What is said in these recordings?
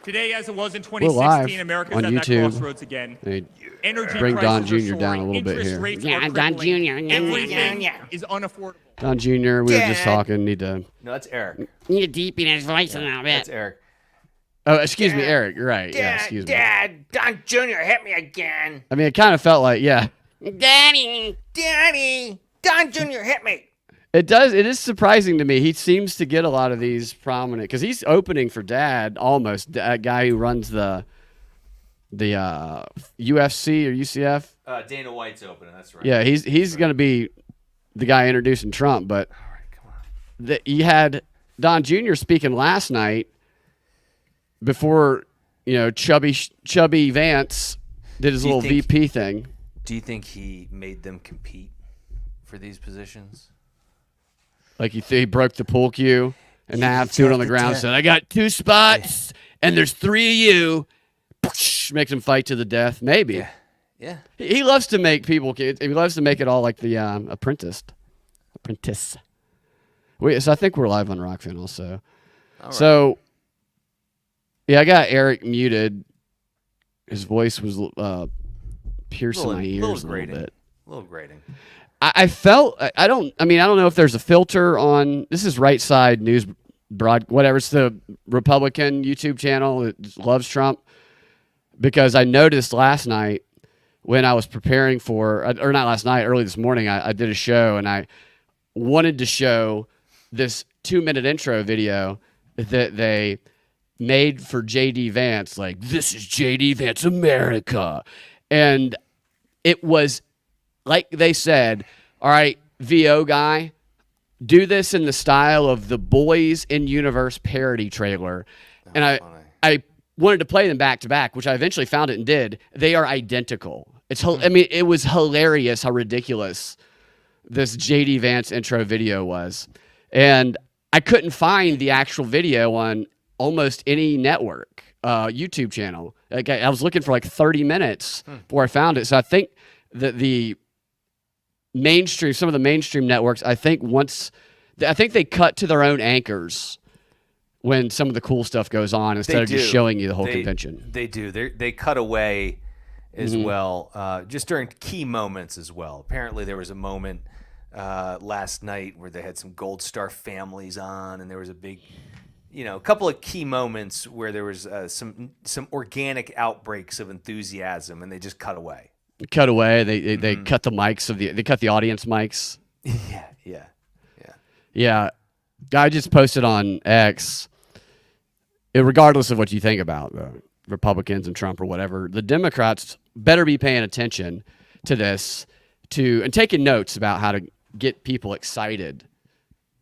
Today, as it was in 2016, America's at that crossroads again. Energy bring Don prices Jr. are down a soaring, little bit interest here. rates Yeah, are Don crippling, Jr. Everything is unaffordable. Don Jr., we were just talking. Need to. No, that's Eric. Need to deepen his voice a little bit. That's Eric. Oh, excuse me, Eric. You're right. Yeah, excuse me. Dad, Don Jr. hit me again. I mean, it kind of felt like, yeah. Daddy, Don Jr. hit me. It does. It is surprising to me. He seems to get a lot of these prominent because he's opening for Dad almost. That guy who runs the UFC or UCF. Dana White's opening. That's right. Yeah, he's going to be the guy introducing Trump. But All right, come on. you had Don Jr. speaking last night before chubby Vance did his little VP thing. Do you think he made them compete for these positions? Like he broke the pool cue and half, threw it on the ground, said, "I got 2 spots, and there's 3 of you." Makes them fight to the death. Maybe. Yeah. He loves to make people. He loves to make it all like the Apprentice. So I think we're live on Rockfin also. All right. So, yeah, I got Eric muted. His voice was piercing my ears a little bit. A little grating. I felt I don't know if there's a filter on this is Right Side News whatever, it's the Republican YouTube channel that loves Trump, because I noticed last night when I was preparing or not last night, early this morning, I did a show and I wanted to show this 2-minute intro video that they made for JD Vance, like, this is JD Vance America. And it was like they said, all right, VO guy, do this in the style of the Boys in Universe parody trailer. And I wanted to play them back to back, which I eventually found it and did. They are identical. It was hilarious how ridiculous this JD Vance intro video was. And I couldn't find the actual video on almost any network, YouTube channel. Like I was looking for like 30 minutes before I found it. So I think that some of the mainstream networks, I think they cut to their own anchors when some of the cool stuff goes on instead of just showing you the whole convention. They do. They cut away as well, just during key moments as well. Apparently there was a moment last night where they had some Gold Star families on, and there was a big, a couple of key moments where there was some organic outbreaks of enthusiasm, and they just cut away. Cut away. They cut the mics they cut the audience mics. Yeah. I just posted on X. Regardless of what you think about Republicans and Trump or whatever, the Democrats better be paying attention to this and taking notes about how to get people excited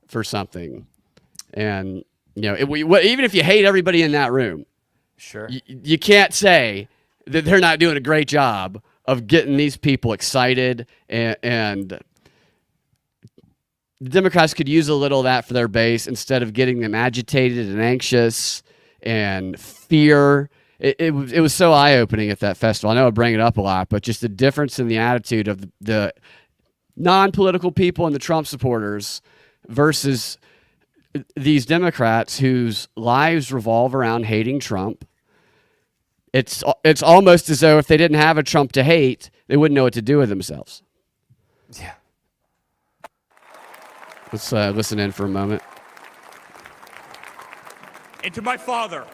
for something. And even if you hate everybody in that room, sure, you can't say that they're not doing a great job of getting these people excited, and the Democrats could use a little of that for their base instead of getting them agitated and anxious and fear. It was so eye-opening at that festival. I know I bring it up a lot, but just the difference in the attitude of the non-political people and the Trump supporters versus these Democrats whose lives revolve around hating Trump. It's almost as though if they didn't have a Trump to hate, they wouldn't know what to do with themselves. Yeah. Let's listen in for a moment. And to my father,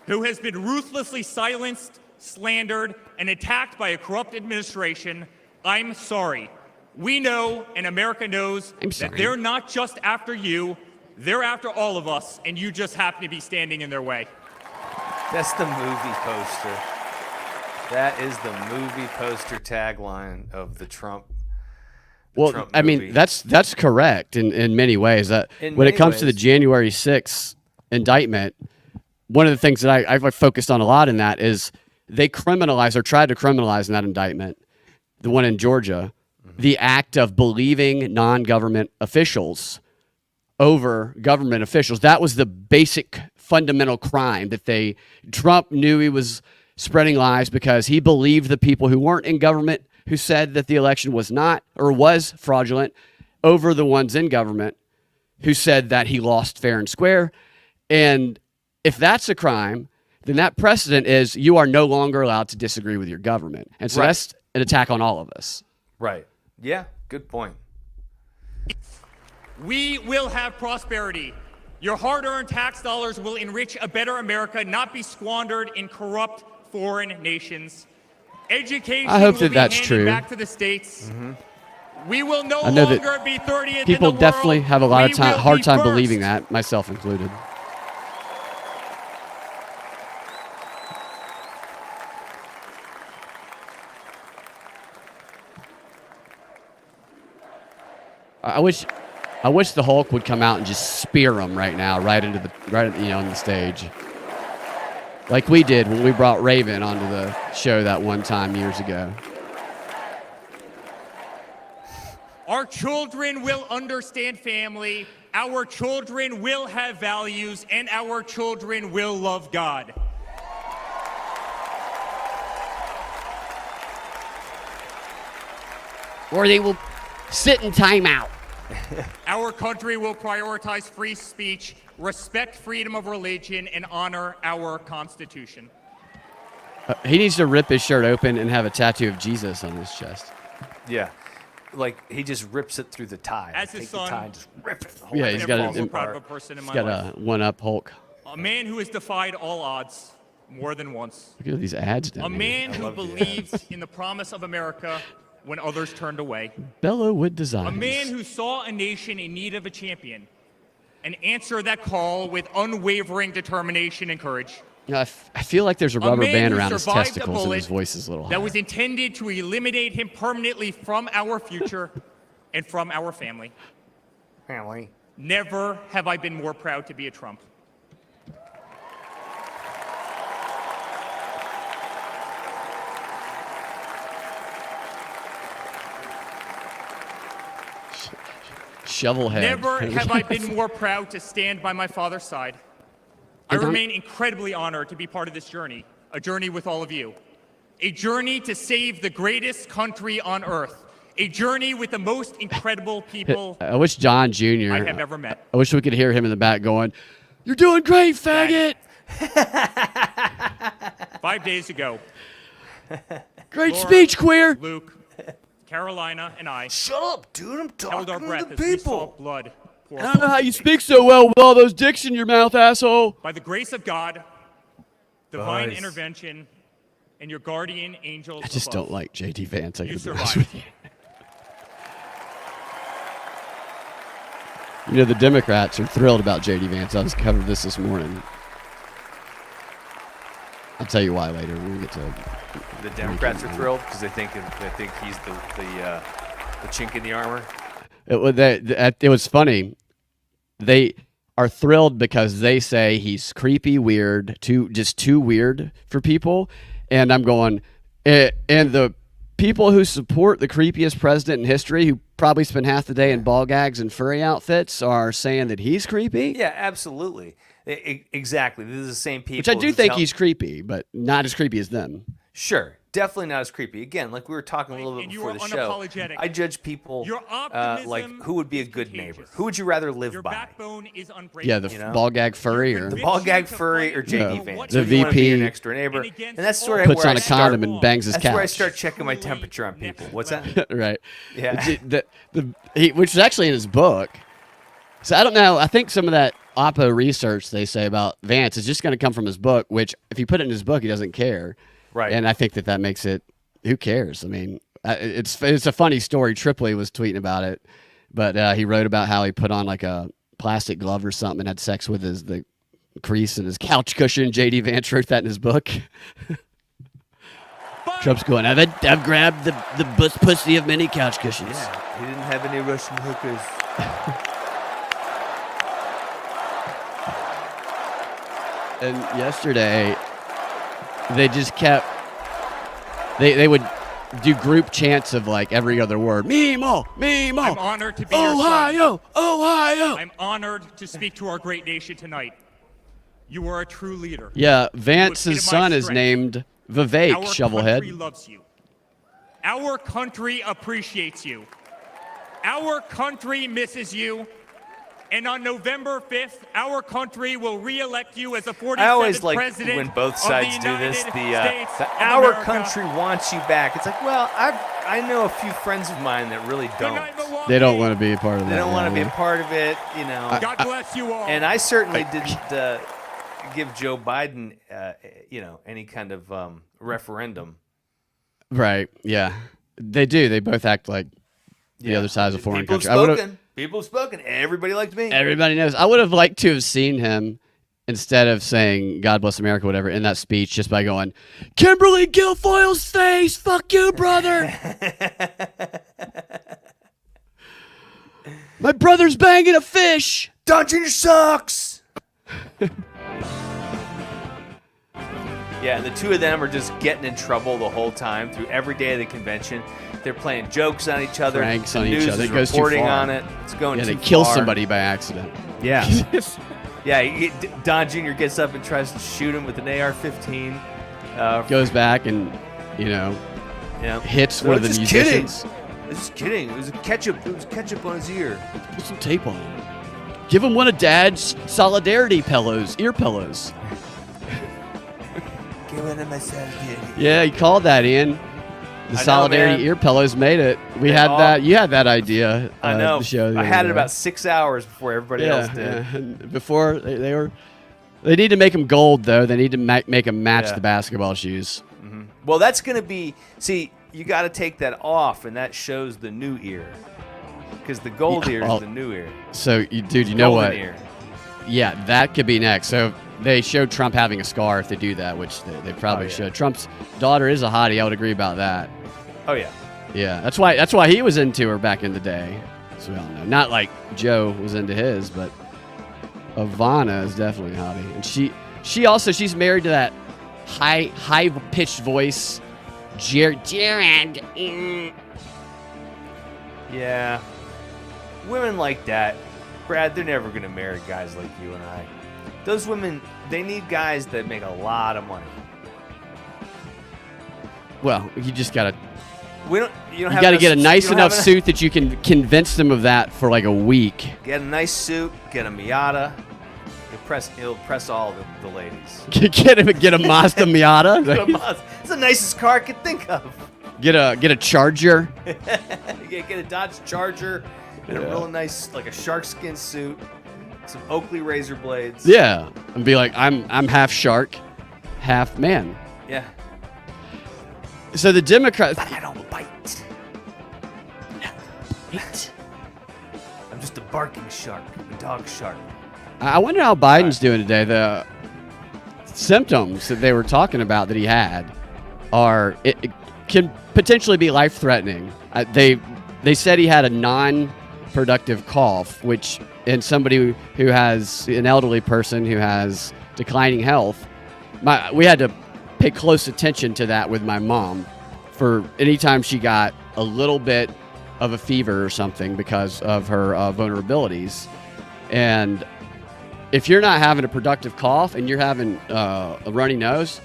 who has been ruthlessly silenced, slandered, and attacked by a corrupt administration, I'm sorry. We know, and America knows, that they're not just after you, they're after all of us, and you just happen to be standing in their way. That's the movie poster. That is the movie poster tagline of the Trump. Trump movie. That's correct in many ways. That when it comes to the January 6th indictment, one of the things that I've focused on a lot in that is they criminalize or tried to criminalize in that indictment, the one in Georgia, the act of believing non-government officials over government officials. That was the basic fundamental crime that Trump knew he was spreading lies because he believed the people who weren't in government, who said that the election was not or was fraudulent, over the ones in government who said that he lost fair and square. And if that's a crime, then that precedent is you are no longer allowed to disagree with your government. And so that's an attack on all of us. Right. Yeah, good point. We will have prosperity. Your hard-earned tax dollars will enrich a better America, not be squandered in corrupt foreign nations. Education I hope will that be that's handed true. back to the states. We will no I know that longer be 30th People in the definitely world. have a lot We of time, will hard be time first. believing that, myself included. I wish the Hulk would come out and just spear him right now, on the stage, like we did when we brought Raven onto the show that one time years ago. Our children will understand family. Our children will have values, and our children will love God. Or they will sit in timeout. Our country will prioritize free speech, respect freedom of religion, and honor our Constitution. He needs to rip his shirt open and have a tattoo of Jesus on his chest. Yeah. Like, he just rips it through the tie. As Take his the son, tie and just rip it. The whole Yeah, thing he's I've got never a- been so proud of a person in He's my got life. a one-up Hulk. A man who has defied all odds more than once. Look at these ads down A here. man who love the believed in the promise of America when others turned away. Bellowood Designs. A man who saw a nation in need of a champion and answered that call with unwavering determination and courage. You know, I feel like there's a A rubber man band who around his survived a testicles and bullet his voice is a little high. that was intended to eliminate him permanently from our future and from our family. family. Never have I been more proud to be a Trump. Shovelhead. Never have I been more proud to stand by my father's side. I And I'm- remain incredibly honored to be part of this journey, a journey with all of you. A journey to save the greatest country on earth. A journey with the most incredible people I wish John Jr. I have ever met. I wish we could hear him in the back going, "You're doing great, faggot! 5 days ago, Great Laura, speech, queer!" Luke, Carolina, and I Shut up, dude. I'm held our talking breath to as we saw people. blood pour. I don't know how you speak so well with all those dicks in your mouth, asshole. By the grace of God, divine Guys. intervention, and your guardian angels I just above, don't like JD Vance. I you gotta be honest survived. with you. You know, the Democrats are thrilled about JD Vance. I just covered this morning. I'll tell you why later when we get to. The Democrats are thrilled because they think he's the chink in the armor. It was funny. They are thrilled because they say he's creepy, weird, too weird for people. And I'm going, and the people who support the creepiest president in history, who probably spend half the day in ball gags and furry outfits, are saying that he's creepy. Yeah, absolutely. Exactly. These are the same people. Which I do who think tell- he's creepy, but not as creepy as them. Sure, definitely not as creepy. Again, like we were talking a little bit And you before are the show, unapologetic. I judge people Your like optimism who would be a is good neighbor. contagious. Who would you rather live Your by? backbone is unbreakable. Yeah, the You know? ball gag furry or The Ball gag furry or JD No. Vance? The Who do you wanna be your VP next door neighbor. And And against that's all sort of puts where on I a start- condom and bangs his That's where I couch. start checking my Truly temperature on people. next What's level. that? right. Yeah. Which is actually in his book. So I don't know. I think some of that Oppo research they say about Vance is just going to come from his book. Which, if you put it in his book, he doesn't care. Right. And I think that makes it. Who cares? I mean, it's a funny story. Tripoli was tweeting about it, but he wrote about how he put on like a plastic glove or something and had sex with the crease in his couch cushion. JD Vance wrote that in his book. Trump's going, I've grabbed the pussy of many couch cushions. Yeah, he didn't have any Russian hookers. And yesterday, they just kept. They would do group chants of like every other word. Mimo, Mimo. I'm honored to be your son. Ohio, Ohio. I'm honored to speak to our great nation tonight. You are a true leader. Yeah, Vance's epitomize son is strength. named Vivek Our Shovelhead. country loves you. Our country appreciates you. Our country misses you. And on November 5th, our country will re-elect you as the 47th I always like president when both sides of the do this. United States of Our America. country wants you back. It's like, well, I know a few friends of mine that really Good don't. night, Milwaukee. They don't want to be a part of that. They don't want to be a yeah. part of it, you know. God bless you all. And I certainly didn't give Joe Biden, any kind of referendum. Right. Yeah. They do. They both act like the other side is a foreign People have country. spoken. People have spoken. Everybody liked me. Everybody knows. I would have liked to have seen him instead of saying "God bless America," whatever, in that speech, just by going, "Kimberly Guilfoyle's face, fuck you, brother." My brother's banging a fish. Dungeon sucks. Yeah, and the two of them are just getting in trouble the whole time through every day of the convention. They're playing jokes on each other. Pranks The on each news other. is It goes too reporting far. on it. It's going Yeah, too they kill far. somebody by accident. Yeah. Yeah, Don Jr. gets up and tries to shoot him with an AR-15. Goes back and, hits one of the just musicians. Kidding. I was just kidding. It was ketchup on his ear. Put some tape on him. Give him one of Dad's solidarity pillows, ear pillows. Give it him a solidarity. Yeah, he called that, Ian. The I know, solidarity man. ear pillows made it. We They had all- that. You had that idea. I know. The show the I other had it day. about 6 hours before everybody else did. Yeah. And before they were, they need to make them gold though. They need to make them match Yeah. the basketball shoes. Well, that's going to be. See, you got to take that off, and that shows the new ear. Because the gold ear well, is the new ear. So, you know Golden what? Ear. Yeah, that could be next. So they showed Trump having a scar if they do that, which they probably yeah. should. Trump's daughter is a hottie. I would agree about that. Oh, yeah. Yeah, that's why he was into her back in the day. So we all know. Not like Joe was into his, but Ivana is definitely a hottie. And she's married to that high pitched voice, Jared. Yeah. Women like that, Brad, they're never going to marry guys like you and I. Those women, they need guys that make a lot of money. Well, you just gotta You don't get a nice enough suit that you can convince them of that for like a week. Get a nice suit, get a Miata. It'll press all the ladies. get a Mazda Miata. It's the nicest car I could think of. Get a Charger. Get a Dodge Charger and a real nice, like a shark skin suit, some Oakley razor blades. Yeah, and be like, I'm half shark, half man. Yeah. So the Democrats. But I don't bite. I'm just a barking shark, a dog shark. I wonder how Biden's doing today. The symptoms that they were talking about that he had it can potentially be life-threatening. They said he had a non-productive cough, which in somebody who has an elderly person who has declining health, we had to pay close attention to that with my mom for anytime she got a little bit of a fever or something because of her vulnerabilities. And if you're not having a productive cough and you're having a runny nose,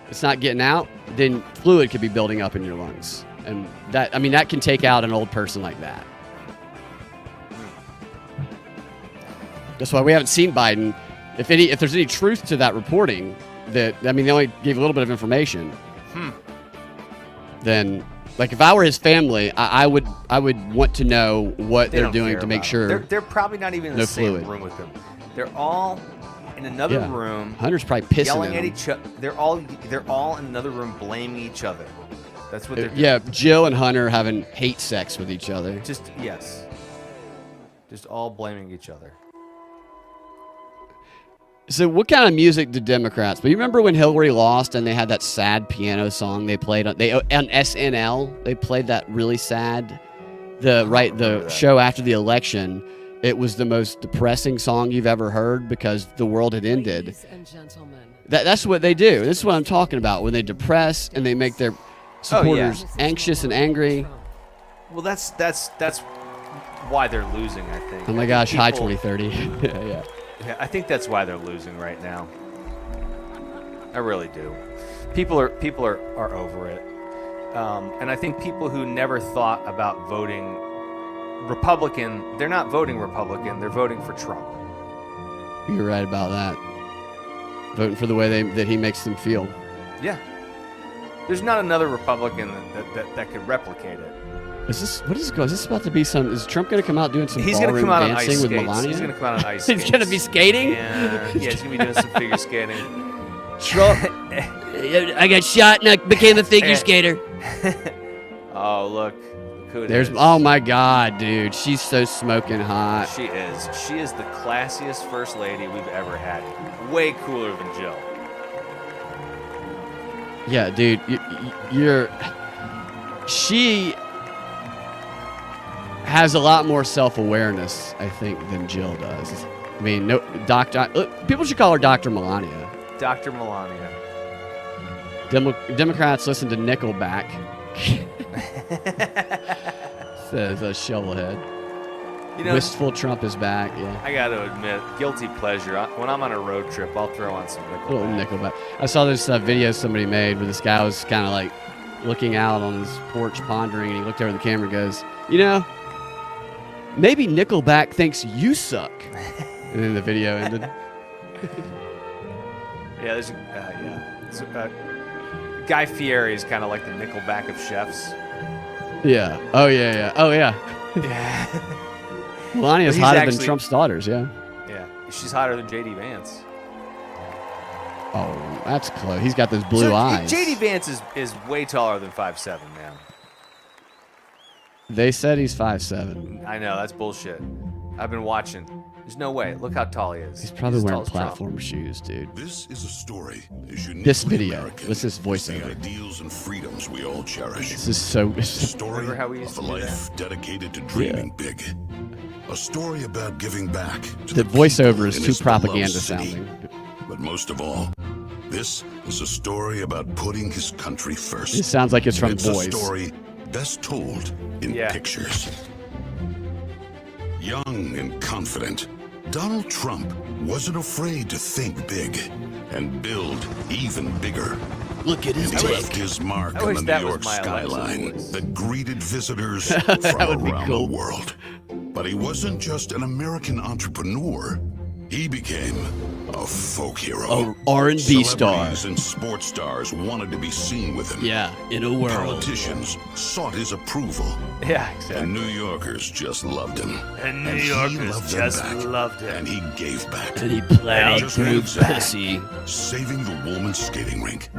it's not getting out, then fluid could be building up in your lungs. And that can take out an old person like that. That's why we haven't seen Biden. If there's any truth to that reporting, they only gave a little bit of information. Then, like, if I were his family, I would want to know what They they're don't doing care to make about sure. it. They're probably not even in No the same fluid. room with him. They're all in another Yeah. room, Hunter's probably pissing yelling at at him. each other. They're all in another room blaming each other. That's what they're doing. Yeah, Jill and Hunter having hate sex with each other. Just all blaming each other. So what kind of music do Democrats? But you remember when Hillary lost and they had that sad piano song they played on SNL? They played that really sad. The show after the election. It was the most depressing song you've ever heard because the world had ended. Ladies and gentlemen, That's what they do. This is what I'm talking about. When they depress and they make their supporters yeah. anxious and angry. Well, that's why they're losing, I think. Oh my gosh, hi 2030. Yeah. Yeah, I think that's why they're losing right now. I really do. People are over it, and I think people who never thought about voting Republican, they're not voting Republican, they're voting for Trump. You're right about that. Voting for the way that he makes them feel. Yeah. There's not another Republican that could replicate it. Is this about to be some? Is Trump going to come out doing some He's going to come ballroom out on ice dancing with skates. Melania? He's going to come out on ice skates. He's going to be skating? Yeah, he's going to be doing some figure skating. Trump. I got shot and I became a figure skater. Oh, look who it There's. is. Oh my God, dude, she's so smoking hot. She is. She is the classiest first lady we've ever had. Way cooler than Jill. Yeah, dude, she has a lot more self-awareness, I think, than Jill does. I mean, no, people should call her Dr. Melania. Dr. Melania. Democrats listen to Nickelback. Says a shovelhead. You know, Wistful Trump is back. Yeah. I got to admit, guilty pleasure. When I'm on a road trip, I'll throw on some Little Nickelback. Nickelback. I saw this video somebody made where this guy was kind of like looking out on his porch, pondering, and he looked over the camera and goes, "You know, maybe Nickelback thinks you suck." And then the video ended. Yeah, there's Guy Fieri is kind of like the Nickelback of chefs. Yeah. Oh yeah. Yeah. Oh yeah. Yeah. Melania's He's hotter actually- than Trump's daughters. Yeah. Yeah, she's hotter than J.D. Vance. Oh, that's close. He's got those blue eyes. J.D. Vance is way taller than 5'7", man. They said he's 5'7". I know, that's bullshit. I've been watching. There's no way. Look how tall he is. He's probably as tall wearing as Trump. platform shoes, dude. This is a story as uniquely This video. American What's this as the voiceover? ideals and freedoms we all cherish. This is so. A story Remember how we used of a to do life dedicated to dreaming big. A story about giving back to The people voiceover is in too this beloved propaganda city. sounding. But most of all, this is a story about putting his country first. It sounds like it's from It's Boys. a story best told in Yeah. pictures. Young and confident, Donald Trump wasn't afraid to think big and build even bigger. Look at his And he dick. left his mark I on wish the that New was York my Alexa skyline voice. that greeted visitors from would be around cool. the world. But he wasn't just an American entrepreneur. He became a folk hero. A R&B star. Celebrities and sports stars wanted to be seen with him. Yeah, in a world. Politicians sought his approval. Yeah, And exactly. New Yorkers just loved him. And New he Yorkers loved them just back. loved him. And he gave back. And he plowed Just through once back, pussy. saving the Woolman skating rink.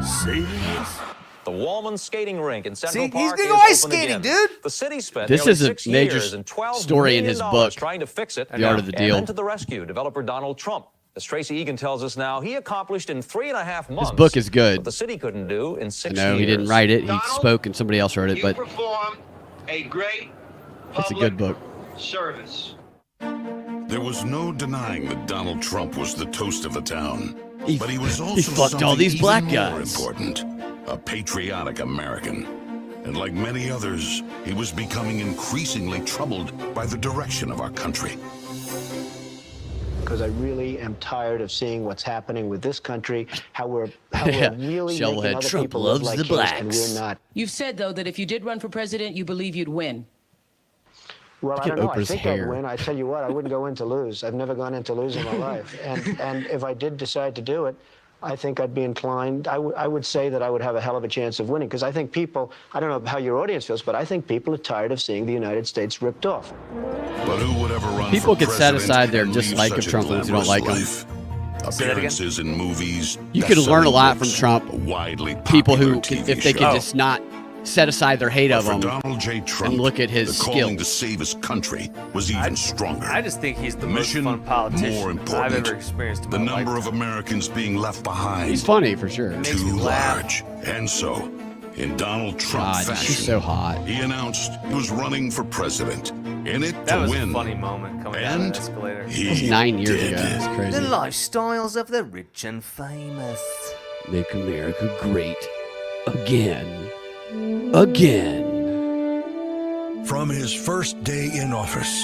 The Wallman Skating Rink in Central See, he's Park gonna is go ice open skating, again. dude. The city spent This nearly is a 6 major years and $12 story in his million book, trying to fix it. The Art of the And Deal. then to the rescue, developer Donald Trump. As Tracy Egan tells us now, he accomplished in 3.5 months. His book is good. What the city couldn't do in 6 I know years. he didn't write it. He Donald, spoke and somebody else wrote it, You but perform a great it's a public good book. service. There was no denying that Donald Trump was the toast of the town. He- But he was he also fucked all something these even black more guys. important, a patriotic American. And like many others, he was becoming increasingly troubled by the direction of our country. Because I really am tired of seeing what's happening with this country, how we're Yeah, really Shovelhead. making other Trump people loves live like the kings, and blacks. we're not. You've said, though, that if you did run for president, you believe you'd win. Well, Look I at don't know. I Oprah's think hair. I'd win. I tell you what, I wouldn't go in to lose. I've never gone in to lose in my life. And if I did decide to do it, I think I'd be inclined. I would say that I would have a hell of a chance of winning, because I think people. I don't know how your audience feels, but I think people are tired of seeing the United States ripped off. But who would ever run People for could set president aside their and dislike lead of such a Trump once you don't glamorous like him. life? Say that again? Appearances in movies. You could learn a best-selling lot from books, Trump. a widely People who, popular TV if they show. could just not set aside their hate of For him, Donald J. Trump, and look at his the calling to skills. save his country was even stronger. I just think he's the The most mission, fun politician more I've important. ever experienced in The my number lifetime. of Americans being left behind. he's funny for sure. Makes Too me laugh. large. And so, in Donald Trump God, fashion, she's so hot. he announced he was running for president. In it That to was win. a funny moment coming down And that escalator. he That was 9 years did. ago. It's crazy. The lifestyles of the rich and famous. Make America great again. Again. From his first day in office,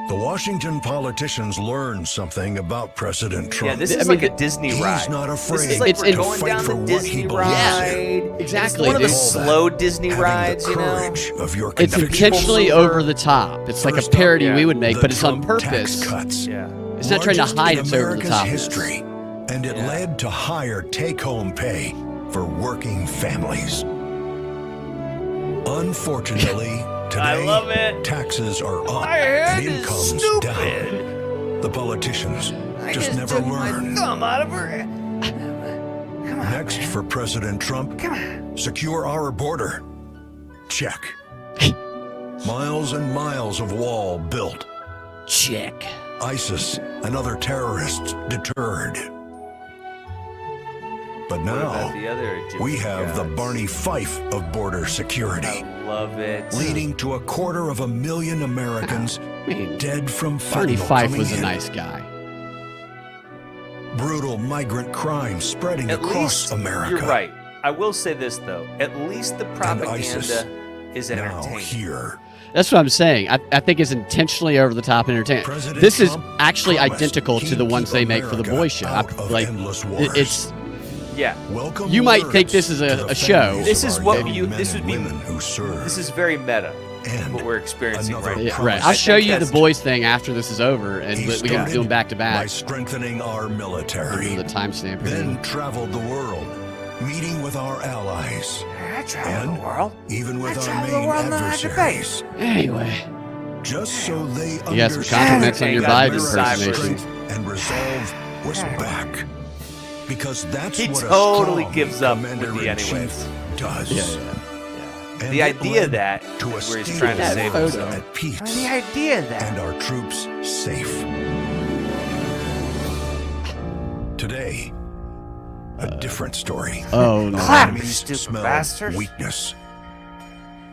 The Washington politicians learned something about President Trump. Yeah, this is like a Disney ride. He's not afraid. This is like we're to going fight down for the what Disney he believes ride. in. Exactly. It's one of the dude. slow Disney Having rides, the you know? courage of your It's convictions. intentionally over the top. It's like a First up, parody yeah, we would make, the but it's on Trump purpose. Tax cuts. Yeah. It's not trying to Largest hide in it's over the America's top. history, and it led to higher take-home pay for working families. Unfortunately, today I love it. taxes are up My head and is incomes stupid. down. The politicians just never took my learn. thumb out of her. Next for President Trump, secure our border. Check. Miles and miles of wall built. Check. ISIS and other terrorists deterred. But What about now, the other Egyptian we have the gods? Barney Fife of border security, I love it. leading to 250,000 Americans Man, dead from Barney fentanyl Fife coming was a in. nice guy. Brutal migrant crime spreading At across least, America. you're right. I will say this, though. At least the ISIS propaganda is Now entertaining. here. That's what I'm saying. I think it's intentionally over the top entertainment. President This is Trump actually promised identical to he'd the ones keep they make for the America boys show. out of endless wars. It's Yeah. Welcome You might words think this is a to the show. families This of is our what young you- men this and would be- women who serve. This is very meta, And what we're experiencing another right yeah, now. right. promise. I'll I show think you the that's- boys thing after this is over, and He we can started do them back to by back. strengthening our military. The timestamp. here. Then traveled the world, meeting with our allies. I travel And the world. even with I our travel the main world, not a adversaries. Anyway, Just so they you got some understood compliments on your Thank God Biden for impersonation. strength and resolve was back. Because that's He what totally a strong gives up with the commander-in-chief anyways. does. Yeah, And The it idea led that to a where he's state trying to of save war himself. at peace The idea that. and our troops safe. Today, a different story. Oh no. Our enemies you stupid smelled bastard. weakness.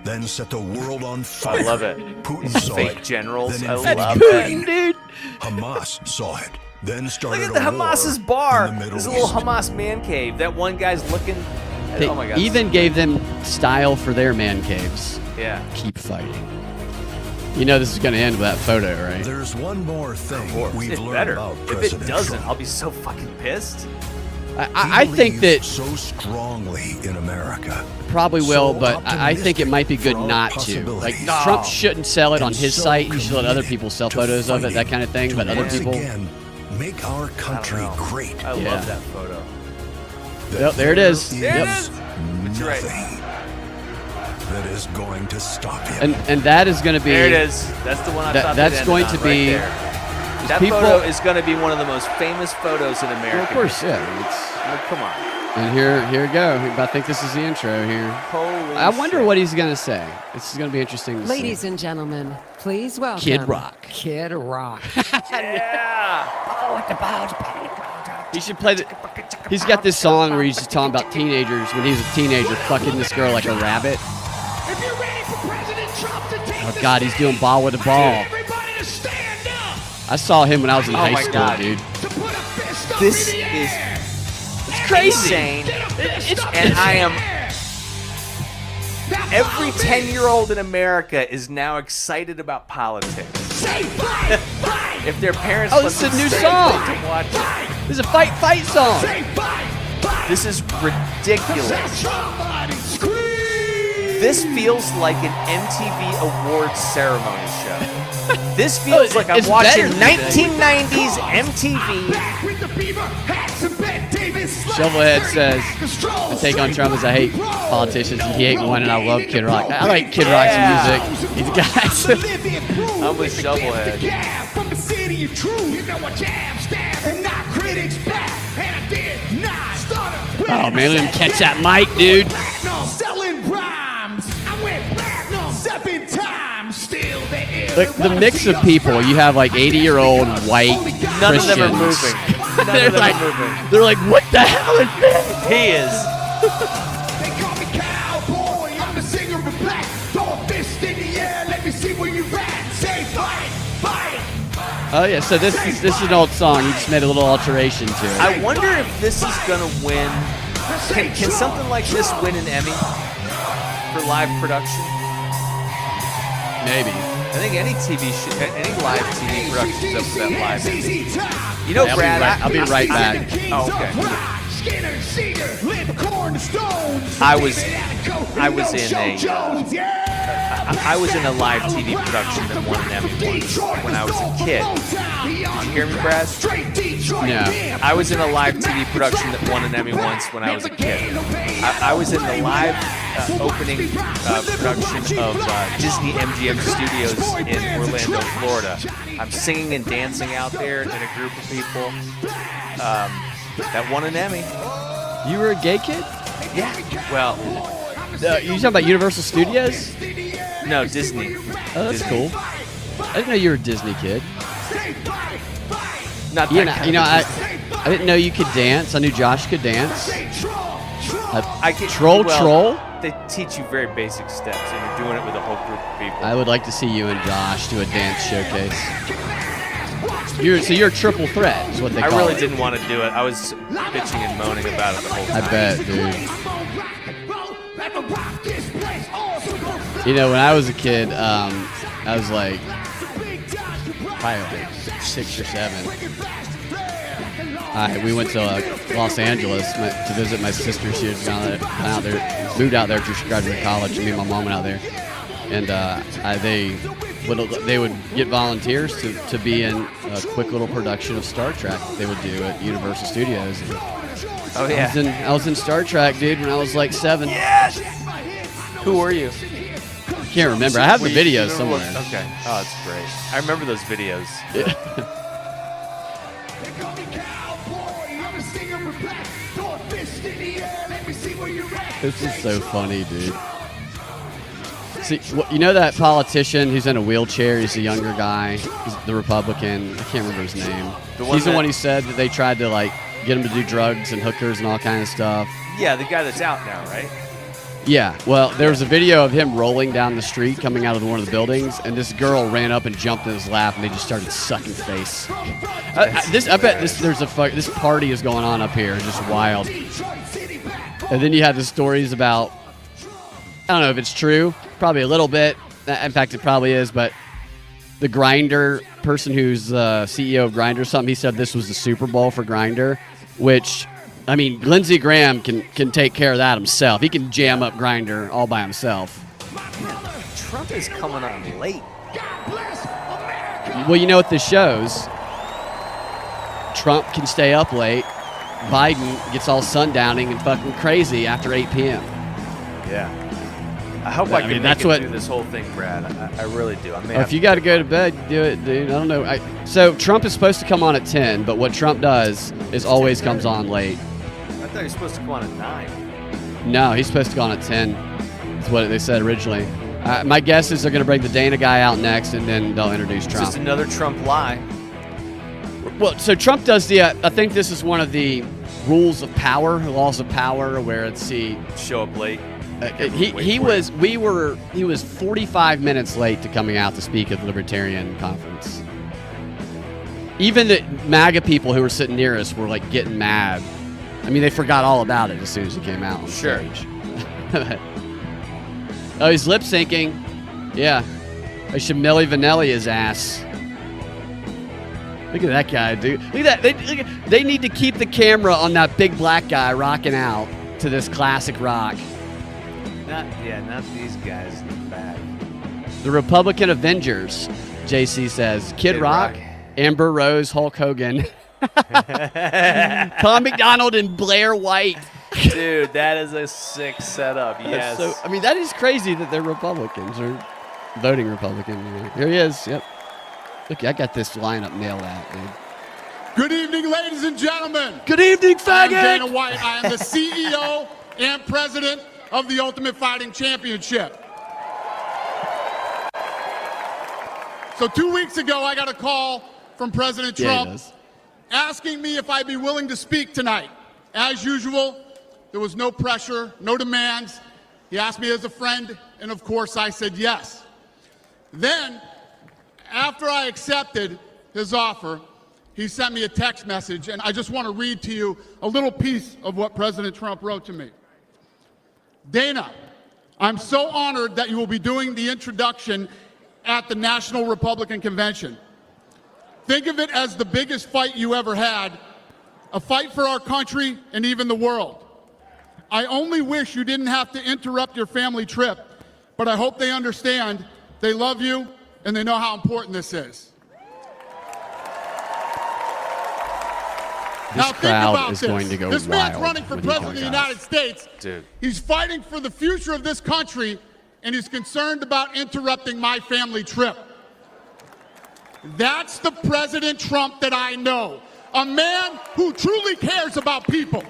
Then set the world on fire. I love it. Putin These saw fake it. generals. Then I invaded love Ukraine. it. Dude. Hamas saw it. Then Look started at the a war Hamas's bar. in the Middle There's a little East. Hamas man cave. That one guy's looking. They Oh my god. even gave them style for their man caves. Yeah. Keep fighting. You know this is going to end with that photo, right? There's one more thing we've It learned better. about If President it doesn't, Trump. I'll be so fucking pissed. I He think believes that so strongly in America. probably will, So but I think it might be good optimistic not for our to. Like possibilities. Trump shouldn't sell it on And his so site. He should let other committed people sell to photos of it, fighting that kind of thing. to But other once people, again make our country know. great. I Yeah. love that photo. Yep, there it is. There Yep. it is. But you're right. Nothing that is going to stop him. And that is going to be. There it is. That's the one I That- thought that's they'd ended going on to right be- there. That people- photo is going to be one of the most famous photos in America. Well, of course, yeah. Come on. And here we go. I think this is the intro here. Holy I wonder shit. what he's going to say. This is going to be interesting to Ladies see. and gentlemen, please welcome Kid Rock. Kid Rock. Yeah. He should play the. He's got this song where he's just talking about teenagers when he was a teenager fucking this girl like a rabbit. Oh God, he's doing ball with a ball. I saw him when I was in high my school, God. dude. This is Crazy. insane. And I am. Every 10-year-old in America is now excited about politics. If their parents Oh, let this is them a new stay song. late to watch it. This is a fight song. This is ridiculous. This feels like an MTV Awards ceremony show. This feels like I'm it's watching better than 1990s MTV. Shovelhead says, "I take on Trump as I hate politicians, and he ain't one, and I love Kid Rock." I like Kid Rock's music. These guys. I'm with Shovelhead. Oh man, let him catch that mic, dude. Look, the mix of people. You have like 80-year-old white None Christians. of them are moving. None they're of them like, are moving. they're like, what the hell is this? He is. Oh yeah, so this is an old song. You just made a little alteration to it. I wonder if this is gonna win. Can something like this win an Emmy for live production? Maybe. I think any live TV production is up for that live ending. You know, Hey, Brad, I'll be right back. Oh, okay. I was in a live TV production that won an Emmy once when I was a kid. Did you hear me, Brad? Yeah. I was in a live TV production that won an Emmy once when I was a kid. I was in the live opening production of Disney MGM Studios in Orlando, Florida. I'm singing and dancing out there in a group of people that won an Emmy. You were a gay kid? Yeah. Well, You talking about Universal Studios? no, Disney. Oh, that's Disney. cool. I didn't know you were a Disney kid. Not that I didn't know you could dance. I knew Josh could dance. Troll. Troll. They teach you very basic steps, and you're doing it with a whole group of people. I would like to see you and Josh do a dance showcase. So you're a triple threat, is what they call it. I really didn't want to do it. I was bitching and moaning about it the whole time. I bet, dude. You know, when I was a kid, I was like probably like 6 or 7. We went to Los Angeles to visit my sister. She had gone out there, moved out there after she graduated college. Me and my mom went out there, and they would get volunteers to be in a quick little production of Star Trek that they would do at Universal Studios. Oh yeah, I was in Star Trek, dude, when I was like 7. Yes. Who were you? Can't remember. I have the videos somewhere. Okay. Oh, that's great. I remember those videos. Yeah. This is so funny, dude. See, you know that politician who's in a wheelchair? He's a younger guy. He's the Republican. I can't remember his name. He's the one who said that they tried to like get him to do drugs and hookers and all kind of stuff. Yeah, the guy that's out now, right? Yeah. Well, there was a video of him rolling down the street, coming out of one of the buildings, and this girl ran up and jumped in his lap, and they just started sucking face. I bet this party is going on up here, just wild. And then you have the stories about, I don't know if it's true, probably a little bit. In fact, it probably is, but the Grindr person who's CEO of Grindr or something, he said this was the Super Bowl for Grindr, which, I mean, Lindsey Graham can take care of that himself. He can jam up Grindr all by himself. Trump is coming on late. Well, you know what this shows? Trump can stay up late. Biden gets all sundowning and fucking crazy after 8 p.m. Yeah. I hope I can do this whole thing, Brad. I really do. If you got to go to bed, do it, dude. I don't know. So Trump is supposed to come on at 10, but what Trump does is always comes on late. I thought he was supposed to come on at 9. No, he's supposed to go on at 10. That's what they said originally. My guess is they're going to bring the Dana guy out next, and then they'll introduce Trump. Just another Trump lie. Well, so Trump does I think this is one of the rules of power, laws of power, where it's show up late. He was 45 minutes late to coming out to speak at the Libertarian conference. Even the MAGA people who were sitting near us were like getting mad. I mean, they forgot all about it as soon as he came out on stage. Oh, he's lip syncing. Yeah, I should Milli Vanilli his ass. Look at that guy, dude. Look at that. They need to keep the camera on that big black guy rocking out to this classic rock. Not these guys in the back. The Republican Avengers, JC says. Kid Rock, Amber Rose, Hulk Hogan, Tom McDonald, and Blair White. Dude, that is a sick setup. Yes. I mean, that is crazy that they're Republicans or voting Republican. You know. Here he is. Yep. Look, I got this lineup nailed out, dude. Good evening, ladies and gentlemen. Good evening, faggot. I'm Dana White. I am the CEO and president of the Ultimate Fighting Championship. So 2 weeks ago, I got a call from President Trump asking me if I'd be willing to speak tonight. As usual, there was no pressure, no demands. He asked me as a friend, and of course I said yes. Then, after I accepted his offer, he sent me a text message, and I just want to read to you a little piece of what President Trump wrote to me. Dana, I'm so honored that you will be doing the introduction at the National Republican Convention. Think of it as the biggest fight you ever had, a fight for our country and even the world. I only wish you didn't have to interrupt your family trip, but I hope they understand, they love you, and they know how important this is. This now, think crowd about is this. going to go This man's wild running for when he president of the comes out. United States. Dude. He's fighting for the future of this country, and he's concerned about interrupting my family trip. That's the President Trump that I know. A man who truly cares about people.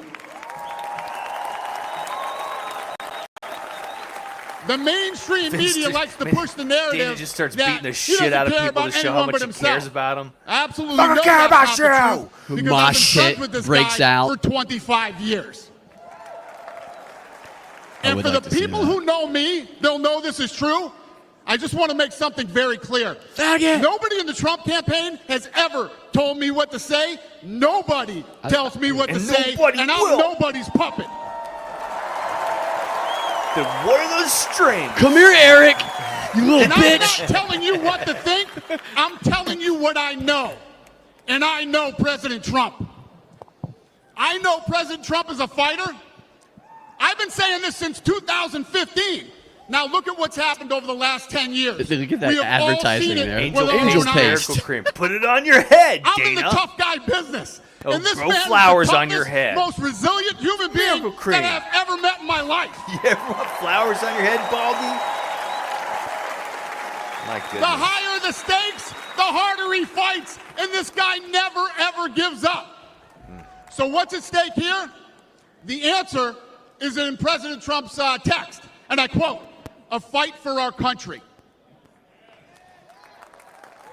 The mainstream media likes to push the narrative. Danny just starts that beating the he shit doesn't out of care people to about show how anyone much but he himself. cares about them. Absolutely Fucking no, care that's about not the you. truth, because Mosh I've been shit friends with this breaks guy out. for 25 years. And would for like the to see people that. who know me, they'll know this is true. I just want to make something very clear. Faggot. Nobody in the Trump campaign has ever told me what to say. Nobody tells me what to say, and I'm nobody's puppet. Then what are those strings? Come here, Eric. You little And I'm bitch. not telling you what to think. I'm telling you what I know. And I know President Trump. I know President Trump is a fighter. I've been saying this since 2015. Now look at what's happened over the last 10 years. Look at that We have all advertising seen it there. with our Angel own eyes. paste. Miracle cream. Put it on your head, I'm in the Dana. tough guy business. Oh, and this grow man is flowers the on your toughest, head. most resilient human being Miracle cream. that I've ever met in my life. You ever want flowers on your head, Baldy? My goodness. The higher the stakes, the harder he fights, and this guy never, ever gives up. So what's at stake here? The answer is in President Trump's text, and I quote, "A fight for our country."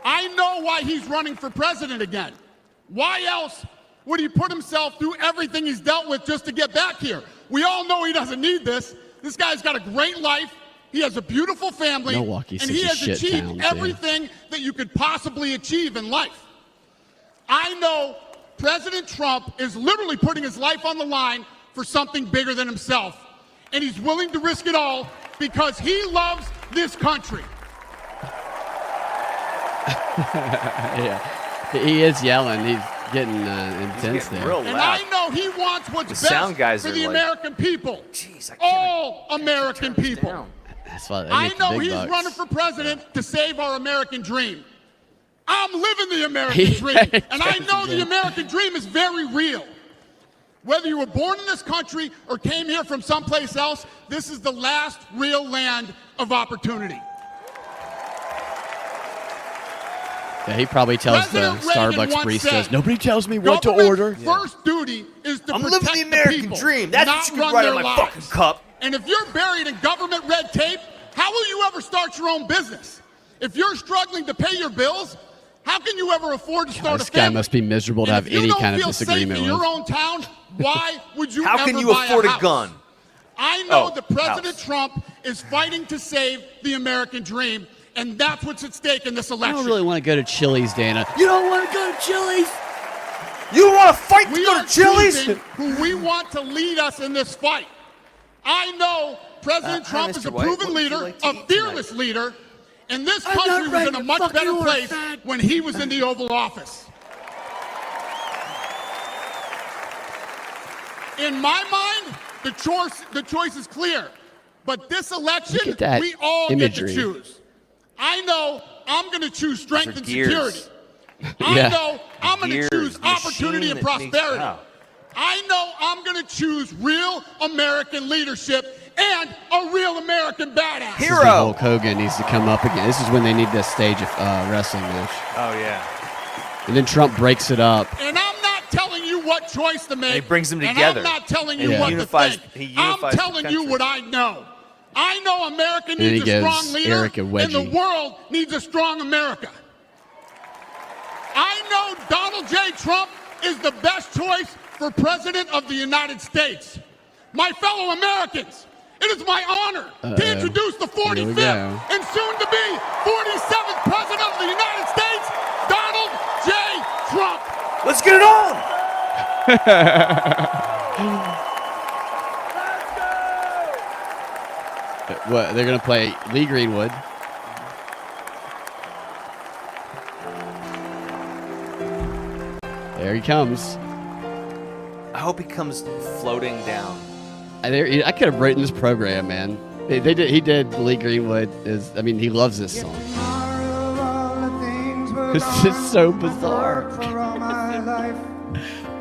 I know why he's running for president again. Why else would he put himself through everything he's dealt with just to get back here? We all know he doesn't need this. This guy's got a great life. He has a beautiful family, Milwaukee's and such he a has shit achieved town, too. everything that you could possibly achieve in life. I know President Trump is literally putting his life on the line for something bigger than himself, and he's willing to risk it all because he loves this country. Yeah, he is yelling. He's getting intense getting there. real And loud. I know he wants what's The best sound guys for are the like, American people. Jeez, I can't All American people. down. That's why they I make the know big he's bucks. running for president to save our American dream. I'm living the American He dream, and I know the American dream is very real. Whether you were born in this country or came here from someplace else, this is the last real land of opportunity. Yeah, he probably tells President the Reagan Starbucks once baristas, said, "Nobody tells me what to "Government's order." First duty is to I'm protect living the American people, dream. That's not what you can run write their on my lives. fucking cup. And if you're buried in government red tape, how will you ever start your own business? If you're struggling to pay your bills, how can you ever afford to start This a guy family? must be miserable to And have if you any don't kind of feel safe disagreement in with. your own town, why would you How ever can you buy afford a house? gun? I know Oh, that President house. Trump is fighting to save the American dream, and that's what's at stake in this I election. don't really want to go to Chili's, Dana. You don't want to go to Chili's? You don't want to fight to We go are to Chili's? choosing who we want to lead us in this fight. I know President Hi, Trump Mr. is a White. proven What would you leader, like to a eat fearless leader, and this I'm not country was ready in a to much fuck better you or place fag. when he was in the Oval Office. In my mind, the choice is clear. But this election, Look at that we all imagery. get to choose. I know I'm going to choose strength and gears. security. Yeah. I know I'm going to Gears, choose opportunity machine and that makes- prosperity. wow. I know I'm going to choose real American leadership and a real American badass. This is when Hulk Hogan needs to come up again. This is when they need to stage a wrestling match. Oh, yeah. And then Trump breaks it up. And I'm not telling you what choice to make. And he brings them and together. I'm not telling And you he what unifies- to think. he I'm unifies the telling you country. what I know. I know America then he needs a gives strong leader, Eric a and wedgie. the world needs a strong America. I know Donald J. Trump is the best choice for President of the United States. My fellow Americans, it is my honor to introduce the Here we 45th go. and soon-to-be 47th President of the United States, Donald J. Trump. Let's get it on! What, they're going to play Lee Greenwood. There he comes. I hope he comes floating down. I could have written this program, man. They did. He did. Lee Greenwood he loves this song. This is so bizarre.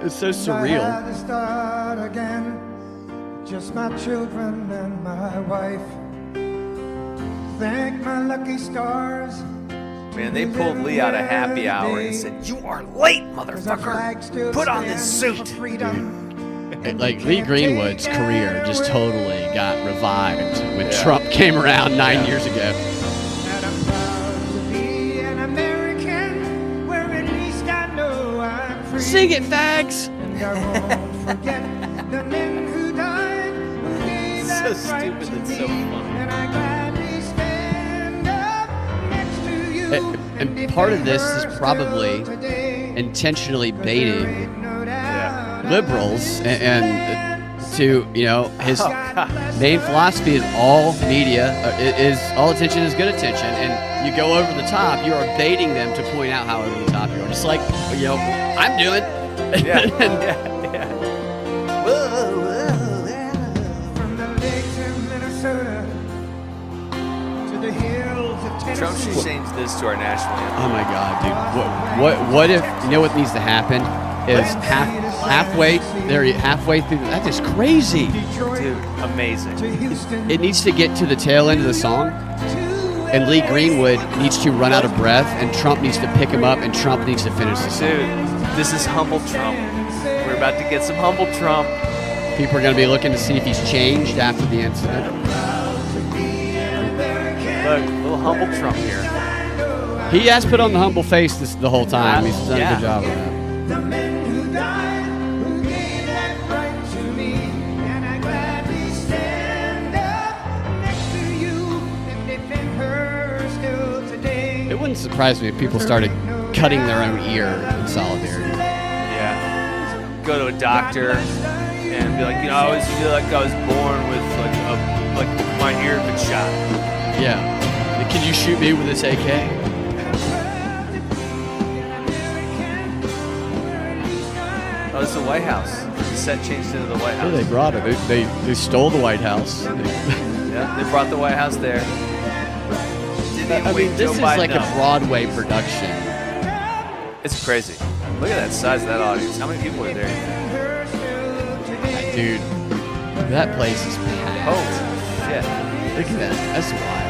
It's so surreal. Just my children and my wife. Thank my lucky stars. Man, they pulled Lee out of happy hour and said, "You are late, motherfucker. Put on this suit." Dude. Like Lee Greenwood's career just totally got revived when Trump came around 9 years ago. Sing it, fags. So stupid and so funny. And part of this is probably intentionally baiting liberals and to, his main philosophy is all media is all attention is good attention, and you go over the top, you are baiting them to point out how over the top you are, just like I'm doing. Trump should change this to our national anthem. Oh my God, dude! What if what needs to happen is halfway through? That is crazy, dude. Amazing. It needs to get to the tail end of the song, and Lee Greenwood needs to run out of breath, and Trump needs to pick him up, and Trump needs to finish the song. Dude, this is humble Trump. We're about to get some humble Trump. People are going to be looking to see if he's changed after the incident. Look, a little humble Trump here. He has put on the humble face the whole time. He's done a good job of that. It wouldn't surprise me if people started cutting their own ear in solidarity. Yeah. Go to a doctor and be like, I always feel like I was born with like my ear had been shot. Yeah. Can you shoot me with this AK? Oh, it's the White House. The set changed into the White House. Yeah, they brought it. They stole the White House. Yeah, they brought the White House there. This is like a Broadway production. It's crazy. Look at that size of that audience. How many people are there? Dude, that place is packed. Oh, shit. Look at that. That's wild.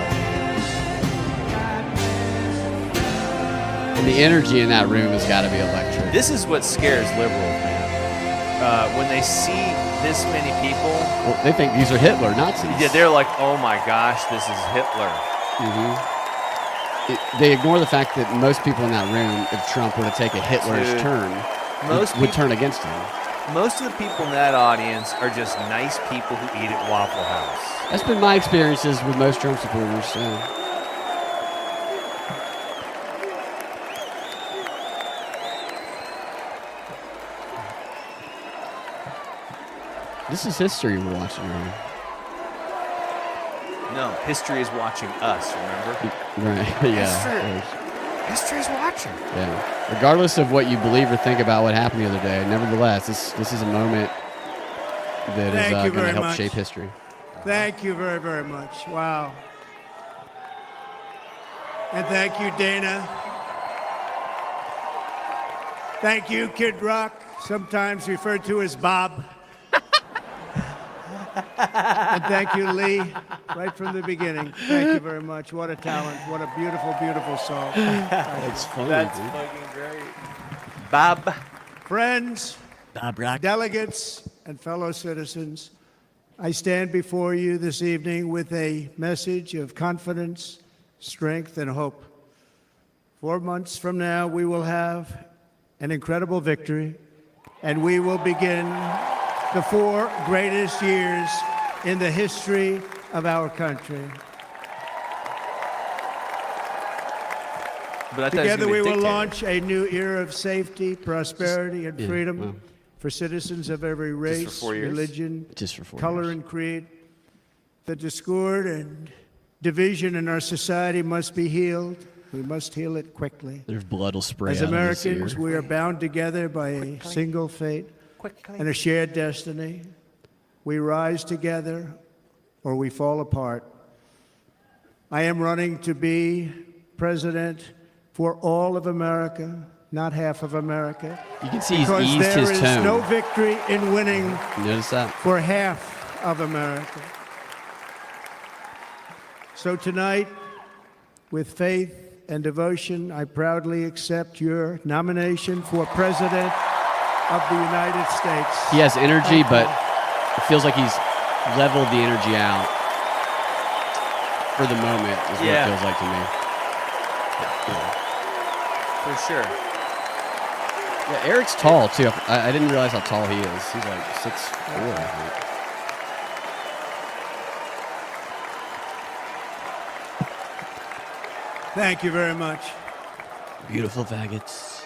And the energy in that room has got to be electric. This is what scares liberals, man. When they see this many people. Well, they think these are Hitler, Nazis. Yeah, they're like, oh my gosh, this is Hitler. They ignore the fact that most people in that room, if Trump were to take a Hitler's turn, would turn against him. Most of the people in that audience are just nice people who eat at Waffle House. That's been my experiences with most Trump supporters. This is history we're watching right now. No, history is watching us, remember? Right, yeah. History is watching. Yeah. Regardless of what you believe or think about what happened the other day, nevertheless, this is a moment that is going to help shape history. Thank you very, very much. Wow. And thank you, Dana. Thank you, Kid Rock, sometimes referred to as Bob. And thank you, Lee, right from the beginning. Thank you very much. What a talent. What a beautiful, beautiful song. That's funny, That's dude. fucking great. Bob. Friends, Bob Rock. delegates, and fellow citizens, I stand before you this evening with a message of confidence, strength, and hope. 4 months from now, we will have an incredible victory, and we will begin the 4 greatest years in the history of our country. Together we will launch a new era of safety, prosperity, and freedom for citizens of every race, religion, color, and creed. The discord and division in our society must be healed. We must heal it quickly. There's blood will spray As out of his Americans, ear. we are bound together by a single fate and a shared destiny. We rise together or we fall apart. I am running to be president for all of America, not half of America. You can see he's because eased there his is tone. no victory in winning Notice that? for half of America. So tonight, with faith and devotion, I proudly accept your nomination for President of the United States. He has energy, but it feels like he's leveled the energy out for the moment, is what it feels like to me. For sure. Yeah, Eric's tall, too. I didn't realize how tall he is. He's like 6'4", I think. Thank you very much. Beautiful faggots.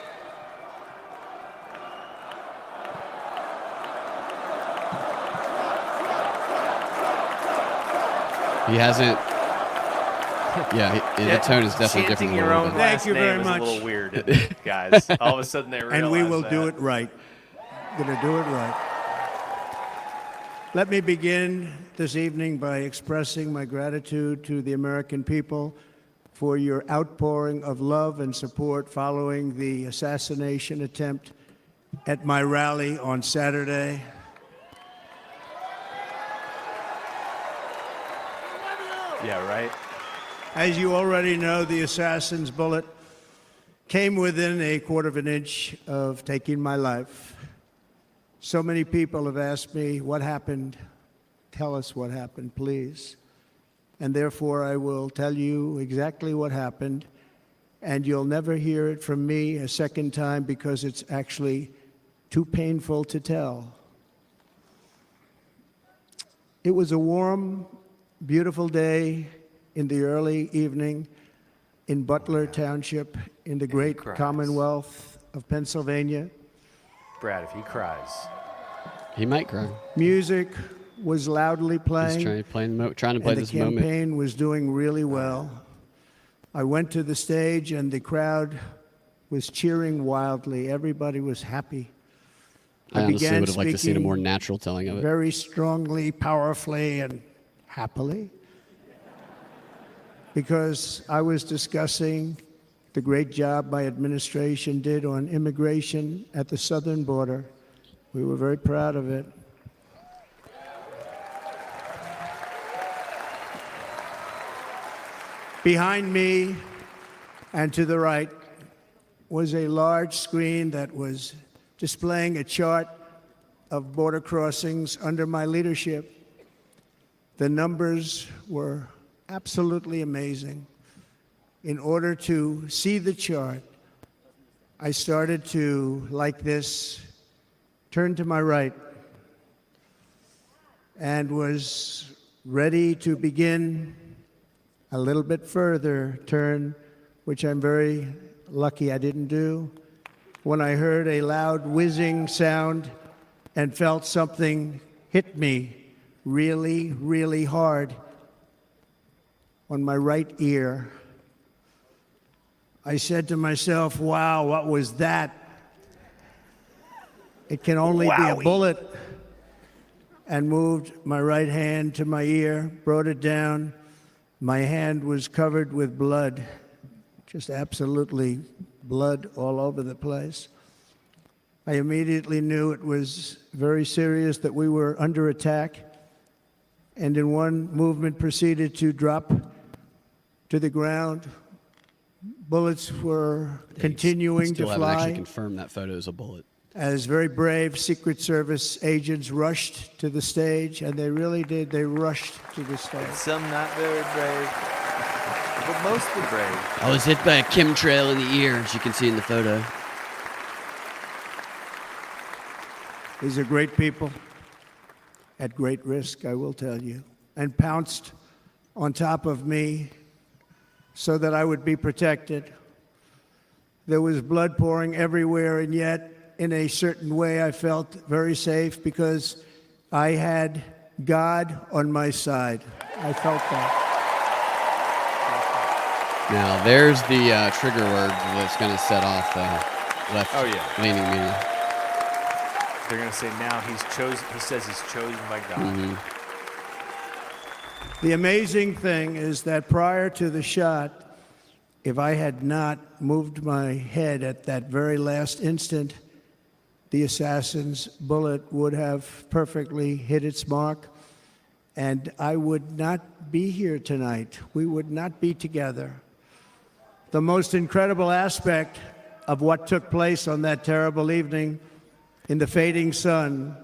He hasn't... Yeah, the tone is definitely different. Chanting your own last Thank you very name is much. a little weird, guys. All of a sudden they realize And we will that. do it right. Gonna do it right. Let me begin this evening by expressing my gratitude to the American people for your outpouring of love and support following the assassination attempt at my rally on Saturday. Yeah, right. As you already know, the assassin's bullet came within a quarter of an inch of taking my life. So many people have asked me, what happened? Tell us what happened, please. And therefore, I will tell you exactly what happened, and you'll never hear it from me a second time because it's actually too painful to tell. It was a warm, beautiful day in the early evening in Butler Township in the great Commonwealth of Pennsylvania. Brad, if he cries. He might cry. Music was loudly playing. He's trying to play this The moment. campaign was doing really well. I went to the stage and the crowd was cheering wildly. Everybody was happy. I honestly began would have liked to see a speaking more natural telling of it. very strongly, powerfully, and happily, because I was discussing the great job my administration did on immigration at the southern border. We were very proud of it. Behind me and to the right was a large screen that was displaying a chart of border crossings under my leadership. The numbers were absolutely amazing. In order to see the chart, I started to, like this, turn to my right and was ready to begin a little bit further turn, which I'm very lucky I didn't do, when I heard a loud whizzing sound and felt something hit me really, really hard on my right ear. I said to myself, wow, what was that? It can only be a bullet. And moved my right hand to my ear, brought it down. My hand was covered with blood, just absolutely blood all over the place. I immediately knew it was very serious, that we were under attack, and in one movement proceeded to drop to the ground. Bullets were continuing to Still haven't actually fly confirmed that photo is a bullet. as very brave Secret Service agents rushed to the stage, and they really did. They rushed to the stage. Some not very brave, but mostly brave. I was hit by a chemtrail in the ear, as you can see in the photo. These are great people at great risk, I will tell you, and pounced on top of me so that I would be protected. There was blood pouring everywhere, and yet, in a certain way, I felt very safe because I had God on my side. I felt that. Now, there's the trigger word that's going to set off the left-leaning media. They're going to say now he's chosen. He says he's chosen by God. Mm-hmm. The amazing thing is that prior to the shot, if I had not moved my head at that very last instant, the assassin's bullet would have perfectly hit its mark, and I would not be here tonight. We would not be together. The most incredible aspect of what took place on that terrible evening in the fading sun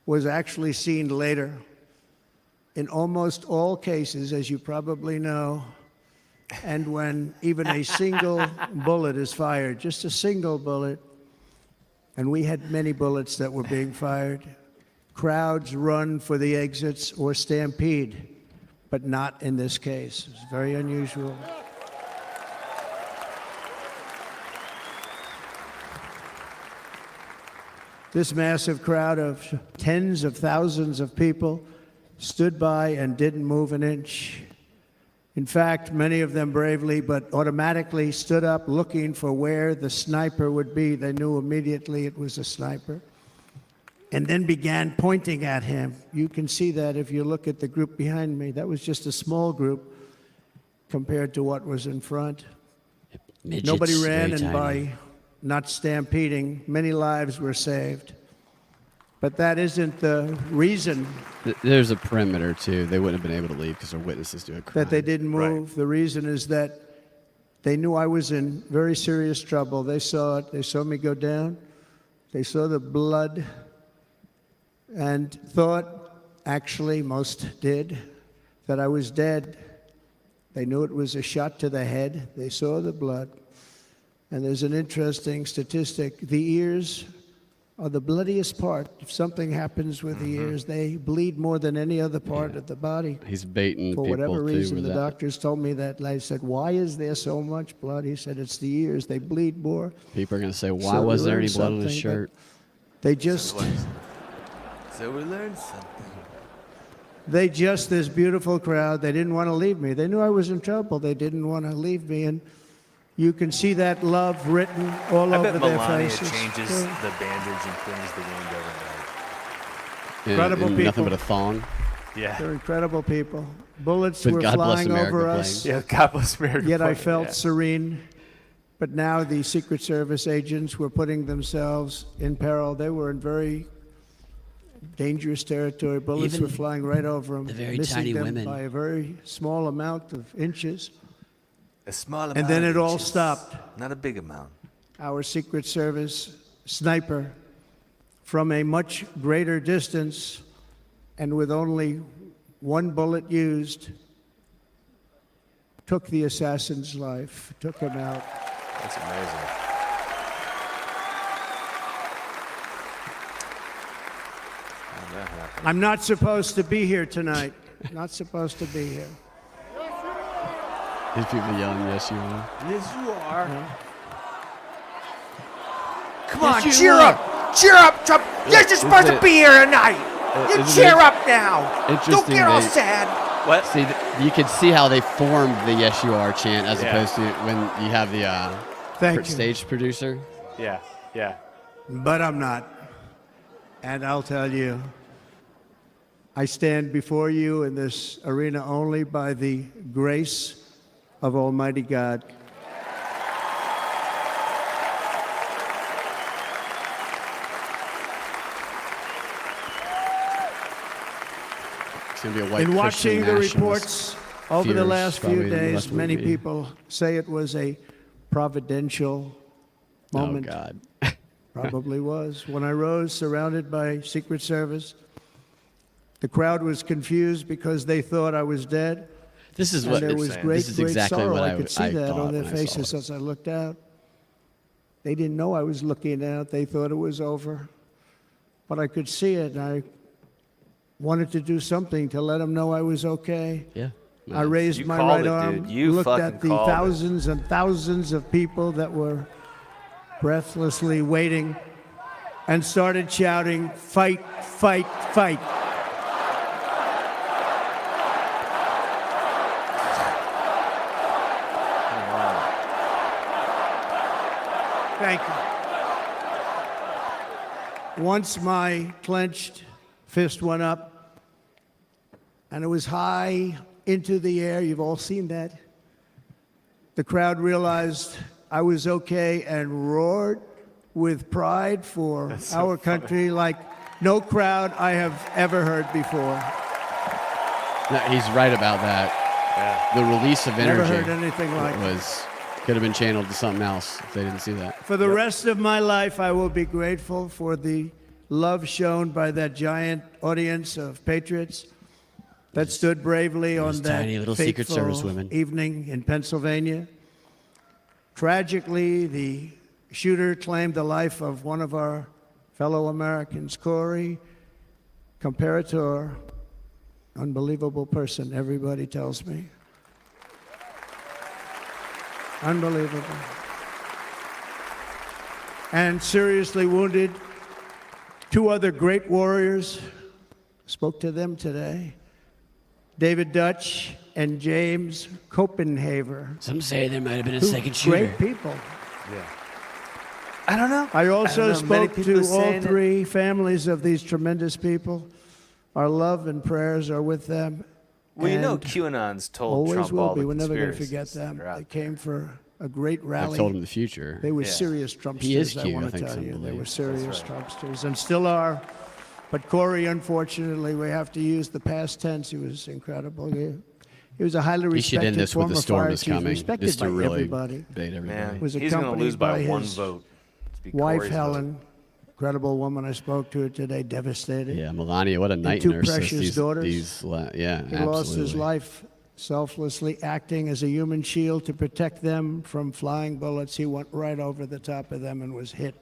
was actually seen later. In almost all cases, as you probably know, and when even a single bullet is fired, just a single bullet, and we had many bullets that were being fired, crowds run for the exits or stampede, but not in this case. It's very unusual. This massive crowd of tens of thousands of people stood by and didn't move an inch. In fact, many of them bravely but automatically stood up looking for where the sniper would be. They knew immediately it was a sniper. And then began pointing at him. You can see that if you look at the group behind me. That was just a small group compared to what was in front. Midgets, Nobody ran, very and tiny. by not stampeding, many lives were saved. But that isn't the reason There's a perimeter, too. They wouldn't have been able to leave because they're witnesses to a crime. that they didn't move. The reason is that they knew I was in very serious trouble. They saw it. They saw me go down. They saw the blood and thought, actually most did, that I was dead. They knew it was a shot to the head. They saw the blood. And there's an interesting statistic. The ears are the bloodiest part. If something happens with the ears, they bleed more than any other part of the body. He's baiting For people, whatever too, reason, with the that. doctors told me that. I said, why is there so much blood? He said, it's the ears. They bleed more. People are going to say, why So we wasn't there any learned blood on his something, shirt? They just, So we learned something. this beautiful crowd, they didn't want to leave me. They knew I was in trouble. They didn't want to leave me. And you can see that love written all I over bet their Melania faces. changes Yeah. the bandage and cleans the wound overnight. Incredible and nothing people. but a thong. Yeah. They're incredible people. Bullets With were God Bless flying America over playing. us. Yeah, God bless America. Yet I playing, felt yeah. serene. But now the Secret Service agents were putting themselves in peril. They were in very dangerous territory. Bullets Even were flying right over them, the very missing tiny them women. by a very small amount of inches. A small amount. And then of it all inches. stopped. Not a big amount. Our Secret Service sniper, from a much greater distance and with only one bullet used, took the assassin's life, took him out. That's amazing. How'd that happen? I'm not supposed to be here tonight. Not supposed to be here. These people yelling, yes, you are. Yes, you are. Come on, cheer up! Cheer up, Trump! You're just supposed to be here tonight! You isn't cheer it up now! Don't interesting get all they- sad! What? See, you can see how they formed the yes, you are chant as Yeah. opposed to when you have the Thank you. stage producer. Yeah, yeah. But I'm not. And I'll tell you, I stand before you in this arena only by the grace of Almighty God. It's going to be a white In Christian watching the nationalist. reports over the fears last few probably in the days, left many wing. people say it was a providential moment. Oh, God. Probably was. When I rose, surrounded by Secret Service, the crowd was confused because they thought I was dead. This is And what there was saying. great, This is great exactly sorrow. what I could see I that thought on their when I saw faces it. as I looked out. They didn't know I was looking out. They thought it was over. But I could see it, and I wanted to do something to let them know I was okay. Yeah. I raised You my called right it, arm, dude. You looked fucking at the called it. thousands and thousands of people that were breathlessly waiting, and started shouting, "Fight, fight, fight." Thank you. Once my clenched fist went up, and it was high into the air. You've all seen that. The crowd realized I was okay and roared with pride for our country like no crowd I have ever heard before. No, he's right about that. Yeah. The release of energy Never heard anything like it. could have been channeled to something else if they didn't see that. For the rest of my life, I will be grateful for the love shown by that giant audience of patriots that stood bravely on that tiny little Secret fateful Service women. evening in Pennsylvania. Tragically, the shooter claimed the life of one of our fellow Americans, Corey Comparator. Unbelievable person, everybody tells me. Unbelievable. And seriously wounded. 2 other great warriors, spoke to them today. David Dutch and James Copenhaver. Some say there might have been a 2 second shooter. great people. Yeah. I don't know. I also don't know. Many spoke people to are all saying 3 families of these tremendous people. Our love and prayers are with them. Well, you know, and QAnon's told always Trump will all be. the We're never going to conspiracies forget them. that are out They came for a great rally. I've told him the future. They were Yeah. serious Trumpsters, He is I Q, I want to think tell some you. They believe. were serious That's right. Trumpsters and still are. But Corey, unfortunately, we have to use the past tense. He was incredible. He was a highly He should respected end this with former the storm fire is chief, coming, respected just to by really everybody. bait everybody. Man, Was he's going to accompanied lose by by 1 his vote. It's be Wife Corey's Helen, vote. incredible woman. I spoke to her today, devastated. Yeah, Melania, what a night 2 nurse. precious daughters. Yeah, He absolutely. lost his life selflessly, acting as a human shield to protect them from flying bullets. He went right over the top of them and was hit.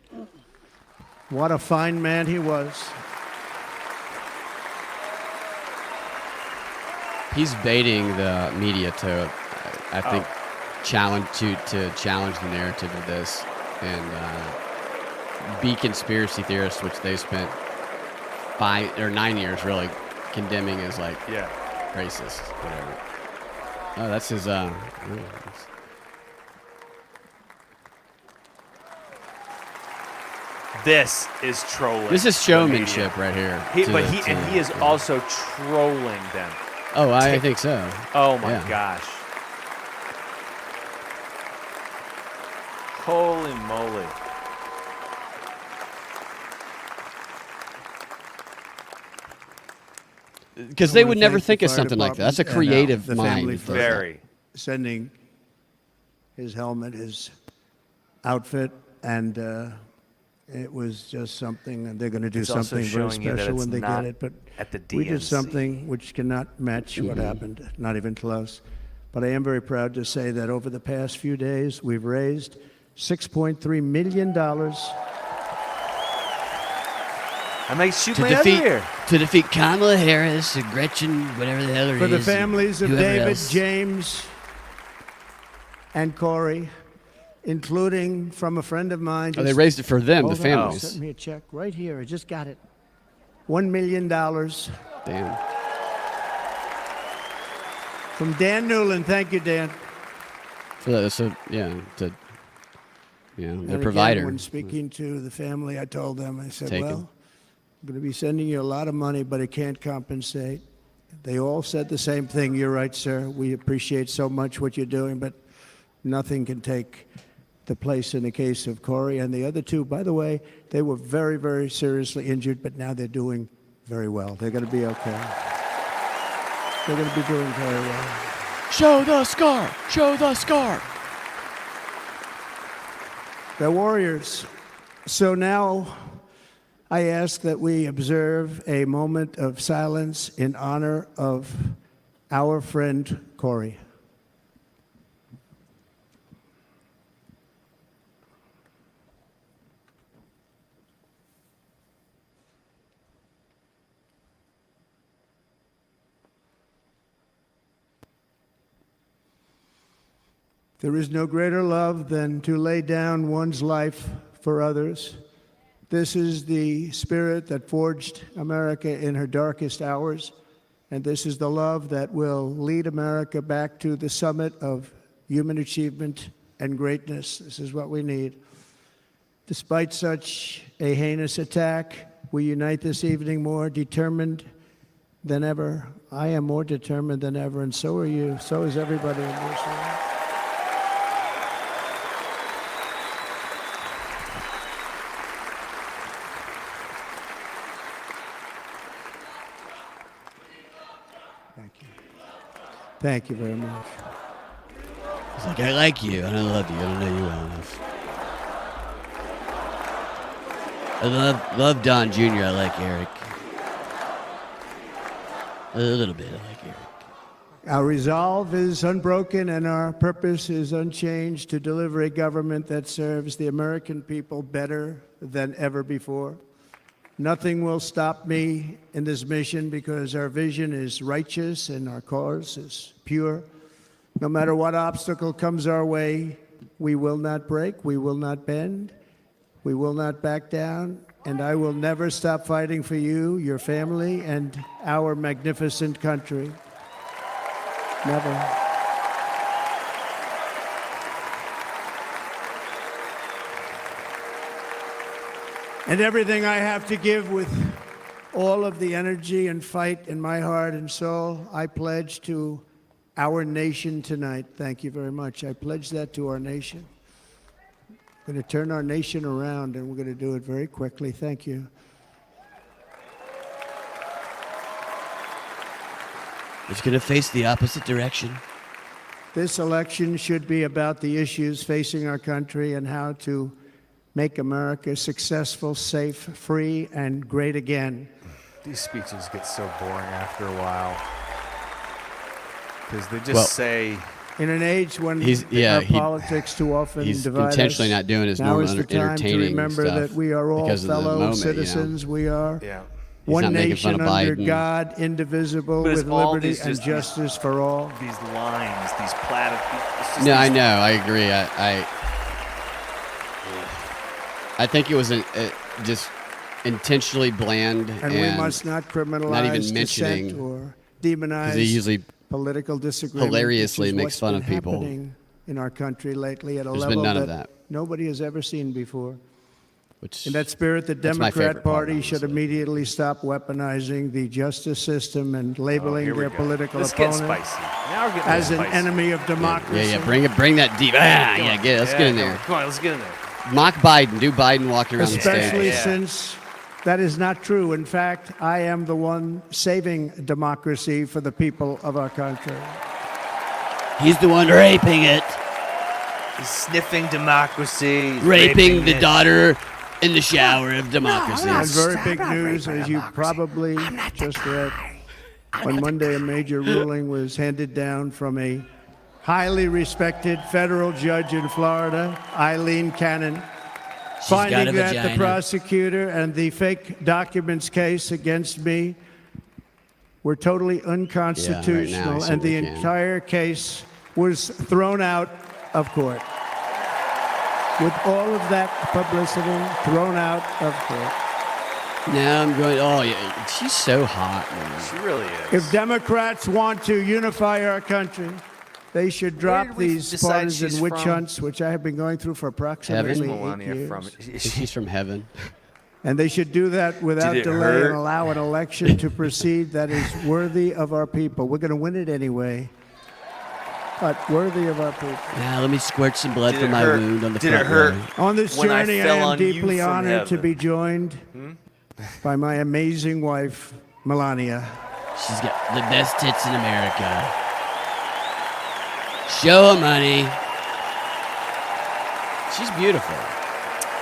What a fine man he was. He's baiting the media to, I think, challenge the narrative of this and be conspiracy theorists, which they spent 5 or 9 years really condemning as like racist, whatever. Oh, that's his. This is trolling. This is the showmanship media. right here. He is also trolling them. Oh, I think so. Oh my Yeah. gosh. Holy moly. Because they would never think of something like that. That's a creative the mind. family that for does that. Very. sending his helmet, his outfit, and it was just something, and they're going to do It's also something very showing you that special it's when they not get it. But at the we did DNC. something which cannot match what happened, not even close. But I am very proud to say that over the past few days, we've raised $6.3 million I might shoot To my other defeat, ear. to defeat Kamala Harris and Gretchen, whatever the hell her for the is, families of whoever David, else. James, and Corey, including from a friend of mine. Oh, they raised it for them, the Hold on, families. Sent me a check right here. I just got it. $1 million Damn. from Dan Newland. Thank you, Dan. For that, so yeah, to the And again, provider. when speaking to the family, I told them, I said, Taken. well, I'm going to be sending you a lot of money, but it can't compensate. They all said the same thing. You're right, sir. We appreciate so much what you're doing, but nothing can take the place in the case of Corey. And the other 2, by the way, they were very, very seriously injured, but now they're doing very well. They're going to be okay. They're going to be doing very well. Show the scar. Show the scar. They're warriors. So now I ask that we observe a moment of silence in honor of our friend Corey. There is no greater love than to lay down one's life for others. This is the spirit that forged America in her darkest hours, and this is the love that will lead America back to the summit of human achievement and greatness. This is what we need. Despite such a heinous attack, we unite this evening more determined than ever. I am more determined than ever, and so are you. So is everybody in this room. Thank you. Thank you very much. He's like, I like you, and I love you. I don't know you well enough. I love Don Jr. I like Eric. A little bit, I like Eric. Our resolve is unbroken and our purpose is unchanged to deliver a government that serves the American people better than ever before. Nothing will stop me in this mission because our vision is righteous and our cause is pure. No matter what obstacle comes our way, we will not break, we will not bend, we will not back down, and I will never stop fighting for you, your family, and our magnificent country. Never. And everything I have to give with all of the energy and fight in my heart and soul, I pledge to our nation tonight. Thank you very much. I pledge that to our nation. We're going to turn our nation around, and we're going to do it very quickly. Thank you. It's going to face the opposite direction. This election should be about the issues facing our country and how to make America successful, safe, free, and great again. These speeches get so boring after a while because they just say. In an age when our politics too often he's divide intentionally us, not doing his now normal is the time to entertaining remember stuff that we are all because of the fellow moment, citizens. you know? We are He's one not making fun nation of under Biden. God, indivisible, But it's with all liberty these and just justice for all. These lines, these platitudes. No, I know. I agree. I think it was just intentionally bland And we must not criminalize not even mentioning dissent or demonize he usually political disagreement. hilariously which is makes what's fun been of people. happening in our country lately at a There's level been none of that. nobody has ever seen before. Which, In that spirit, the that's my Democrat favorite part, Party should immediately stop weaponizing the justice system and labeling here we their go. political Let's get opponent spicy. Now we're getting as an spicy. enemy of democracy. Yeah, bring that deep. Let's get in there. Come on, let's get in there. Mock Biden. Do Biden walking around the Especially stage. since that is not true. In fact, I am the one saving democracy for the people of our country. He's the one raping it. He's sniffing democracy. He's Raping the it. daughter in the shower of democracy. And very big news, as you probably just read, on Monday a major ruling was handed down from a highly respected federal judge in Florida, Eileen Cannon, got a finding that the vagina. prosecutor and the fake documents case against me were totally unconstitutional, see and the what we can. entire case was thrown out of court. With all of that publicity, thrown out of court. Now I'm going. Oh, yeah, she's so hot, man. She really is. If Democrats want to unify our country, they should drop did we these decide she's partisan witch from? hunts, which I have been going through for approximately Heaven? 8 Melania years. from She's from heaven. And they should do that without Did it delay hurt? and allow an election to proceed that is worthy of our people. We're going to win it anyway, but worthy of our people. Now let me squirt some blood Did from it my hurt? wound on the Did front it hurt? row. On this When I journey, I fell am on you deeply from honored to heaven. be joined by my amazing wife, Melania. She's got the best tits in America. Show 'em, honey. She's beautiful.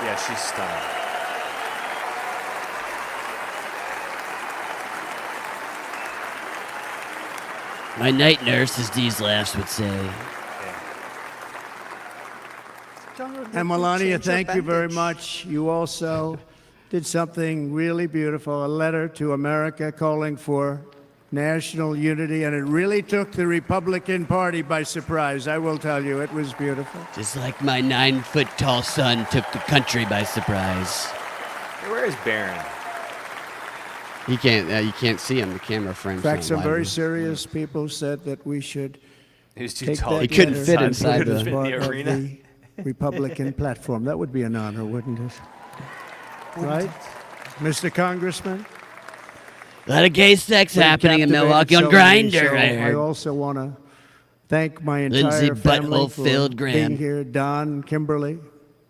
Yeah, she's stunning. My night nurse, as Dee's laughs would say. And Melania, thank you very much. You also did something really beautiful, a letter to America calling for national unity, and it really took the Republican Party by surprise. I will tell you, it was beautiful. Just like my 9-foot-tall son took the country by surprise. Hey, where is Barron? You can't see him. The camera frame. In fact, some very serious people said that we should He was too take tall. that He couldn't letter fit and inside put it as the part of arena. the Republican platform. That would be an honor, wouldn't it? Right? Mr. Congressman? A lot of gay sex We've happening in captivated Milwaukee on so many, Grindr. so I I heard. also want to thank my Lindsey entire family Butthole-filled for Graham. being here. Don, Kimberly,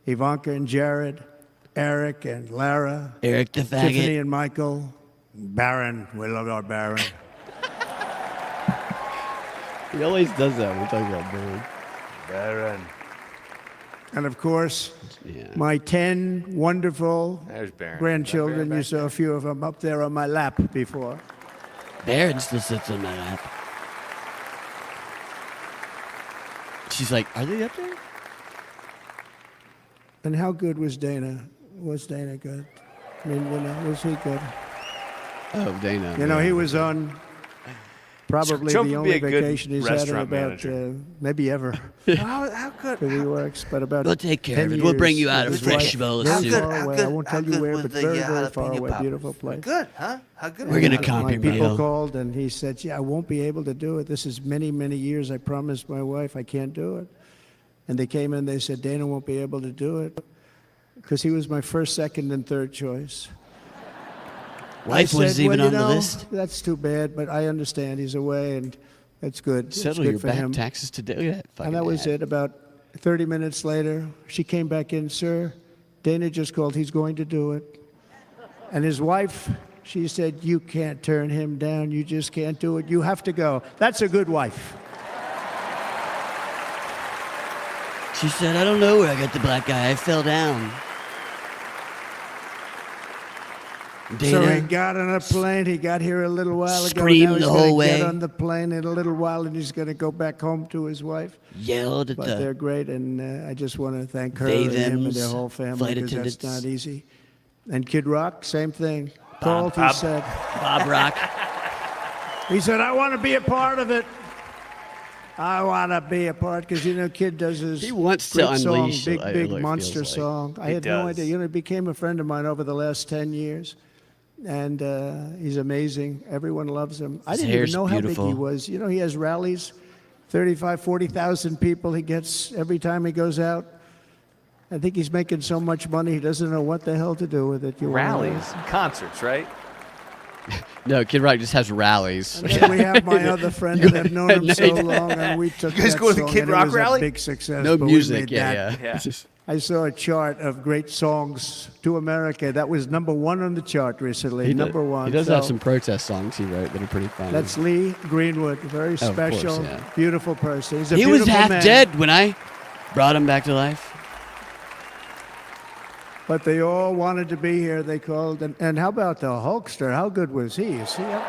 Ivanka and Jared, Eric and Lara, Eric the Tiffany faggot. and Michael, Baron. We love our Baron. He always does that when we talk about Baron. Baron. And of course, my 10 wonderful There's Baron. grandchildren. Baron You saw a few of them up there on my lap before. Baron still sits on my lap. She's like, are they up there? And how good was Dana? Was Dana good? I mean, was he good? Oh, Dana. You know, he was on probably Trump the would be only a good vacation he's had in restaurant about manager. maybe ever. How good? Because he works, but about We'll take care 10 of it. We'll bring years you out with a his fresh wife. bowl of Very soup. far away. I won't tell you where, but very, very far away. Beautiful place. Good, huh? How good? We're gonna And comp my your people meal. called and he said, "Yeah, I won't be able to do it. This is many, many years. I promised my wife I can't do it." And they came in. They said, "Dana won't be able to do it," because he was my first, second, and third choice. Wife I was said, even well, on you the know, list. That's too bad, but I understand he's away, and it's good. It's Settle good your for back him. taxes today. Look at that fucking And that was ad. it. About 30 minutes later, she came back in, "Sir, Dana just called. He's going to do it." And his wife, she said, "You can't turn him down. You just can't do it. You have to go." That's a good wife. She said, I don't know where I got the black eye. I fell down. So he Dana, got on a plane. He got here a little while ago. Screamed Now he's the gonna whole get way. on the plane in a little while, and he's going to go back home to his wife. yelled at But the they're great, and I just want to thank her They, and him and their thems, whole family, flight because that's attendants. not easy. And Kid Rock, same thing. Called, he said, Bob Rock. he said, "I want to be a part of it. I want to be a part," because you know, Kid does his He wants to great song, unleash, big, it big feels monster like. song. I He had no does. idea. You know, he became a friend of mine over the last 10 years. And he's amazing. Everyone loves him. I His didn't even hair's know how beautiful. big he was. You know, he has rallies, 35, 40,000 people he gets every time he goes out. I think he's making so much money, he doesn't know what the hell to do with it. You wanna know? Rallies, concerts, right? No, Kid Rock just has rallies. And then we have my other friend that I've known him so long, and we took You guys that go to the song, Kid and Rock it was rally? a big success. No but we music. made Yeah, that. yeah. Yeah. I saw a chart of great songs to America. That was #1 on the chart recently. He Number one. He does have So- some protest songs he wrote that are pretty funny. That's Lee Greenwood, very Oh, of course, special, yeah. beautiful person. He's a He was beautiful half man. dead when I brought him back to life. But they all wanted to be here. They called. And how about the Hulkster? How good was he? Is he up?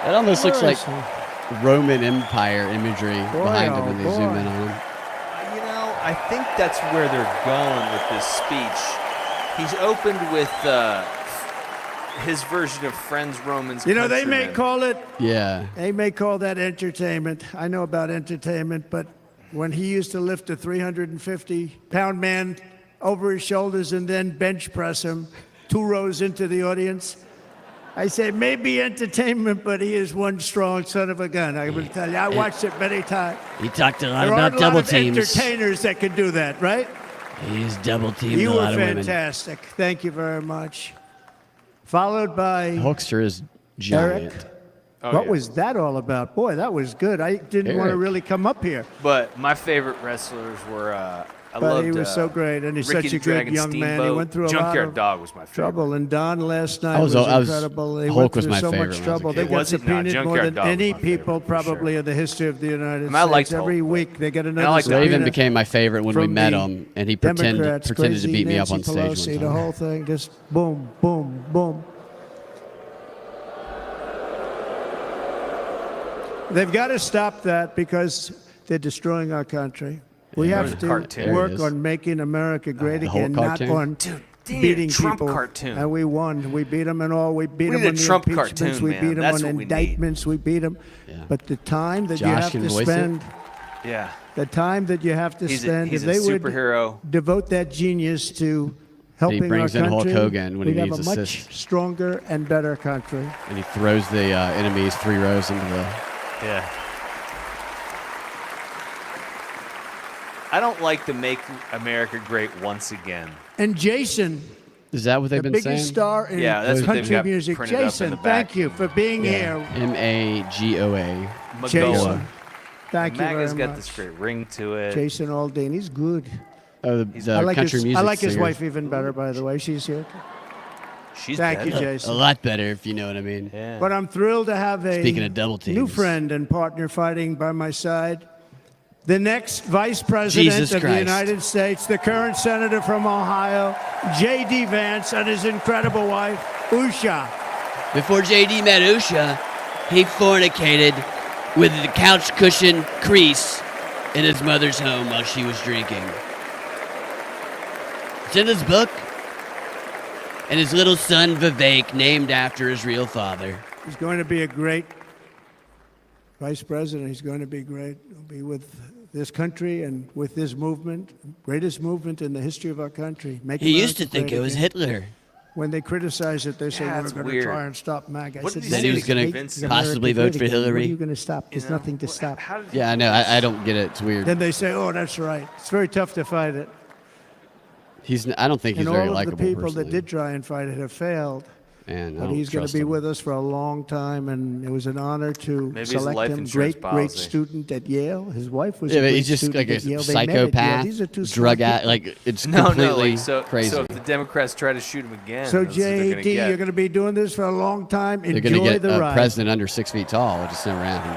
That almost looks Where like is he? Roman Empire imagery Boy, behind oh, him when they boy. zoom in on him. You know, I think that's where they're going with this speech. He's opened with his version of Friends, Romans. You know, they may Countrymen. call it. Yeah. They may call that entertainment. I know about entertainment, but when he used to lift a 350-pound man over his shoulders and then bench press him 2 rows into the audience, I say maybe entertainment, but he is one strong son of a gun. I will tell you, I watched it many times. He talked a lot There about aren't a double lot of teams. entertainers that can do that, right? He's double teamed You a were lot of women. fantastic. Thank you very much. Followed by Hulkster is giant. Eric. Oh, What yeah. was that all about? Boy, that was good. I didn't want to Eric. really come up here. But my favorite wrestlers were. I But loved, he was so great, and he's Ricky such a the good Dragon young man. He Steamboat. went through a lot Junkyard of Dog was my favorite. trouble. And Don last night I was incredible. He Hulk went was through my so favorite much when I was a trouble. kid. They got Was it? No, subpoenaed more Junkyard than Dog was any my favorite, people for probably sure. in the history of the United I liked States. Every Hulk, week they get another liked subpoena. Raven became my favorite when we from met the him, and he pretended Democrats, to crazy beat me up Nancy on Pelosi, stage the one time. whole thing, just boom, boom, boom. They've got to stop that because they're destroying our country. We Yeah, have to cartoon. work There it is. on making America great the Hulk again, not cartoon? on Dude, dang it, beating Trump people. cartoon. And we won. We beat them and all. We beat We them need a on the Trump impeachments. cartoon, we man. beat them That's on what we need. indictments. We beat them. Yeah. But the time that you Josh have can to voice it? spend, Yeah. the time that you have to He's spend, he's if a they would superhero. devote that genius to helping brings our in Hulk country, Hogan when he we'd have needs a much assists. stronger and better country. And he throws the enemies 3 rows into the. Yeah. I don't like to make America great once again. And Jason, Is that what they've the been biggest saying? star in Yeah, that's what they've country got music. printed up in Jason, the back. thank you for being here. Magoa. Jason, thank you Maga's very got much. this great ring to it. Jason Aldean, he's good. Oh, the I like country his, music I like his singer. wife even better, by the way. She's here. She's Thank dead. you, Jason. A lot better, if you know what I mean. Yeah. But I'm thrilled to have a Speaking of double new teams. friend and partner fighting by my side. The next Vice President Jesus of the Christ. United States, the current Senator from Ohio, J.D. Vance, and his incredible wife, Usha. Before J.D. met Usha, he fornicated with the couch cushion crease in his mother's home while she was drinking. It's in his book. And his little son, Vivek, named after his real father. He's going to be a great Vice President. He's going to be great. He'll be with this country and with this movement, greatest movement in the history of our country. Make He used America to think great it was again. Hitler. When they criticize it, they say, Yeah, we're that's going to weird. try and stop MAGA. I What said, did he That he say was to gonna convince him? possibly America vote great for again. What are Hillary. you going to stop? There's nothing to stop. How did Yeah, I know. I don't get it. It's weird. Then they say, oh, that's right. It's very tough to fight it. I don't think he's And very all of the likable people personally. that did try and fight it have failed. And I But don't he's going trust to be him. with us for a long time, and it was an honor to Maybe his select life him. insurance Great policy. student at Yale. His wife was Yeah, a but great he's just student like at a Yale. They met at Yale. psychopath, These are two drug smart addict. people. Like it's No, completely like so. crazy. So if the Democrats try to shoot him again, So, that's what they're gonna JD, get. you're going to be doing this for a long time. They're Enjoy going to get the a ride. president under 6 feet tall, which is never happened.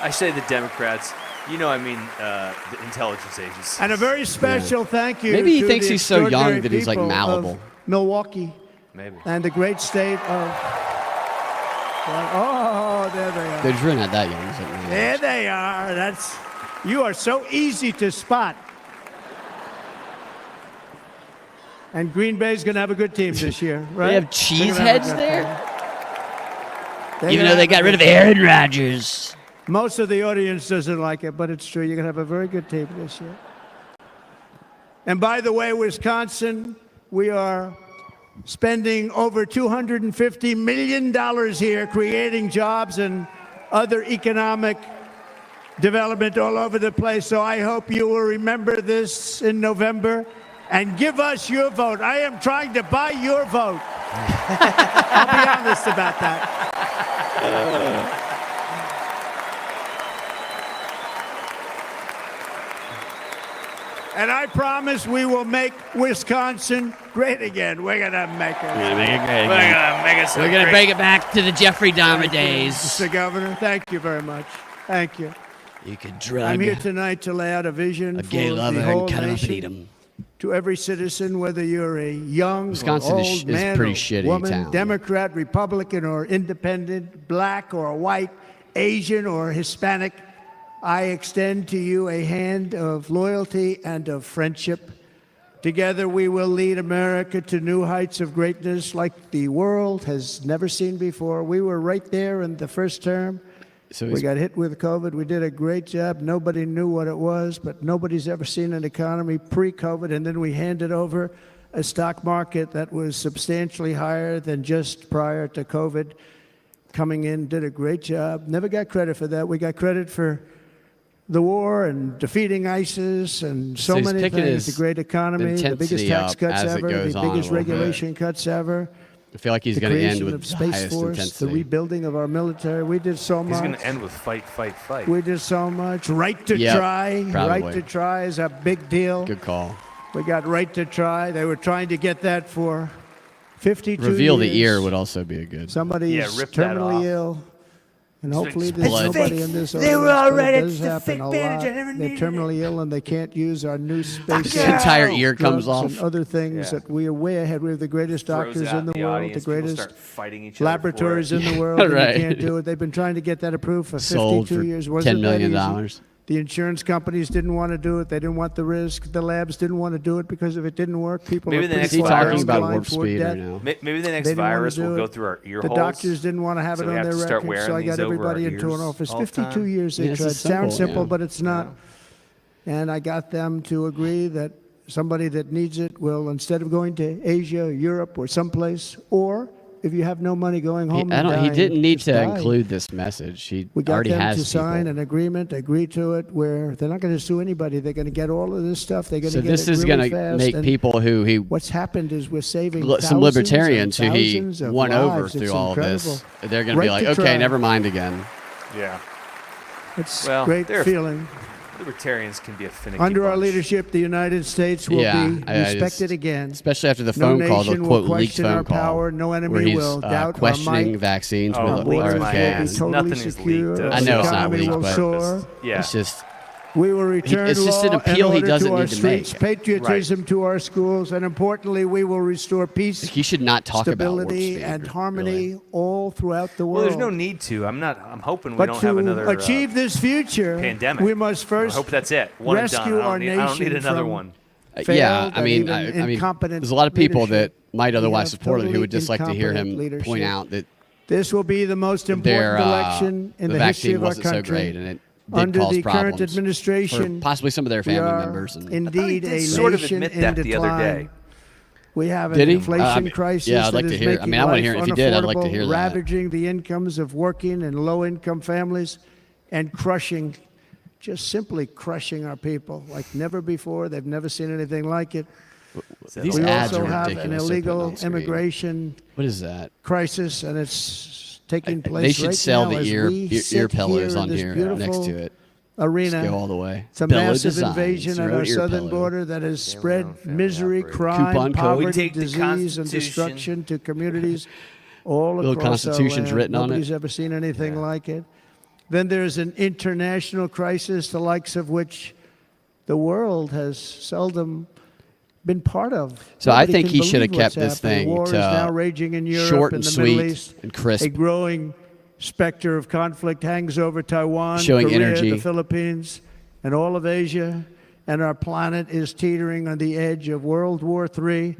I say the Democrats. You know, I mean, the intelligence agencies. And a very special thank you Maybe he to thinks the he's so young extraordinary that he's, like, people of malleable. Milwaukee Maybe. and the great state of... Oh, there they are. They're really not that young. Is it? There they are. You are so easy to spot. And Green Bay's going to have a good team this year, right? They have They're cheese gonna have a heads good there? team. They're Even gonna though they have a got rid of good team. Aaron Rodgers. Most of the audience doesn't like it, but it's true. You're going to have a very good team this year. And by the way, Wisconsin, we are spending over $250 million here creating jobs and other economic development all over the place. So I hope you will remember this in November and give us your vote. I am trying to buy your vote. I'll be honest about that. And I promise we will make Wisconsin great again. We're going to make it. We're gonna make it great We're again. gonna make it so We're gonna great. bring it back to the Jeffrey Dahmer Thank you, days. Mr. Governor, thank you very much. Thank you. You could drug I'm here tonight to lay out a vision a for gay lover the whole and cut him up and eat nation. him. To every citizen, whether you're a young Wisconsin or is old sh- is man pretty or shitty woman, town. Democrat, Republican, or Independent, black or white, Asian or Hispanic, I extend to you a hand of loyalty and of friendship. Together we will lead America to new heights of greatness like the world has never seen before. We were right there in the first term. So We he's- got hit with COVID. We did a great job. Nobody knew what it was, but nobody's ever seen an economy pre-COVID. And then we handed over a stock market that was substantially higher than just prior to COVID. Coming in, did a great job. Never got credit for that. We got credit for the war and defeating ISIS and so he's many picking things. his The great economy, the biggest intensity tax up cuts as it ever, goes the on a biggest little bit. regulation cuts ever. I feel like he's The going to end creation with of the Space highest Force, intensity. the rebuilding of our military. We did so much. He's gonna end with fight, fight, fight. We did so much. Right to Yep, try. probably. Right to try is a big deal. Good call. We got right to try. They were trying to get that for 52 Reveal the years. ear would also be a good. Somebody Yeah, is rip that terminally off. ill. And It's hopefully fake. there's It's nobody fake. in this They were audience, all but right. it It's does the happen fake a bandage. lot. I never They're needed terminally ill and they can't use our new space His entire ear comes drugs off. and other things Yeah. that we are way ahead. We have the greatest Throws doctors out in the the world, audience. the People greatest start fighting each other for laboratories it. in the world, and Right. they can't do it. They've been trying to get that approved for 52 Sold for years. $10 Wasn't that million. easy? The insurance companies didn't want to do it. They didn't want the risk. The labs didn't want to do it because if it didn't work, people Maybe were the pretty next Is he far virus- talking down the about line warp for speed death. right now? Maybe the They next didn't wanna virus do will it. go through our ear The holes. doctors didn't want to have so it we on have their to start records, so wearing I got these over our everybody into an ears office. all the 52 time. years they Yeah, this tried. is simple, Sounds simple, yeah. but it's not. And I got them to agree that somebody that needs it will, instead of going to Asia, Europe, or someplace, or if you have no money going home, He and dying, didn't need just to die. include this message. He We got already them has to sign people. an agreement, agree to it, where they're not going to sue anybody. They're going to get all of this stuff. They're going to So get this it is really going to fast. make And people who he what's happened is we're saving some thousands libertarians and who he thousands of won over lives. through It's all incredible. this. They're going to be Right like, to okay, try. never mind again. Yeah. It's Well, great they're- feeling. Libertarians can be a finicky Under our bunch. leadership, the United States will be respected again. Especially after the No phone call, the nation will quote leaked question phone our call, power. No enemy where he's will doubt our questioning might. vaccines Oh, with leaked RFK. my ass. Totally Nothing is secure. leaked. I know it's not economy leaked, will but soar. Yeah. it's just We will return it's just an law appeal and he order doesn't to our need to streets, make. patriotism to our schools, and importantly, we will restore peace, he should not talk about warp stability, speed, and really. harmony all throughout the Well, world. there's no need to. I'm hoping we But don't to have another achieve this future, pandemic. we must I first hope that's it. One and done. rescue our I don't nation need another from one. Yeah, failed I mean, and even incompetent there's a lot of people leadership. that might We otherwise have support it who totally would just like to hear him incompetent point leadership. out that This will be the most important their election in the the history vaccine of our wasn't so country. great, and it did Under cause the problems current administration, for possibly some of their we family are members. And indeed a sort of nation admit in that the decline. other day. We have an Did he? inflation crisis yeah, I'd like that to is hear. I making mean, I want to life hear. If you did, I'd like to unaffordable, hear that. ravaging the incomes of working and low-income families, and crushing, just simply crushing our people like never before. They've never seen anything like it. These We ads also are have an ridiculous. they're putting illegal on screen. immigration What is that? crisis, and it's taking place They should right sell now the as ear we sit ear pillows here in on this here beautiful next to it. arena. Just go all the way. It's a Bellow massive Designs, invasion your on own our ear southern pillow. border that has spread family misery, operated. crime, Coupon code. poverty, We take the disease, and Constitution. destruction to communities all Little across Constitution's our land. written on it. Nobody's ever seen anything like it. Then there's an international crisis, the likes of which the world has seldom been part of. So I Nobody think can he should have believe what's kept this happening. thing War to is now raging in Europe short and and the Middle sweet East. and crisp. A growing specter of conflict hangs over Taiwan, Showing Korea, energy. the Philippines, and all of Asia. And our planet is teetering on the edge of World War III.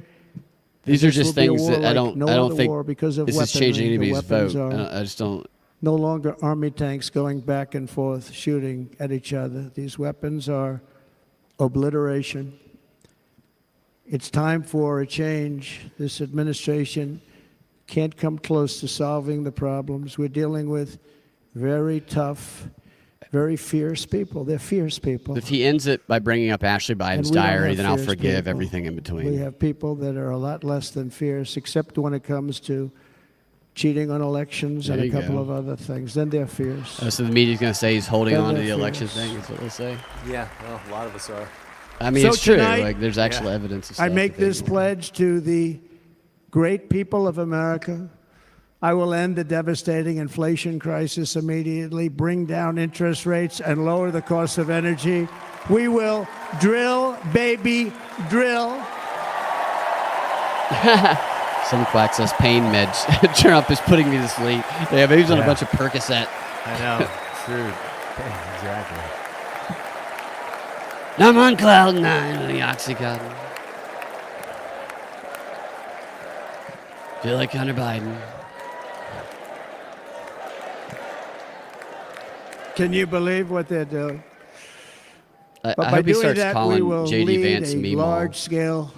These are This just will be a things war that I like don't. no I don't other think war because of this is changing weaponry. The anybody's weapons vote. are I just don't. no longer army tanks going back and forth shooting at each other. These weapons are obliteration. It's time for a change. This administration can't come close to solving the problems. We're dealing with very tough, very fierce people. They're fierce people. If he ends it by bringing up Ashley Biden's And we don't diary, have then I'll fierce forgive people. everything in between. We have people that are a lot less than fierce, except when it comes to cheating on elections and There a you couple go. of other things. Then they're fierce. So the media's going to say he's holding Then on to they're the election fierce. thing. Is what they'll say. Yeah, well, a lot of us are. I mean, So it's true. tonight, Like, there's actual evidence. Of I stuff make that they this do. pledge to the great people of America. I will end the devastating inflation crisis immediately, bring down interest rates, and lower the cost of energy. We will drill, baby, drill. Some quack says pain meds. Trump is putting me to sleep. Yeah, but he's on a Yeah. bunch of Percocet. I know. True. Exactly. I'm on cloud nine with the Oxycontin. Feel like Hunter Biden. Can you believe what they're doing? I But by hope he doing starts that, we calling will J.D. lead Vance a Meemaw. large-scale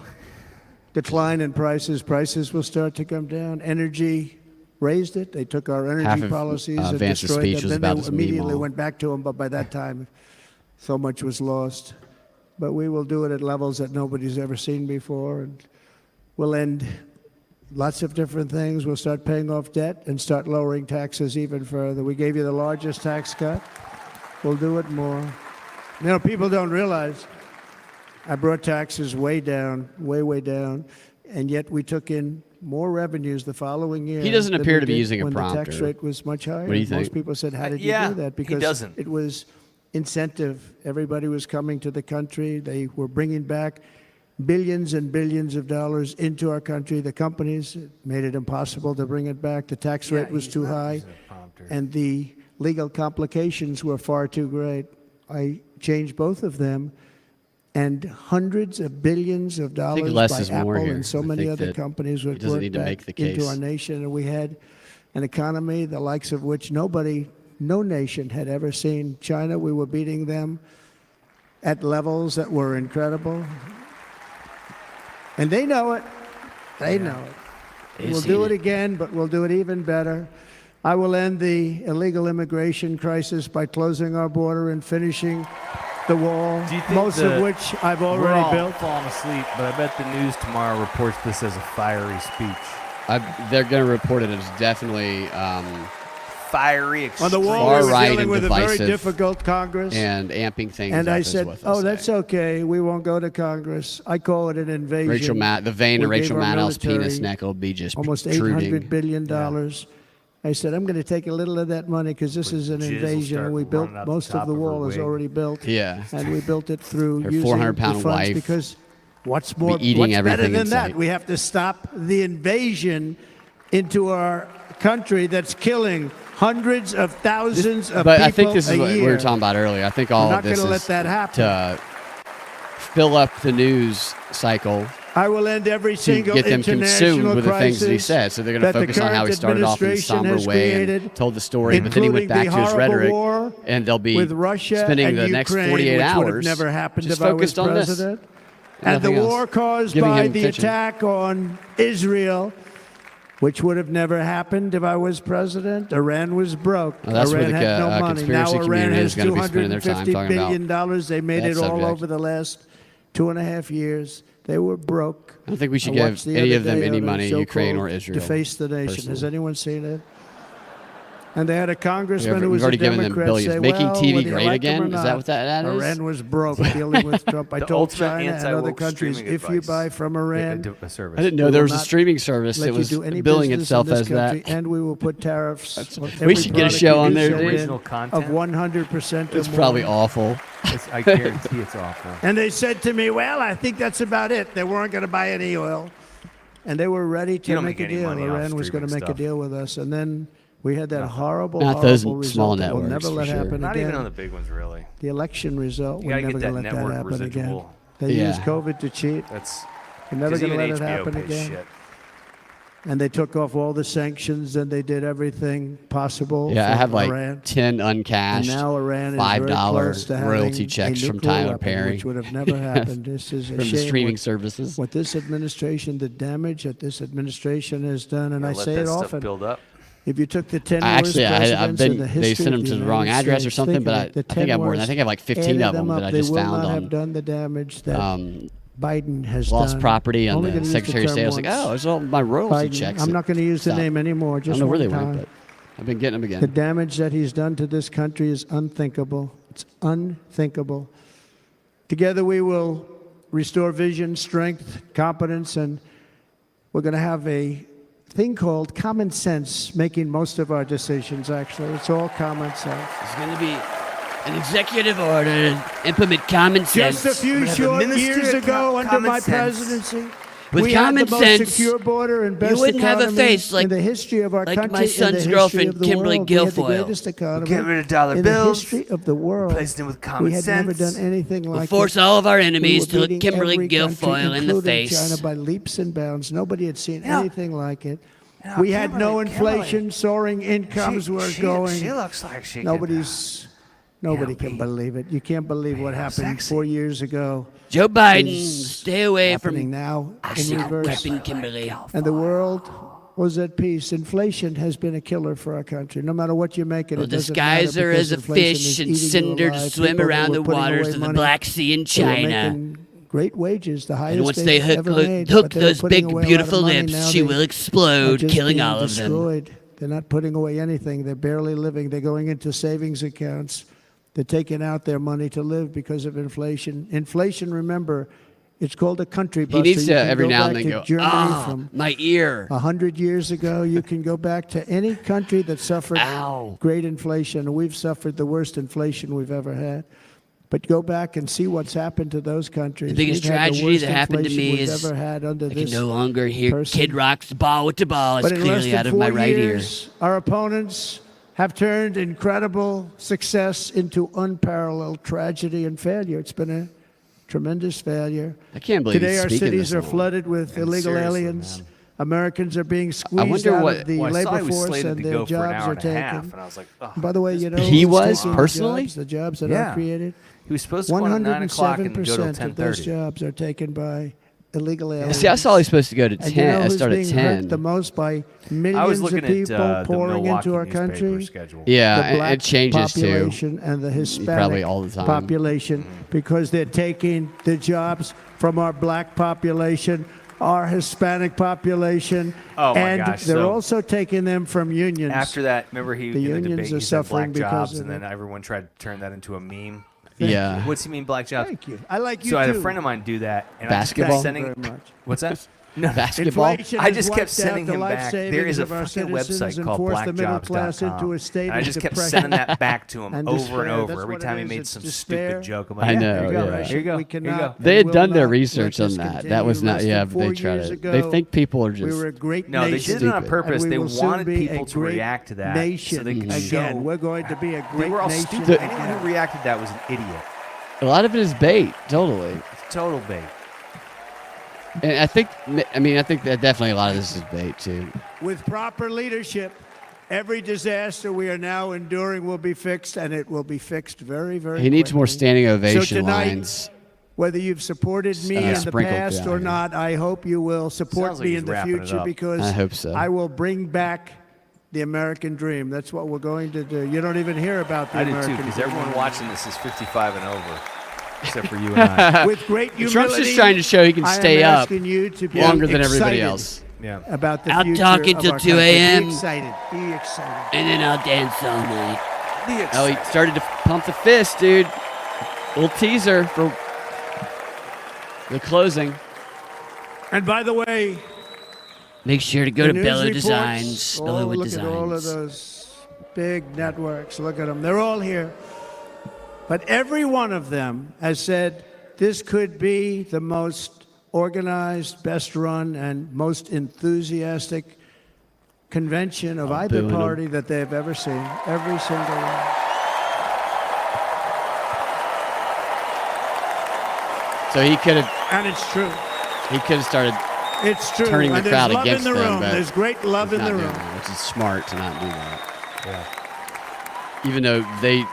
decline in prices. Prices will start to come down. Energy raised it. They took our energy Half of, policies and Vance's destroyed speech them. was Then about they this immediately Meemaw. went back to them, but by that time, so much was lost. But we will do it at levels that nobody's ever seen before, and we'll end lots of different things. We'll start paying off debt and start lowering taxes even further. We gave you the largest tax cut. We'll do it more. You know, people don't realize I brought taxes way down, way down, and yet we took in more revenues the following year. He doesn't than appear we to be did using a when the tax prompter. rate was much higher. What do you Most think? people said, how did yeah, you do that? he Because doesn't. it was incentive. Everybody was coming to the country. They were bringing back billions and billions of dollars into our country. The companies made it impossible to bring it back. The tax rate was too high, and the legal complications were far too great. I changed both of them, and hundreds of billions of dollars less by is more Apple here. and so I many think other that companies were he doesn't brought need to back make the into case. our nation, and we had an economy the likes of which no nation had ever seen. China, we were beating them at levels that were incredible. And they know it. They know it. We'll do it again, but we'll do it even better. I will end the illegal immigration crisis by closing our border and finishing the wall, most of which I've We're already all built. falling asleep, but I bet the news tomorrow reports this as a fiery speech. They're going to report it as definitely fiery, On the wall, far we were right dealing and with a very divisive difficult Congress. and amping things And up I is said, what they'll oh, say. that's okay. We won't go to Congress. I call it an invasion. The vein We of Rachel gave our Maddow's penis military neck will be just almost protruding. $800 billion. I said, I'm going to take a little of that money because this is an jizz will invasion. start And we built, running out the most top of the of her wall is wig. already built. Yeah. And we built it through Her using 400-pound the funds wife because what's more, eating what's better everything in than that? sight. We have to stop the invasion into our country that's killing hundreds of thousands of But people I think this is a what we year. were talking about earlier. I think all We're of not this gonna is let that happen. to fill up the news cycle I will end every to single get them consumed international with the things that he crisis said. So they're going that to the focus on how he current started off in a administration somber has way created, and told the story, but then he went including back the to his horrible rhetoric, war and they'll be with Russia spending and the next Ukraine, 48 which hours would have never happened just if I was focused on this. president. And the Nothing else. war caused Giving by him the attention. attack on Israel, which would have never happened if I was president. Iran was broke. Well, that's where Iran the had no money. conspiracy Now Iran community has is gonna be spending their time $250 talking about billion. They made that it all subject. over the last 2.5 years. They were broke. I don't think we should I give watched the any other of them day any on a money, show Ukraine called or Israel, Deface the Nation. Has personally. anyone seen it? And they had a congressman who We've was already a given them Democrat billions. say, Making well, TV whether you great like them again? or Is that not, what that is? Iran was broke dealing with Trump. I The told ultimate China and other anti-woke countries, streaming if you advice. buy from Iran, A service. I didn't know we there will was a not streaming service let that you was do any billing business itself in this as that. country, and we will put tariffs on we every should get a product show you on do there, send dude. in Original content? of 100% or It's more. probably awful. I guarantee it's awful. And they said to me, well, I think that's about it. They weren't going to buy any oil. And they were ready You to don't make a make any deal. money off Iran was going to streaming make a stuff. deal with us. And then we had that horrible, Not those horrible small result that we'll networks, never for let sure. happen Not again. even on the big ones, really. The election result, You we're gotta never get going to that let that network happen again. residual. They Yeah. used COVID to cheat. That's We're never 'cause going to let even it HBO happen pays again. shit. And they took off all the sanctions and they did everything possible Yeah, I for have like Iran. 10 And uncashed now Iran is $5 very close to having royalty a checks from nuclear Tyler weapon, Perry, which would have never happened. This is a from the shame streaming what- services. What this administration, the damage that this administration has done, and Gotta I let say that it stuff often. build up. If you took the 10 worst Actually, I've presidents in been. the They history sent them of to the the wrong United address or States, something, think but of I it, the think I have 10 more. I worst, think I have like 15 added of them up, that I they just will found not have on done the damage that Biden has lost done. property on Only the gonna use Secretary of term State. I was like, once. oh, it's all my royalty Biden. checks. I'm not going to use the Stop. name anymore. I Just don't know where one they time. went, but I've been getting them again. The damage that he's done to this country is unthinkable. It's unthinkable. Together we will restore vision, strength, competence, and we're going to have a thing called common sense making most of our decisions, actually. It's all common sense. It's going to be an executive order to implement common sense. Just a few short years ago, under my presidency, With we common had the most sense, secure border and best you wouldn't have a economy face like- in the history of our like country, my in son's the history girlfriend, of the Kimberly world. We had the Guilfoyle. greatest economy Get rid of dollar in bills, the history of the world. replaced it with common we had never sense. done anything We'll like force it. all of our We enemies were to look beating Kimberly every country, Guilfoyle in the including face. China by leaps and bounds. Nobody had seen know- anything like it. You know, We had no Kimberly- inflation, soaring incomes were going. She looks like she Nobody can believe it. You can't believe what happened 4 years ago. Joe Biden, is stay away happening from now in secret reverse. weapon Kimberly. And the world was at peace. Inflation has been a killer for our country. No matter what you make it, We'll it doesn't disguise matter her because as a inflation fish is and eating send you her to alive. swim People around were the putting waters away of the money. Black Sea in They were China. making great wages, the highest And once they've they hook, ever made, hook but they were those putting big, away a lot of beautiful money. lips, Now she they will are explode, just killing being all of them. destroyed. They're not putting away anything. They're barely living. They're going into savings accounts. They're taking out their money to live because of inflation. Inflation, remember, it's called a country buster. He needs You to can every go now and back then to go, Germany from My ear. 100 years ago. You can go back to any country that suffered Ow. great inflation. We've suffered the worst inflation we've ever had. But go back and see what's happened to those countries. The biggest We've had tragedy worst that happened to inflation me we've is ever had under I can this no longer hear person. Kid Rock's ball with the ball. It's But in less clearly than out of 4 my right ear. years, our opponents have turned incredible success into unparalleled tragedy and failure. It's been a tremendous failure. I can't believe Today he's our speaking cities this are long. flooded with illegal seriously, aliens. man. Americans are being squeezed wonder out what- of the Well, I saw labor he was force slated and to their go for an jobs hour are and a half, taken. and I was like, oh, By the way, you know He who's was taking personally? the jobs that Yeah. are created? He was supposed to go on at 9 o'clock and go till 107% of those 10:30. jobs are taken by illegal aliens. See, I saw he's supposed to go to And 10. you know I who's started being at 10. hurt the most by I was millions looking of people at the pouring Milwaukee into our newspaper country? schedule. Yeah, The black it changes population too. and the Hispanic Probably all the time. population, because they're taking the jobs from our black population, our Hispanic population, Oh, my and gosh, they're so- also taking them from unions. After that, remember The in the unions debate are he said suffering black because jobs, of and then it. everyone tried to turn that into a meme. Yeah. What's he mean black jobs? Thank you. I like you So I had too. a friend of mine do that, and Basketball? I just kept Thank you sending. very much. What's that? No, Basketball? Inflation I has just kept wiped sending out the him life back. There savings is a of our fucking citizens website and called forced the middle class into a blackjobs.com. state And I of just kept depression sending that back to him and over despair. and over. That's Every what time it he is. made It's some despair. stupid joke. I'm I like, know, Here you go. yeah. Here you go. We Here you go. cannot. They and had done will their not research let on this that. continue. That was not. Less than Yeah, 4 they try years to. ago, They think people are we just. were a great No, they nation. did it on Stupid. purpose. And we They will soon wanted be people a to great react to that nation. so they could Again, show. we're going to be a They great were all nation. stupid. again. Anyone who reacted to that was an idiot. A lot of it is bait. Totally. It's total bait. And I think. I mean, I think that definitely a lot of this is bait too. With proper leadership, every disaster we are now enduring will be fixed, and it will be fixed very, very He needs more quickly. standing ovation So tonight, lines. whether you've supported me in the sprinkled past down or here. not, I hope you will support Sounds like me he's in the wrapping it future, up. because I hope so. I will bring back the American dream. That's what we're going to do. You don't even hear about the I do too, American because dream. everyone watching this is 55 and over, except for you and I. With great humility, Trump's just trying to show he can I am stay up asking you to be longer than everybody excited else. Yeah. about the I'll future talk of until our 2 country. a.m.. Be excited. Be excited. And then I'll dance all night. Oh, he started to pump the fist, dude. Little teaser for the closing. And by the way, Make sure to go the to news Bella reports, Designs. Bellowood look at all of Designs. those big networks. Look at them. They're all here. But every one of them has said this could be the most organized, best run, and most enthusiastic convention of either booing 'em. party that they've ever seen. Every single one. So he could have. And it's true. He could have started It's true. turning the And crowd there's love against in the them, room. but There's great love he's in not the doing room. that, which is smart to not do that. Yeah. Even though they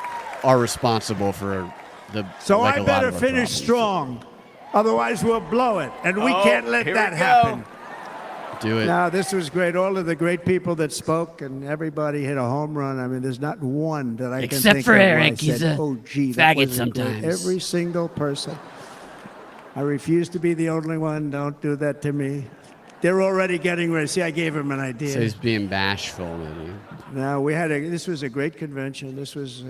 are responsible for the. So like I a lot better of our finish problems. strong. Otherwise, we'll blow it. And we Oh, can't let here that we go. happen. Do it. Now, this was great. All of the great people that spoke, and everybody hit a home run. I mean, there's not one that I can Except think for of where Eric. I He's said, a oh, gee, that faggot was sometimes. Every single person. I refuse to be the only one. Don't do that to me. They're already getting ready. See, I gave him an idea. So he's being bashful, maybe. No, this was a great convention. This was,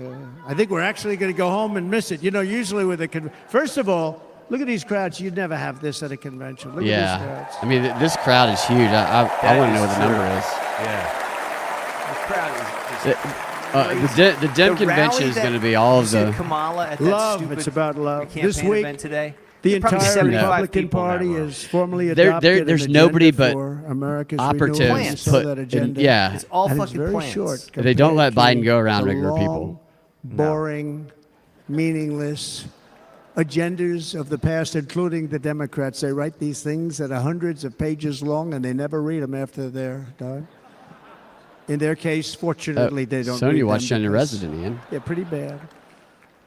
I think we're actually going to go home and miss it. You know, usually with a first of all, look at these crowds. You'd never have this at a convention. Look at these Yeah. crowds. I mean, this crowd is huge. I want to know what the number is. Yeah. The crowd is The Dem convention is going to be all of the. Kamala at that Love. stupid It's about love. campaign This week, event today. the Probably entire 75 Republican people in that Party room. is formally There- adopted there's an nobody agenda but for America's operatives renewal. Plans. You saw put that in- agenda. yeah. It's all And fucking very plans. short. They don't let compared Biden to go around the regular long, people. boring, meaningless agendas of the past, including the Democrats. They write these things that are hundreds of pages long, and they never read them after they're done. In their case, fortunately, they don't. So read you them watched on your because resident, Ian. they're pretty bad.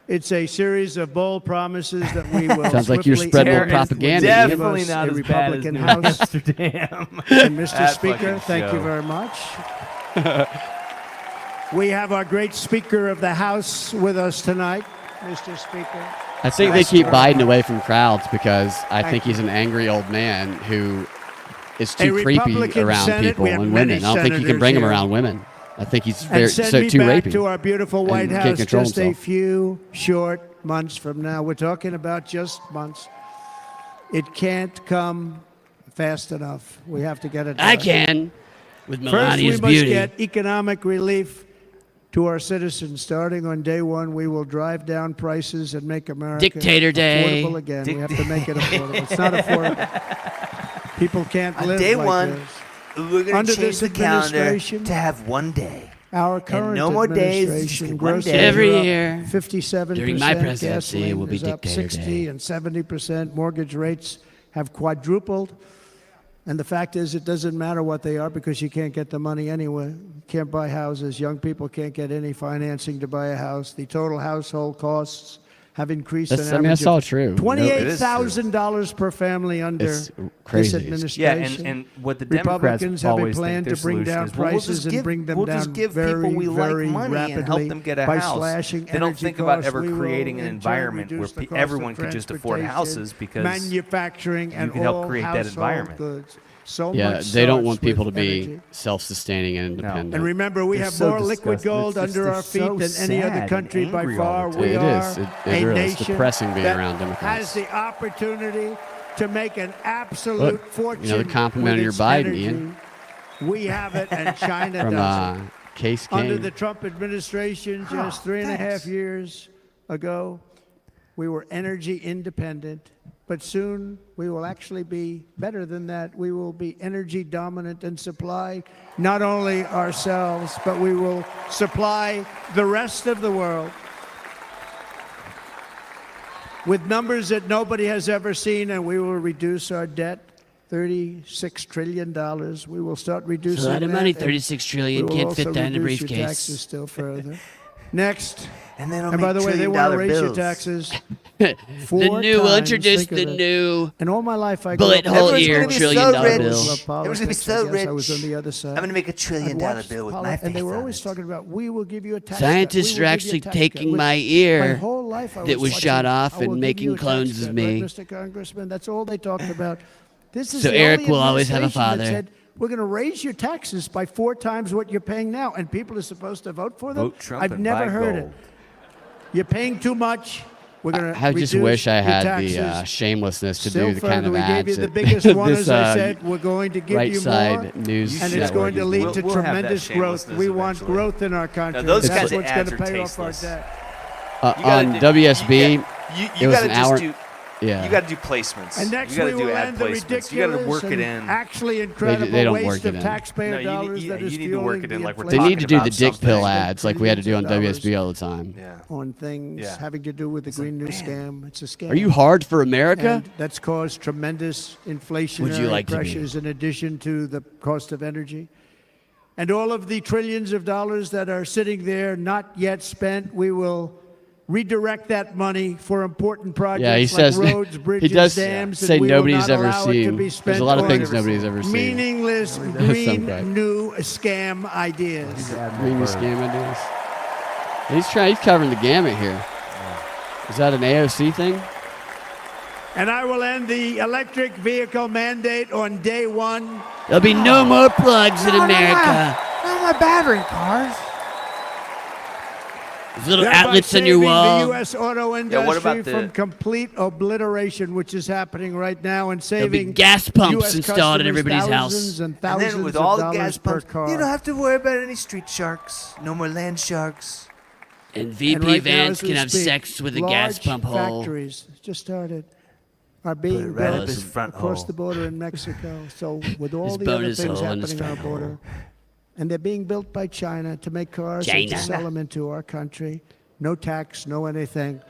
It's a series of bold promises that we will. Sounds like you're swiftly spreading implement, propaganda, which Ian. give Definitely us not a as bad as Republican New House. Amsterdam. And Mr. That Speaker, fucking thank you show. very much. We have our great Speaker of the House with us tonight, Mr. Speaker. I think they keep Biden away from crowds because I think he's an angry old man who is too A creepy Republican around Senate. people We have and many women. I don't think you can senators bring him here. around women. I think he's And very send so me too back rapey. to our beautiful White and can't House control just a himself. few short months from now. We're talking about just months. It can't come fast enough. We have to get it done. I can. With First, we Melania's must beauty. get economic relief to our citizens. Starting on day one, we will drive down prices and make America Dictator day. affordable again. We have to make it affordable. It's not affordable. People can't On live day like one, this. we're going Under to change this the calendar administration, to have one day. Our current no more days, it's administration, just one groceries day. Every are up year 57%. during my presidency, gasoline it will be is up dictator 60 day. and 70%. Mortgage rates have quadrupled. And the fact is, it doesn't matter what they are because you can't get the money anyway. You can't buy houses. Young people can't get any financing to buy a house. The total household costs have increased That's- an I mean, average that's all of true. $28,000 per family under It's this crazy. administration. and what the Democrats Republicans have a always plan think their to bring solution down is, well, prices and bring them we'll down just give very, people we very like money rapidly and help them get a by house. slashing They don't energy think about costs. ever We will, creating an in turn, environment where reduce the cost of everyone could just afford transportation, houses because manufacturing you and can help all create that household environment. goods. So Yeah, much they don't starts want people to with be energy. self-sustaining and independent. And remember, we They're have so more liquid disgusting. gold It's just- under they're our feet so than any sad other and country by angry all far. the We time. It are is. It a really is nation depressing being that around Democrats. has the opportunity to make an absolute Look, fortune. they're complimenting with your its Biden, energy. Ian. We have it, and China From doesn't. Case Under Kane. the Trump administration, just 3.5 years ago, we were energy independent. But soon we will actually be better than that. We will be energy dominant and supply not only ourselves, but we will supply the rest of the world with numbers that nobody has ever seen, and we will reduce our debt. $36 trillion. We will start reducing It's a lot of that, money. and 36 trillion we will can't also fit that in a reduce your briefcase. taxes still further. Next. And then And by the way, they want to raise your taxes. The 4 new, we'll times. introduce Think of the it. new And all my life, I bullet grew up- hole Everyone's ear gonna be $1 so trillion rich. bill. Everyone's gonna be so rich. I was on the other side. I'm going to make $1 trillion I'd watched bill with poli- my face And they were on always it. talking about, we will give you a tax Scientists cut. We are will give you a actually tax taking cut. my My ear whole life I that was watching, shot off "I will and give making you a tax clones of cut," me. right, Mr. Congressman? That's all they talked about. This is So the Eric only will always have a administration that father. said, we're going to raise your taxes by 4 times what you're paying now, and people are supposed to vote for them? Vote Trump I've and never buy heard gold. it. You're paying too much. We're going to I just wish I had the shamelessness to do the kind of we ads gave you the that biggest one, this, as I said. We're going to give right you more, side news and it's network going to is lead doing. to We'll have that tremendous growth. shamelessness We want eventually. growth in our country. Now, those That's kinds of what's ads going to are pay off our tasteless. debt. On WSB, You it was gotta an just hour. do. Yeah. You got to do placements. And next you got we to do will ad end the placements. You got to ridiculous work it and in. actually incredible they don't work waste it of in. taxpayer No, you dollars need- that you is need to work fueling it in the like we're They inflation. need to do the about dick pill something. ads like we had to do on Billions of WSB all the time. Yeah. on things Yeah. having to do with the Green New Scam. It's a scam. Are you hard for America? And that's caused tremendous inflationary like to be? pressures in addition to the cost of energy. And all of the trillions of dollars that are sitting there not yet spent, we will redirect that money for important projects Yeah, he like says roads, bridges, he does dams. say and we will nobody's not ever allow it to seen. be There's spent a lot of on things nobody's ever seen. meaningless Some green guy. new scam ideas. Green scam ideas. He's covering the gamut here. Is that an AOC thing? And I will end the electric vehicle mandate on day one. There'll be no more plugs in America. Not my battery cars. There's little Thereby outlets on your saving wall. the U.S. auto what industry about the- from complete obliteration, which is happening right now, and There'll saving be gas pumps US installed in customers everybody's thousands house. and And thousands then with of all the dollars gas per pumps, car. you don't have to worry about any street sharks. No more land sharks. And And VP right now, vans as we can have speak, sex with a gas large pump hole. Factories just started are being right built up his front across hole. the border in Mexico. So with all His the other bonus things hole in his happening on our front border, hole. and they're being built by China to make cars and to China. sell them into our country. No tax, no anything.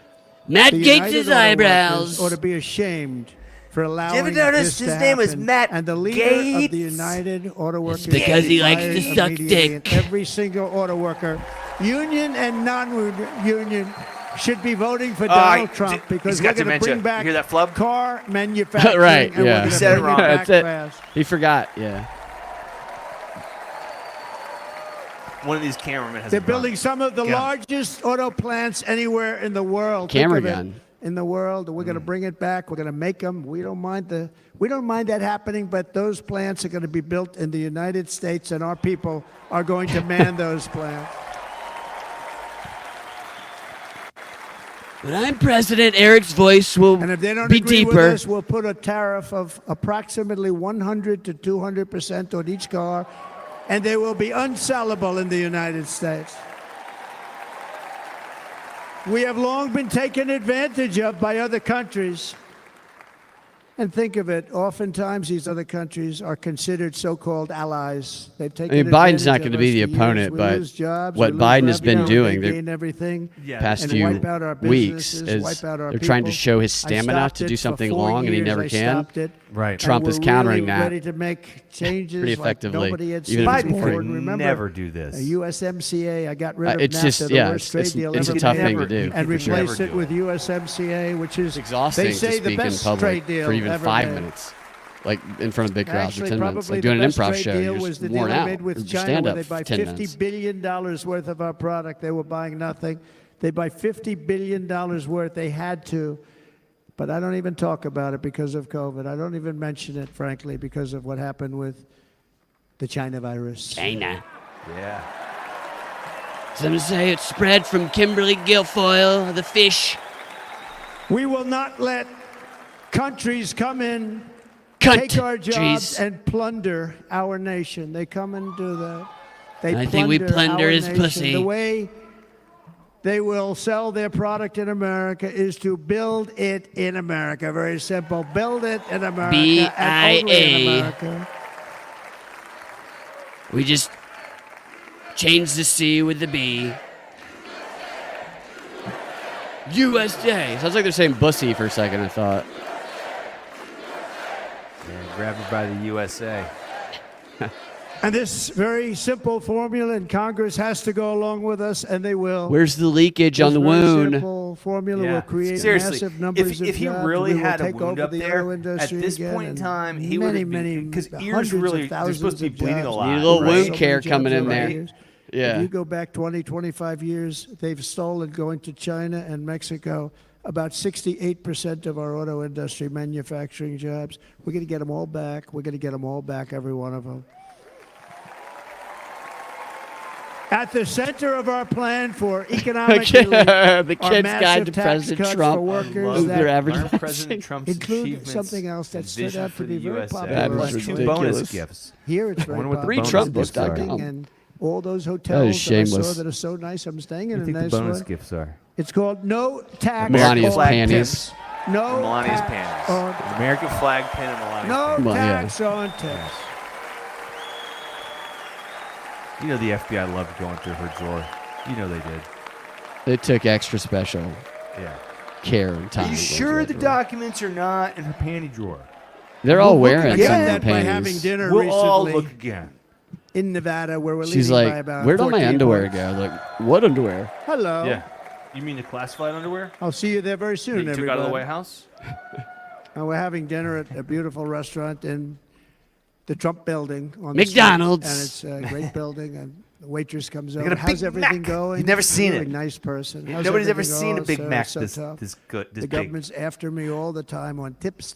Matt The Gates' United Auto eyebrows. Workers ought to be ashamed for allowing ever notice this to his name was happen. Matt And the leader of the Gates? United Auto Workers because he likes fired to suck immediately, dick. and every single auto worker, union and non-union, should be voting for Donald Trump because he's we're got going to dementia. bring back You hear that flub? car manufacturing. Right, and yeah. We're He going said to it bring wrong. it back That's it. fast. He forgot. Yeah. One of these cameramen has They're a gun. building some of the Gun. largest auto plants anywhere in the world. Think Camera of it, gun. in the world. We're going to bring it back. We're going to make them. We don't mind that happening, but those plants are going to be built in the United States, and our people are going to man those plants. When I'm president, Eric's voice will And if they don't be agree with deeper. us, we'll put a tariff of approximately 100 to 200% on each car, and they will be unsellable in the United States. We have long been taken advantage of by other countries. And think of it, oftentimes these other countries are considered so-called allies. They've taken I mean, Biden's advantage not of going to us be the for years. opponent, We but lose jobs, what we lose Biden has been revenue, doing they the gain everything, past and few wipe out our weeks businesses, is wipe out our they're trying to people. show his I stamina stopped to it do for something 4 long, and he years. never I can. stopped it. Right. And Trump we're is countering really that ready to make changes pretty effectively, like nobody had even seen if it's Biden before. could boring. Remember, never do this. a USMCA, I got rid of it's NAFTA, just- the yeah, worst it's- trade deal it's a ever tough made, thing to do, and for sure. replace it Never with do USMCA, which is, It's exhausting they say, to the speak in best public trade deal for even ever 5 made. minutes, like in front of big crowds for Actually, 10 minutes. probably Like doing the an best improv trade show, deal you're was just the deal worn they out. made with Or just China, stand where up they for buy 10 $50 minutes. billion worth of our product. They were buying nothing. They buy $50 billion worth. They had to. But I don't even talk about it because of COVID. I don't even mention it, frankly, because of what happened with the China virus. China. Yeah. Some say it spread from Kimberly Guilfoyle, the fish. We will not let countries come in, take our jobs, Countries. and plunder our nation. They come and do that. They I think we plunder our his nation. pussy. The way they will sell their product in America is to build it in America. Very simple. Build it in America and only in BIA. America. We just changed the C with the B. USA. Sounds like they're saying bussy for a second, I thought. Yeah, grab her by the USA. And this very simple formula, and Congress has to go along with us, and they will. Where's the leakage on the This very wound? simple formula will create Seriously, massive numbers if of he jobs. really We will had a take wound over up the there, auto at industry this again, point in and time, he many, would have been, because many, ears hundreds of really, they're supposed to be thousands of bleeding a jobs. lot. Need a little right? wound So many care jobs coming in over there. years. Yeah. If you go back 20, 25 years, they've stolen, going to China and Mexico, about 68% of our auto industry manufacturing jobs. We're going to get them all back. We're going to get them all back, every one of them. At the center of our plan for economic relief The are Kid's massive Guide to tax President cuts Trump. for workers Love that their average Learn President Trump's include achievements something else that and stood vision out for to be the very USA. popular. That was last Two week. bonus ridiculous. gifts. Here it's very One with the popular. bonus Trumpbooks.com. Thanksgiving and all those That hotels is that I saw shameless. that are so nice. I'm staying in What do a you think nice the bonus one. gifts are? It's called No Tax Melania's on panties. Tips. No Melania's tax panties. on- American flag pin and Melania's No panties. Well, yeah. tax on tips. You know the FBI loved going through her drawer. You know they did. They took extra special Yeah. care and time. Are you sure the documents are not in her panty drawer? They're all We'll look wearing again some that by having panties. dinner We'll all recently look again. in Nevada, where we're She's leaving by like, about where'd all my 14 underwear points. go? Like, what underwear? Hello. Yeah. You mean the classified underwear I'll see you there very that soon, you took everybody. out of the White House? And we're having dinner at a beautiful restaurant in the Trump building. On McDonald's. The street, and it's a great building. And the waitress comes got over. a How's Big everything Mac. going? You've never seen Really it. nice person. How's Nobody's ever everything seen a going? Big Mac so this tough. good, this The big. government's after me all the time on tips.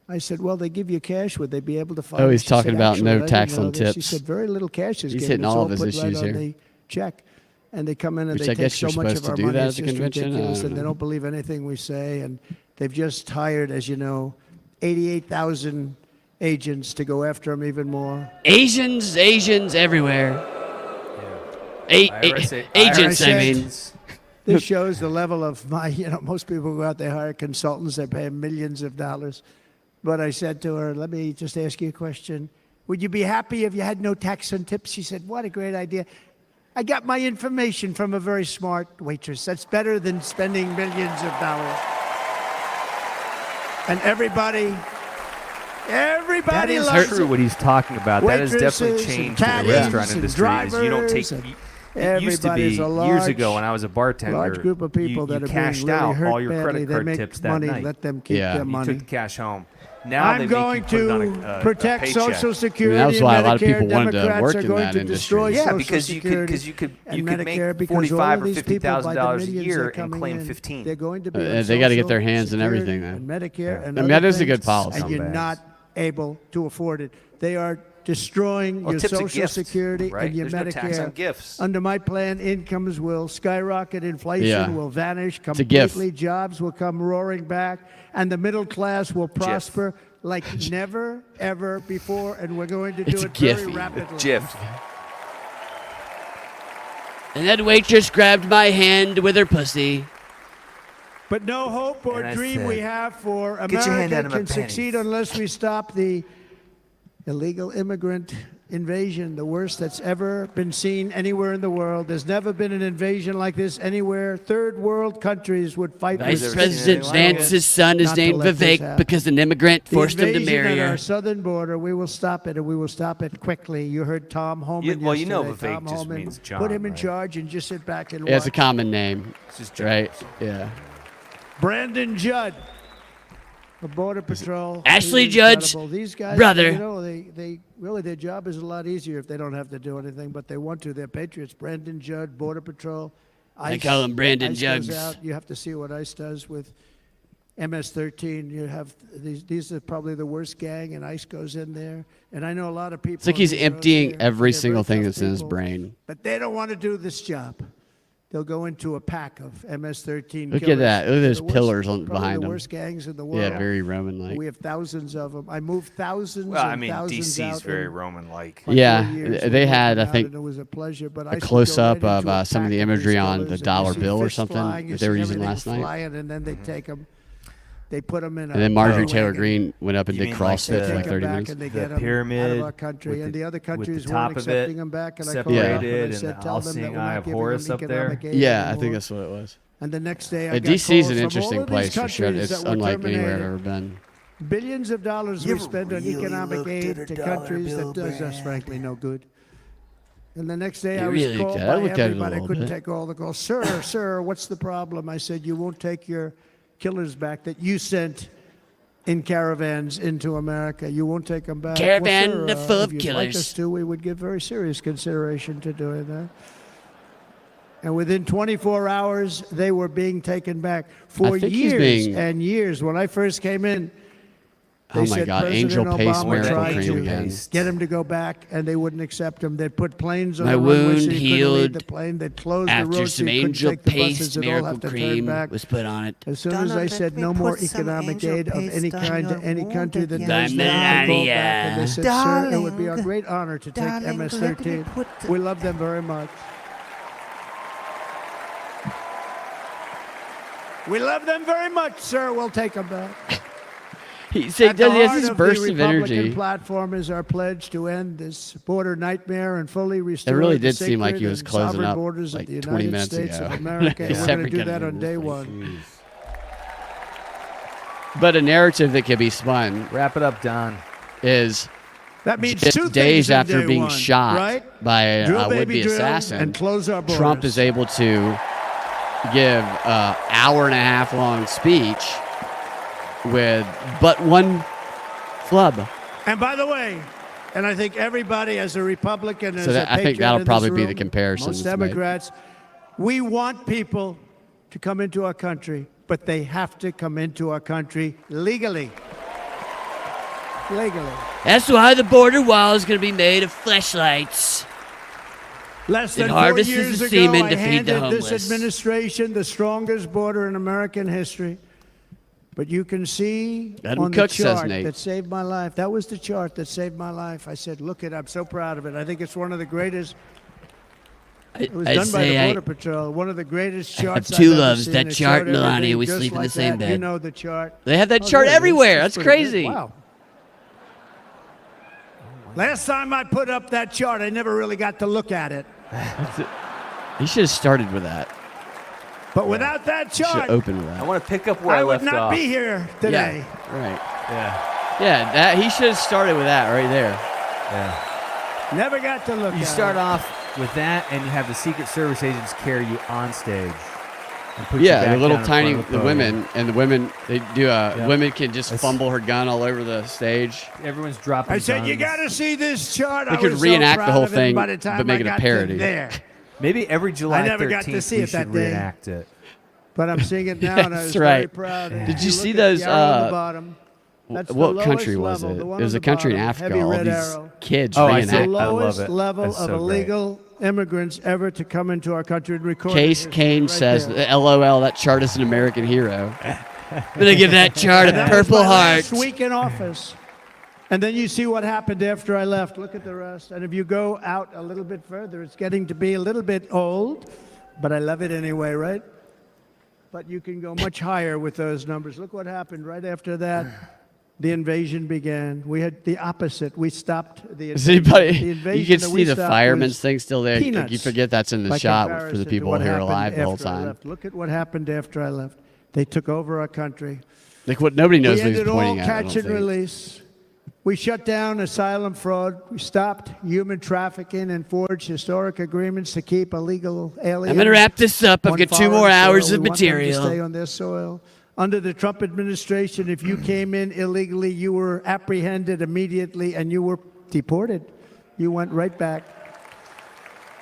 I said, well, they give you cash. Would they be able to find Oh, it? he's She talking said, about "Actually, no I didn't tax know on this." She tips. said, very little cash is He's given. hitting It's all of his put issues right on here. the check. And they come in and Which they I take guess so you're much supposed of our to do money. that It's at a just convention? I ridiculous, don't and they know. don't believe anything we say. And they've just hired, as you know, 88,000 agents to go after them even more. Asians everywhere. Agents, I IRS mean. This shows the level of my, most people go out, they hire consultants, they pay them millions of dollars. But I said to her, let me just ask you a question. Would you be happy if you had no tax on tips? She said, what a great idea. I got my information from a very smart waitress. That's better than spending millions of dollars. And everybody That is loves true it. what he's talking about. That has definitely Waitresses and changed the caddies restaurant and industry. Is you don't take. drivers and It used to be everybody's a years large- ago when I was a bartender. large group of people you that are cashed being really out hurt all your badly. credit They card make tips that money. night. Let them keep Yeah. their You money. You took the cash home. Now I'm they going make you put it on to a protect paycheck. Social Security. that was why a lot of and people Medicare. wanted to Democrats work are in going that to industry. destroy Yeah, Social because you Security could and you could make Medicare because all $45,000 of or these people, by the $50,000 a millions year that are and coming claim in, 15. They're going to be on They got to get their Social hands in Security everything, man. and Medicare and I mean, other that is a things, good policy. and you're Scumbags. not able to afford it. They are destroying Well, your tips are Social gifts, Security right? and your There's no Medicare. tax on gifts. Under my plan, incomes will skyrocket, inflation Yeah. will vanish a gift. completely, jobs will come roaring back, and the middle class will prosper like never, ever before, and we're going to do It's a it very gift. rapidly. Jiff. And that waitress grabbed my hand with her pussy. But no hope or And I dream said, we have for "Get your hand America out of my can succeed panties." unless we stop the illegal immigrant invasion, the worst that's ever been seen anywhere in the world. There's never been an invasion like this anywhere. Third world countries would fight. Vice with President Vance's son is not to named let this Vivek happen. because an immigrant forced him to invasion marry at her. our southern border, we will stop it, and we will stop it quickly. You heard Tom Homan well, you know yesterday. Vivek Tom just Homan, means John, put him in right? charge and just sit back and Yeah, it's a watch. common name, just right? Yeah. Brandon Judd, the Border Patrol. Ashley He's Judd's incredible. These guys, brother. You know, they really, their job is a lot easier if they don't have to do anything, but they want to. They're patriots. Brandon Judd, Border Patrol. I call him Brandon ICE goes Jugs. out. You have to see what ICE does with MS-13. You have these are probably the worst gang, and ICE goes in there. And I know a lot of people. It's like on he's these roads emptying here, every they're single very thing tough that's in his people, brain. but they don't want to do this job. They'll go into a pack of MS-13 Look at killers. that. Look at They're those the worst- pillars on probably behind the them. worst gangs in the world. Yeah, very Roman-like. We have thousands of them. I moved thousands Well, I and mean, thousands DC's out very in Roman-like. my Yeah, 4 years. they We had, worked I out, think, and it was a pleasure, but I a used to go close-up right of into a some of pack the these imagery on colors, the and you dollar see bill or fists something flying, you that they were see using everything last night. flying, and then they take them. They put them in a And then Marjorie wagon. Taylor Greene went up and You did mean like CrossFit They for take like 30 them back minutes. and they The get them out pyramid of our country, with and the- the other with the countries top weren't of it accepting them back. And I called separated up and I and said, the "Tell them that all-seeing we're eye not of giving Horus them up there." economic aid Yeah, I anymore." think that's what it was. And the next day, I got DC is calls an from all interesting of these place for sure. countries It's that were unlike anywhere I've terminated. ever been. Billions of dollars we ever spend on really economic looked aid at a to dollar countries bill, that does us, Brad? frankly, no good. And the next day, You I was really called looked at it. I by looked at it a everybody. I little couldn't bit. take all the calls. Sir, what's the problem? I said, you won't take your killers back that you sent in caravans into America. You won't take them back. Caravan sir, full of if you'd like killers. us to, we would give very serious consideration to doing that. And within 24 hours, they were being taken back for I think he's years being- and years. When I first came in, they Oh my said God, President Angel Pace Obama Miracle tried Cream to again. get him to go back, and they wouldn't accept him. They'd put planes on My the runway so wound you couldn't leave healed the plane. They'd close the after road so some you couldn't Angel take the Pace buses. They'd all Miracle have to turn Cream back. was put on it. As soon as I said no more economic aid of any kind to any country that does Diamond that, they called Area. back and they said, sir, it would be our great honor to take MS-13. We love them very much. We love them very much, sir. We'll take them back. He said At the he has heart this of burst the of Republican energy. platform is our pledge to end this border nightmare and fully restore really the did seem like he sacred was and closing sovereign up borders like of the 20 United minutes States ago. of America. And we're going to Separate do that kind on of day thing. one. But a narrative that can be spun Wrap it up, Don. is That means just two days things in after day being one, shot right? by a Drill, baby, would-be drill, assassin, and close our Trump borders. is able to give an hour-and-a-half long speech with but one flub. And by the way, and I think everybody as a Republican, as So that- a I think patriot that'll in this probably be the room, comparison most that's made. Democrats, we want people to come into our country, but they have to come into our country legally. Legally. That's why the border wall is going to be made of fleshlights. Less It than 4 harvests years the ago, semen I to feed the handed this homeless. administration the strongest border in American history. But you can see Let 'em on cook, the says chart Nate. that saved my life. That was the chart that saved my life. I said, look it, I'm so proud of it. I think it's one of the greatest. It was I'd done by the say Border Patrol. One of the greatest I have charts two I've ever loves, seen. that It chart showed and Melania. everything We just sleep in the like same that. bed. You know the chart. They have that Oh, chart there it is. everywhere. That's That's pretty good. crazy. Wow. Last time I put up that chart, I never really got to look at it. He should have started with that. But without that Should have chart, opened with I that. want to pick up where I, I would left not off. be here today. Right. Yeah. Yeah, that he should have started with that right there. Yeah. Never got to look at You it. start off with that, and you have the Secret Service agents carry you on stage. And put you Yeah, back the little down in tiny front of the podium. women and the women they do Yep. women can just That's- fumble her gun all over the stage. Everyone's dropping I said, you guns. got to see this chart. They I could was reenact so the proud whole of it thing, by the time but make I it a got to parody. there. Maybe every July I never 13th got to see we it that should day. reenact it. But I'm seeing it now, and I That's was very right. proud. And Did if you look see at those, the arrow on the bottom, that's the what lowest country was level, it? the It one was on a the country in bottom, Africa. heavy All red these arrow. kids Oh, I It's the I reenact. love lowest it. level That's of so great. illegal immigrants ever to come into our country and record. Case Kane says, "LOL, that chart is an American hero." I'm going to give that chart a That was purple my heart. last week in office. And then you see what happened after I left. Look at the rest. And if you go out a little bit further, it's getting to be a little bit old, but I love it anyway, right? but you can go much higher with those numbers. Look what happened right after that. The invasion began. We had the opposite. We stopped the invasion. You can see the fireman's thing still there. You forget that's in the shot for the people here alive the whole time. Look at what happened after I left. They took over our country. Like what nobody knows We what he's ended pointing all at. catch and release. We shut down asylum fraud. We stopped human trafficking and forged historic agreements to keep illegal aliens. I'm going to wrap this up. I've on got 2 more foreign hours soil. of We want them to material. stay on their soil. Under the Trump administration, if you came in illegally, you were apprehended immediately and you were deported. You went right back.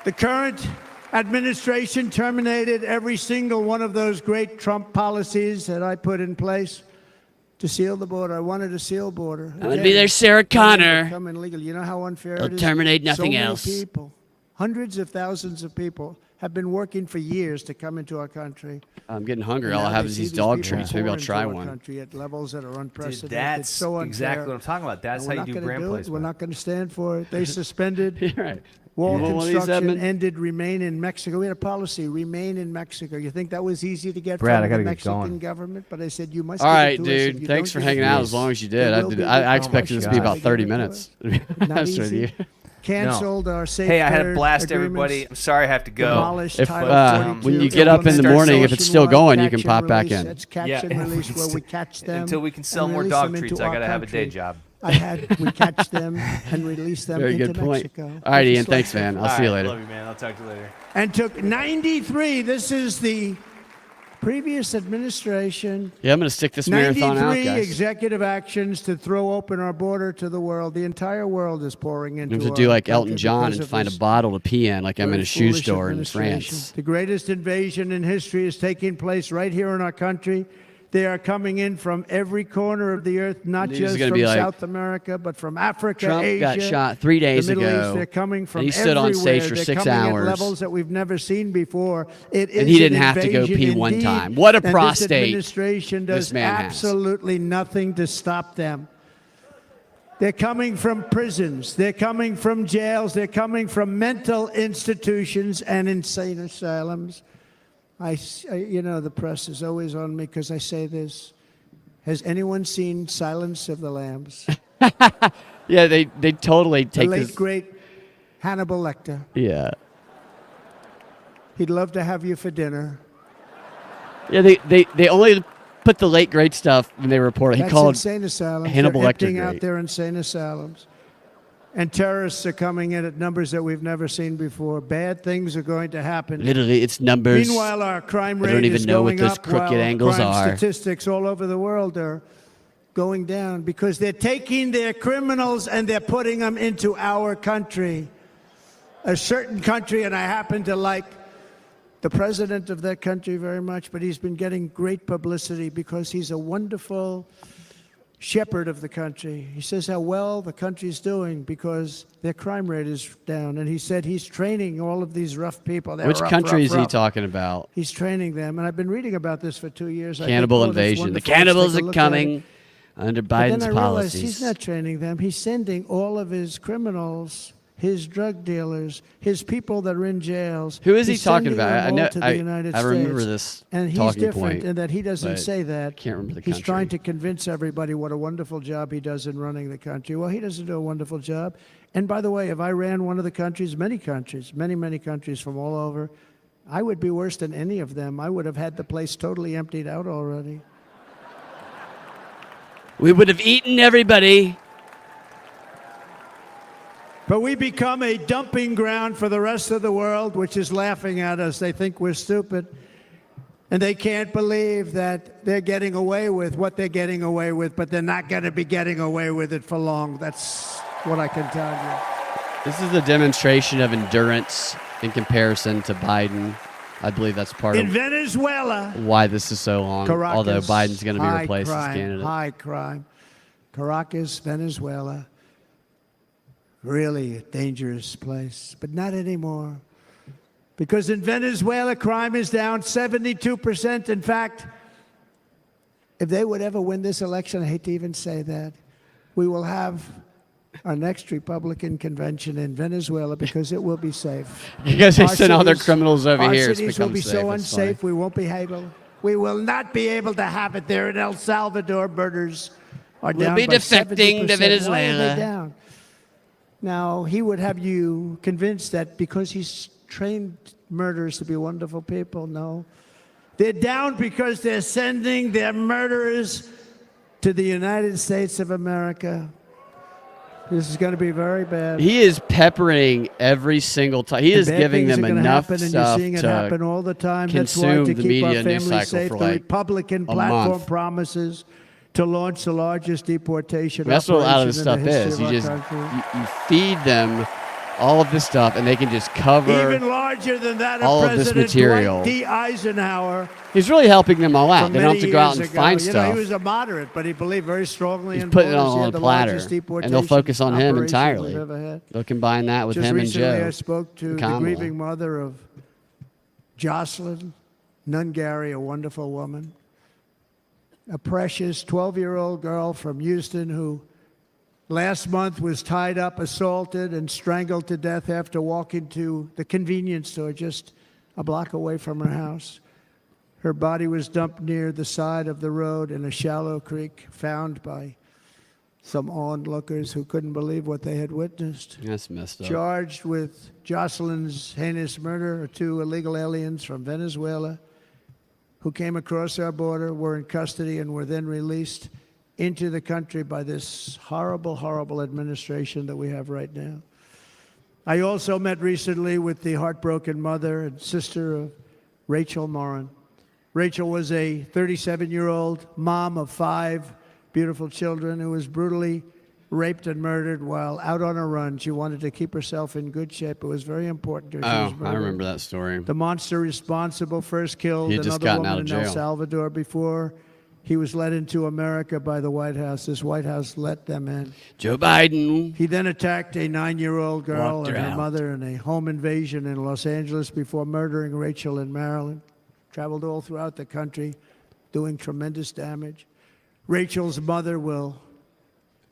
The current administration terminated every single one of those great Trump policies that I put in place to seal the border. I wanted a sealed border. I'm going to be there, Sarah Connor. Come in legally. You know how unfair They'll it is? terminate nothing so many else. People, hundreds of thousands of people have been working for years to come into our country. I'm getting hungry. And All I now have they is see these these dog people treats. Maybe pour I'll into try our one. country at levels that are unprecedented. Dude, that's it's so unfair. exactly what I'm talking about. That's And how we're you do not gonna brand do it. placement. We're not going to stand for it. They suspended You're right. wall You want one of these, construction, Edmund? ended remain in Mexico. We had a policy, remain in Mexico. You think that was easy to get Brad, I from gotta the get Mexican going. government? But I said, you must All give right, it to us. If dude. you Thanks don't for give it hanging to out us, as long as you there did. will be I the expected this to be about God. 30 minutes. To be Not honest with easy. you. Canceled our safe Hey, I had a fair blast, agreements, everybody. I'm sorry I have to go. demolished If, Title 42, when you get up in the implemented morning, if it's still nationwide going, you can catch pop and back release. in. That's catch Yeah. and release where we catch them Until we can sell and more release dog them into treats, I our got to have a day country. job. We catch them and release them Very into good point. Mexico. All right, Which Ian. is Thanks, like- man. I'll see you All right, later. Love you, man. I'll talk to you later. And took 93. This is the previous administration. Yeah, I'm going to stick this marathon out, 93 guys. executive actions to throw open our border to the world. The entire world is pouring into I'm going our to do like country Elton John because and of find a this bottle to pee in like I'm in very a shoe foolish store in administration. France. The greatest invasion in history is taking place right here in our country. They are coming in from every corner of the earth, not News is just gonna from be like, South America, but from Africa, Trump Asia, got shot 3 days the Middle ago, East. They're coming from and he stood on everywhere. stage for They're 6 coming hours. at levels that we've never seen before. It is And he didn't an have to go invasion pee one indeed, time. What a and prostate This administration this does man has. absolutely nothing to stop them. They're coming from prisons. They're coming from jails. They're coming from mental institutions and insane asylums. You know, the press is always on me because I say this. Has anyone seen Silence of the Lambs? Yeah, they totally The take late, this. great Hannibal Lecter. Yeah. He'd love to have you for dinner. Yeah, they only put the late great stuff when they report it. He That's called insane asylums. Hannibal They're Lecter emptying out great. their insane asylums. And terrorists are coming in at numbers that we've never seen before. Bad things are going to happen. Literally, it's numbers. Meanwhile, our crime I rate don't even is know what going those up crooked while angles crime are. statistics all over the world are going down because they're taking their criminals and they're putting them into our country. A certain country, and I happen to like the president of that country very much, but he's been getting great publicity because he's a wonderful shepherd of the country. He says how well the country's doing because their crime rate is down. And he said he's training all of these rough people. They're Which rough, country rough, is he rough. talking about? He's training them. And I've been reading about this for 2 years. I think, Cannibal oh, that's invasion. The wonderful. Let's cannibals take a are look at it. coming under But Biden's then I realized policies. he's not training them. He's sending all of his criminals, his drug dealers, his people that are in jails. Who is he he's talking sending about? them I all know. to the United I remember States. this And he's talking different point, in that he doesn't but say that. Can't remember the He's country. trying to convince everybody what a wonderful job he does in running the country. Well, he doesn't do a wonderful job. And by the way, if I ran one of the countries, many countries, many countries from all over, I would be worse than any of them. I would have had the place totally emptied out already. We would have eaten everybody. But we become a dumping ground for the rest of the world, which is laughing at us. They think we're stupid. And they can't believe that they're getting away with what they're getting away with, but they're not going to be getting away with it for long. That's what I can tell you. This is a demonstration of endurance in comparison to Biden. I believe that's part In of Venezuela, why this is so long. Caracas, Although Biden's going to be high replaced crime, as candidate. high crime. Caracas, Venezuela, really a dangerous place, but not anymore. Because in Venezuela, crime is down 72%. In fact, if they would ever win this election, I hate to even say that, we will have our next Republican convention in Venezuela because it will be safe. You guys Our send all their cities- criminals over our here. It's cities will become be safe. so It's funny. unsafe, we won't be able We will not be able to have it there in El Salvador. Murders are We'll down be by defecting 70%. to Why are Venezuela. they down? Now, he would have you convinced that because he's trained murderers to be wonderful people. No. They're down because they're sending their murderers to the United States of America. This is going to be very bad. He is peppering every single time. He is Bad giving things them are gonna enough happen, and stuff you're seeing it happen to all the time. That's why, consume to the keep our media news families cycle safe, for the like Republican a platform month. promises to launch the largest deportation That's what a lot of this operation stuff in the history is. of You our just country. you feed them all of this stuff, and they can just cover. Even larger than that all of of this President material. Dwight D. Eisenhower. He's really helping them all out. From They don't many have to go out years and ago. find You know, stuff. he was a moderate, but he believed very strongly He's in putting it borders. He on had a the platter, largest and they'll deportation focus on him operation entirely. we've ever had. They'll combine that with Just him and recently, Joe. I spoke to the Kamala. grieving mother of Jocelyn Nungary, a wonderful woman, a precious 12-year-old girl from Houston who last month was tied up, assaulted, and strangled to death after walking to the convenience store just a block away from her house. Her body was dumped near the side of the road in a shallow creek, found by some onlookers who couldn't believe what they had witnessed. That's messed up. Charged with Jocelyn's heinous murder are 2 illegal aliens from Venezuela who came across our border, were in custody, and were then released into the country by this horrible, horrible administration that we have right now. I also met recently with the heartbroken mother and sister of Rachel Morin. Rachel was a 37-year-old mom of 5 beautiful children who was brutally raped and murdered while out on a run. She wanted to keep herself in good shape. It was very important to her. She was Oh, I murdered. remember that story. The monster responsible first killed He had just another gotten out woman of in El jail. Salvador before he was led into America by the White House. This White House let them in. Joe Biden. He then attacked a 9-year-old girl Walked and her her out. mother in a home invasion in Los Angeles before murdering Rachel in Maryland. Traveled all throughout the country, doing tremendous damage. Rachel's mother will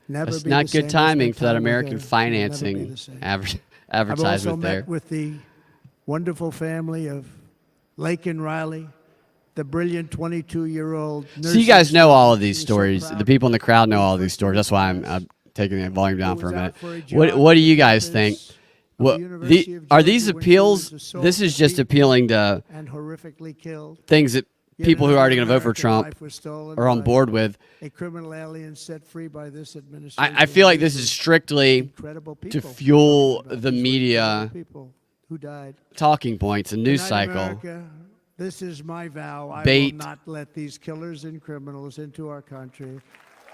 never That's be not the same good as timing that for that time with American her. She'll never be financing the same. adver- I've also advertisement there. met with the wonderful family of Lake and Riley, the brilliant 22-year-old nurse. So you guys know all of these She's so stories. proud The people in the crowd know all of these stories. That's why I'm taking the volume down Who for a was out minute. for a What job What do you on guys campus think? of What the University of are these Georgia when she appeals? was assaulted, This is just beaten, appealing to and horrifically killed. things that Yet people who are already going to another vote for American Trump life was stolen are on by board with. A criminal alien set free by this administration. I feel like this is strictly Incredible to people. fuel About the these were media incredible people who died. talking points and news Tonight, cycle. America, this is my vow. I Bait. will not let these killers and criminals into our country.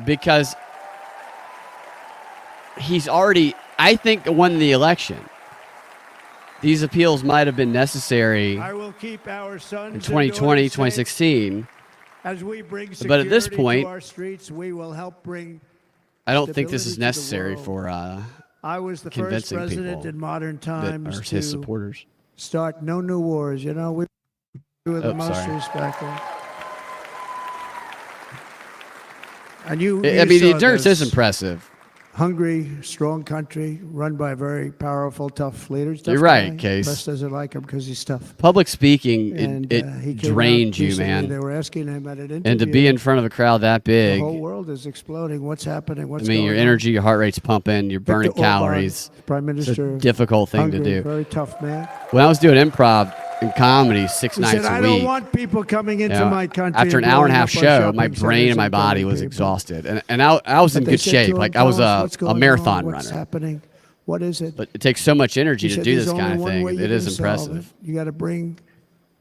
Because he's already, I think, won the election. These appeals might have been necessary I will keep our sons in and 2020, daughters safe. 2016. As we bring But at this security point, to our streets, we will help bring I don't think this is stability to the necessary world. for I was the first convincing president people in modern that times are to his supporters. start no new wars. You know, we with the Oh, most sorry. respect. And you, I you mean, the saw endurance this is impressive. hungry, strong country run by very powerful, tough leaders. You're Tough right, guy. Case. Press doesn't like him because he's tough. Public speaking, And it he came drained out you, recently, man. They were asking him at an interview. And to be in front of a crowd that the big, whole world is exploding. What's happening? I What's mean, your going on? energy, your heart rate's pumping, you're burning Viktor Orban, calories. Prime It's Minister. a difficult thing to Hungary, do. Very tough man. When I was doing improv and comedy 6 He nights said, a I week, don't want people coming into you know, my country. after an hour and a half blowing up our show, my shopping brain centers and my and body killing was people. exhausted. And I was in But they good said to shape. him, Like I was "Tell us what's a going marathon on, What's runner. happening? What is it? But it takes so much energy He to said, do "There's this only kind of one thing. way It you're is gonna solve impressive. it. You got to bring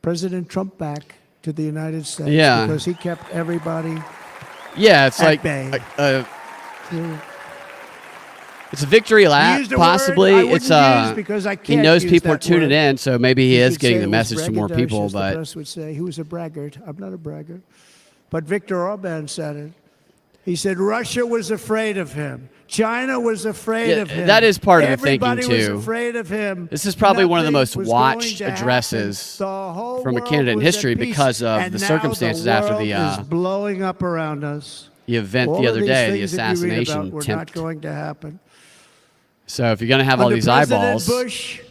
President Trump back to the United States Yeah. because he kept everybody. Yeah, it's At like bay. it's a victory lap, used a word I possibly. wouldn't It's use because I he can't knows use people are that tuning word. in, so maybe he You is could getting say the it was message to more people. braggadocious. The But press would say he was a braggart. I'm not a braggart, but Viktor Orban said it. He said Russia was afraid of him. China was afraid Yeah, of him. that is part of the thinking, Everybody was too. afraid of him. this is probably one of the Nothing most was watched going to addresses happen. The whole from a world candidate in was history at peace. because of And the now circumstances the after world the is blowing up around us. event All the of other these day, the things that you read assassination about were not attempt. going to happen. So if you're going to have all Under these President eyeballs, Bush,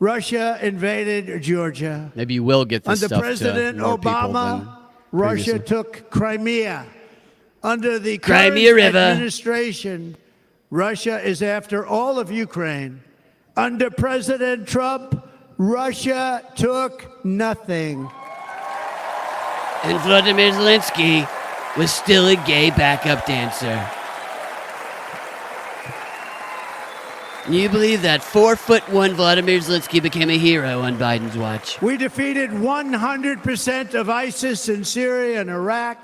Russia invaded Georgia. maybe you will get this Under stuff President to more Obama, people Russia previously. took Crimea. Under the Crimea current River. administration, Russia is after all of Ukraine. Under President Trump, Russia took nothing. And Vladimir Zelensky was still a gay backup dancer. You believe that 4'1" Vladimir Zelensky became a hero on Biden's watch? We defeated 100% of ISIS in Syria and Iraq,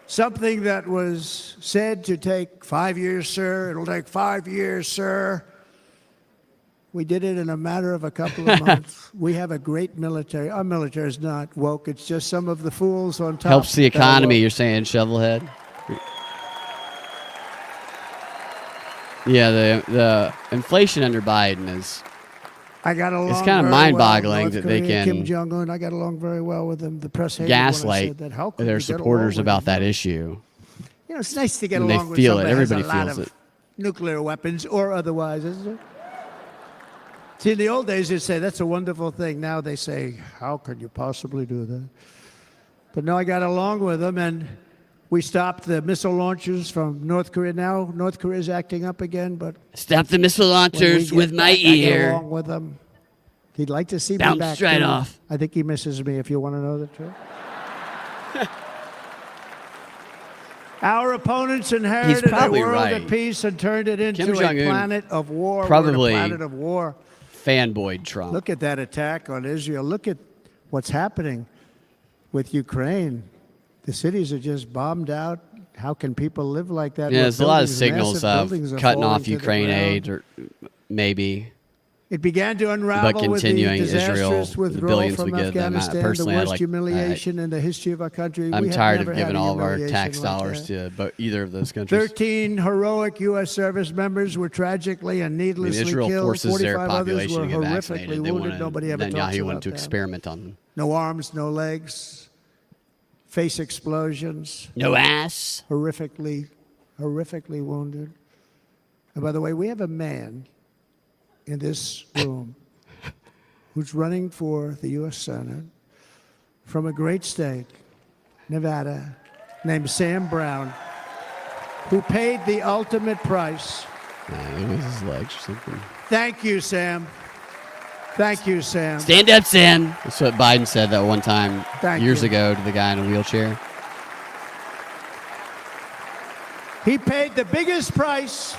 something that was said to take 5 years, sir. It'll take 5 years, sir. We did it in a matter of a couple of months. We have a great military. Our military is not woke. It's just some of the fools on top. Helps the that are economy, woke. you're saying, Shovelhead? Yeah, the inflation under Biden is I got along. It's kind of very mind-boggling well. that North they Korea, can Kim Jong Un. I got along very well with him. The press hated when I gaslight said that. How could their you get along supporters with about him? that issue. You know, it's nice to get And they along with feel it. somebody who has Everybody a lot feels of it. nuclear weapons or otherwise, isn't it? See, in the old days, they'd say, that's a wonderful thing. Now they say, how could you possibly do that? But no, I got along with them, and we stopped the missile launchers from North Korea. Now North Korea is acting up again, but Stop the missile when we launchers get with my back, I get ear. along with them. He'd like to see me Bounced back. right too. off. I think he misses me, if you want to know the truth. Our opponents inherited a probably world right. at peace and turned it into Kim a Jong-un planet of war. probably We're in a planet of war. Fanboyed Trump. Look at that attack on Israel. Look at what's happening with Ukraine. The cities are just bombed out. How can people live like that? Yeah, What there's a lot of buildings, signals massive of buildings are cutting falling off to the Ukraine ground. aid, or maybe. It began to unravel But continuing with the Israel, disastrous the withdrawal billions from we give them. Afghanistan, Personally, the I worst like. humiliation in the history of our country. I'm We have tired never of had giving a all of our humiliation tax like dollars that. to either of those countries. 13 heroic U.S. service members were tragically and needlessly Israel killed. forces their 45 others population were to get horrifically vaccinated. They wounded. Nobody ever talks Netanyahu about wanted to that. experiment on them. No arms, no legs, face explosions. No ass. Horrifically wounded. And by the way, we have a man in this room who's running for the U.S. Senate from a great state, Nevada, named Sam Brown, who paid the ultimate price. It was his legs or something. Thank you, Sam. Thank you, Sam. Stand up, Sam. That's what Biden said that one time years you. ago to the guy in a wheelchair. He paid the biggest price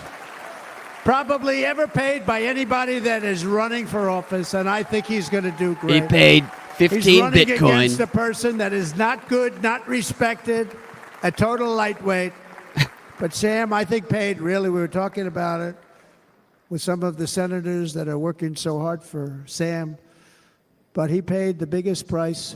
probably ever paid by anybody that is running for office, and I think he's going to do great. He paid 15 He's running Bitcoin. against a person that is not good, not respected, a total lightweight. But Sam, I think, paid, really, we were talking about it with some of the senators that are working so hard for Sam, but he paid the biggest price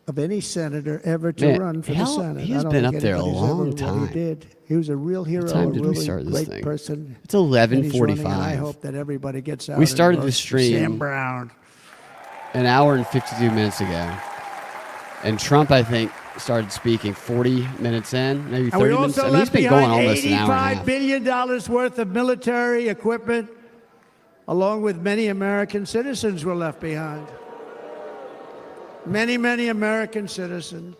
of any senator ever to Man, run for the hell, Senate. he's I don't been think up there a anybody's long ever what time. He did. He was a real hero, What time a did we really start this great thing? person. It's 11:45. And he's running, and I hope that everybody gets out. We and started the votes for stream Sam Brown. an hour and 52 minutes ago. And Trump, I think, started speaking 40 minutes in, maybe 30 And we minutes. also I mean, he's left been going behind almost an hour and a $85 half. billion worth of military equipment, along with many American citizens were left behind. Many, many American citizens,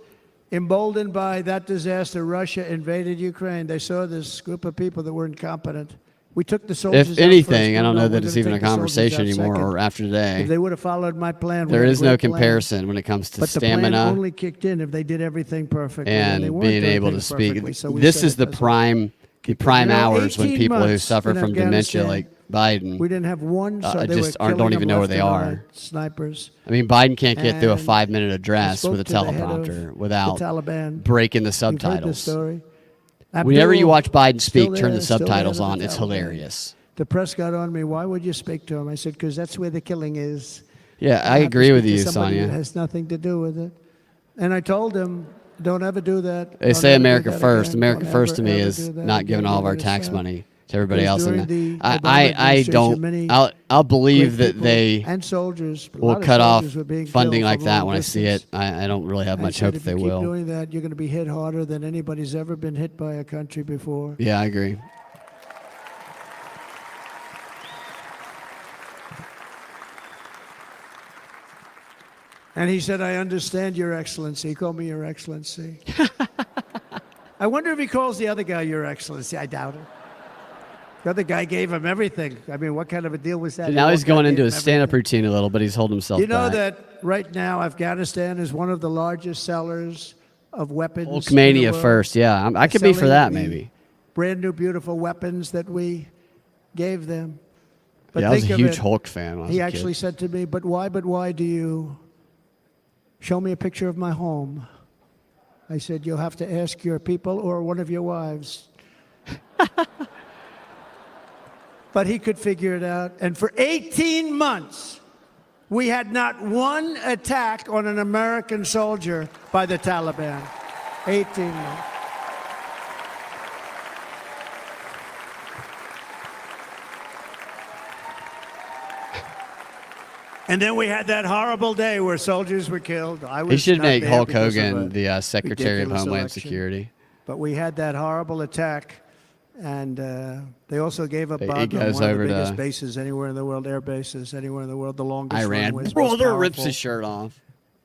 emboldened by that disaster, Russia invaded Ukraine. They saw this group of people that were incompetent. We took the soldiers If out anything, first. I don't No, know we're that it's gonna even a take the soldiers conversation out anymore second. or after today. If they would have followed my plan, we There had a is no great plan. comparison when it comes to But the plan stamina only kicked in if they did everything perfectly. And they and weren't being doing able to things speak. perfectly, so we This said is it the doesn't prime hours when 18 people who months suffer in from dementia Afghanistan. like Biden We didn't have one, so they just were don't killing even them know where left they and are. right, snipers. I mean, Biden can't get through a And 5-minute I address spoke with a to the head of teleprompter without the Taliban. breaking the You've heard the subtitles. story. Whenever you Abdul, watch Biden still speak, turn there, the still the head subtitles of the on. It's Taliban. hilarious. The press got on me. Why would you speak to him? I said, because that's where the killing is. Yeah, I have to agree with speak to you, somebody Sonia. that has nothing to do with it. And I told him, don't ever do that. They Don't say ever do America that first. again. America Don't first ever, to me ever is do that not again. giving all of our You're gonna tax stop. money to everybody Because else. during And the Obama I administration, don't. many I'll believe great that people they and soldiers, a will lot of cut off soldiers were being funding killed like from that long when I see it. distance. I don't really have I much said, hope if they you keep will. doing that, you're going to be hit harder than anybody's ever been hit by a country before. Yeah, I agree. And he said, I understand, Your Excellency. He called me Your Excellency. I wonder if he calls the other guy Your Excellency. I doubt it. The other guy gave him everything. I mean, what kind of a deal was that? Now he's going into a stand-up routine a little, but he's holding himself You know back. that right now Afghanistan is one of the largest sellers of weapons. Hulkmania in the world? first, yeah. I could be for Selling that, the maybe. Brand new, beautiful weapons that we gave them. But Yeah, I was think a of huge it, Hulk fan when I was He a actually kid. said to me, but why do you show me a picture of my home? I said, you'll have to ask your people or one of your wives. But he could figure it out. And for 18 months, we had not one attack on an American soldier by the Taliban. 18 months. And then we had that horrible day where soldiers were killed. I was He should not make there Hulk because of Hogan a the Secretary of ridiculous Homeland election. Security. But we had that horrible attack, and they also gave up He Bagram, goes one of over the biggest to bases anywhere in the world, air bases anywhere in the world, the longest Iran. runways, most Brother rips powerful, his shirt off.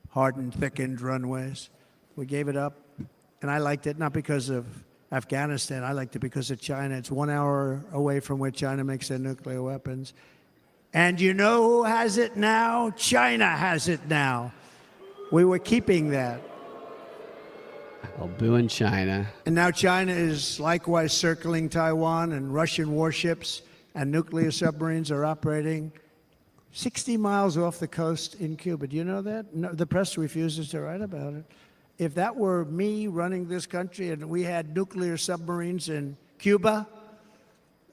hardened, thickened runways. We gave it up, and I liked it not because of Afghanistan. I liked it because of China. It's 1 hour away from where China makes their nuclear weapons. And you know who has it now? China has it now. We were keeping that. Oh, booing China. And now China is likewise circling Taiwan, and Russian warships and nuclear submarines are operating 60 miles off the coast in Cuba. Do you know that? No, the press refuses to write about it. If that were me running this country and we had nuclear submarines in Cuba,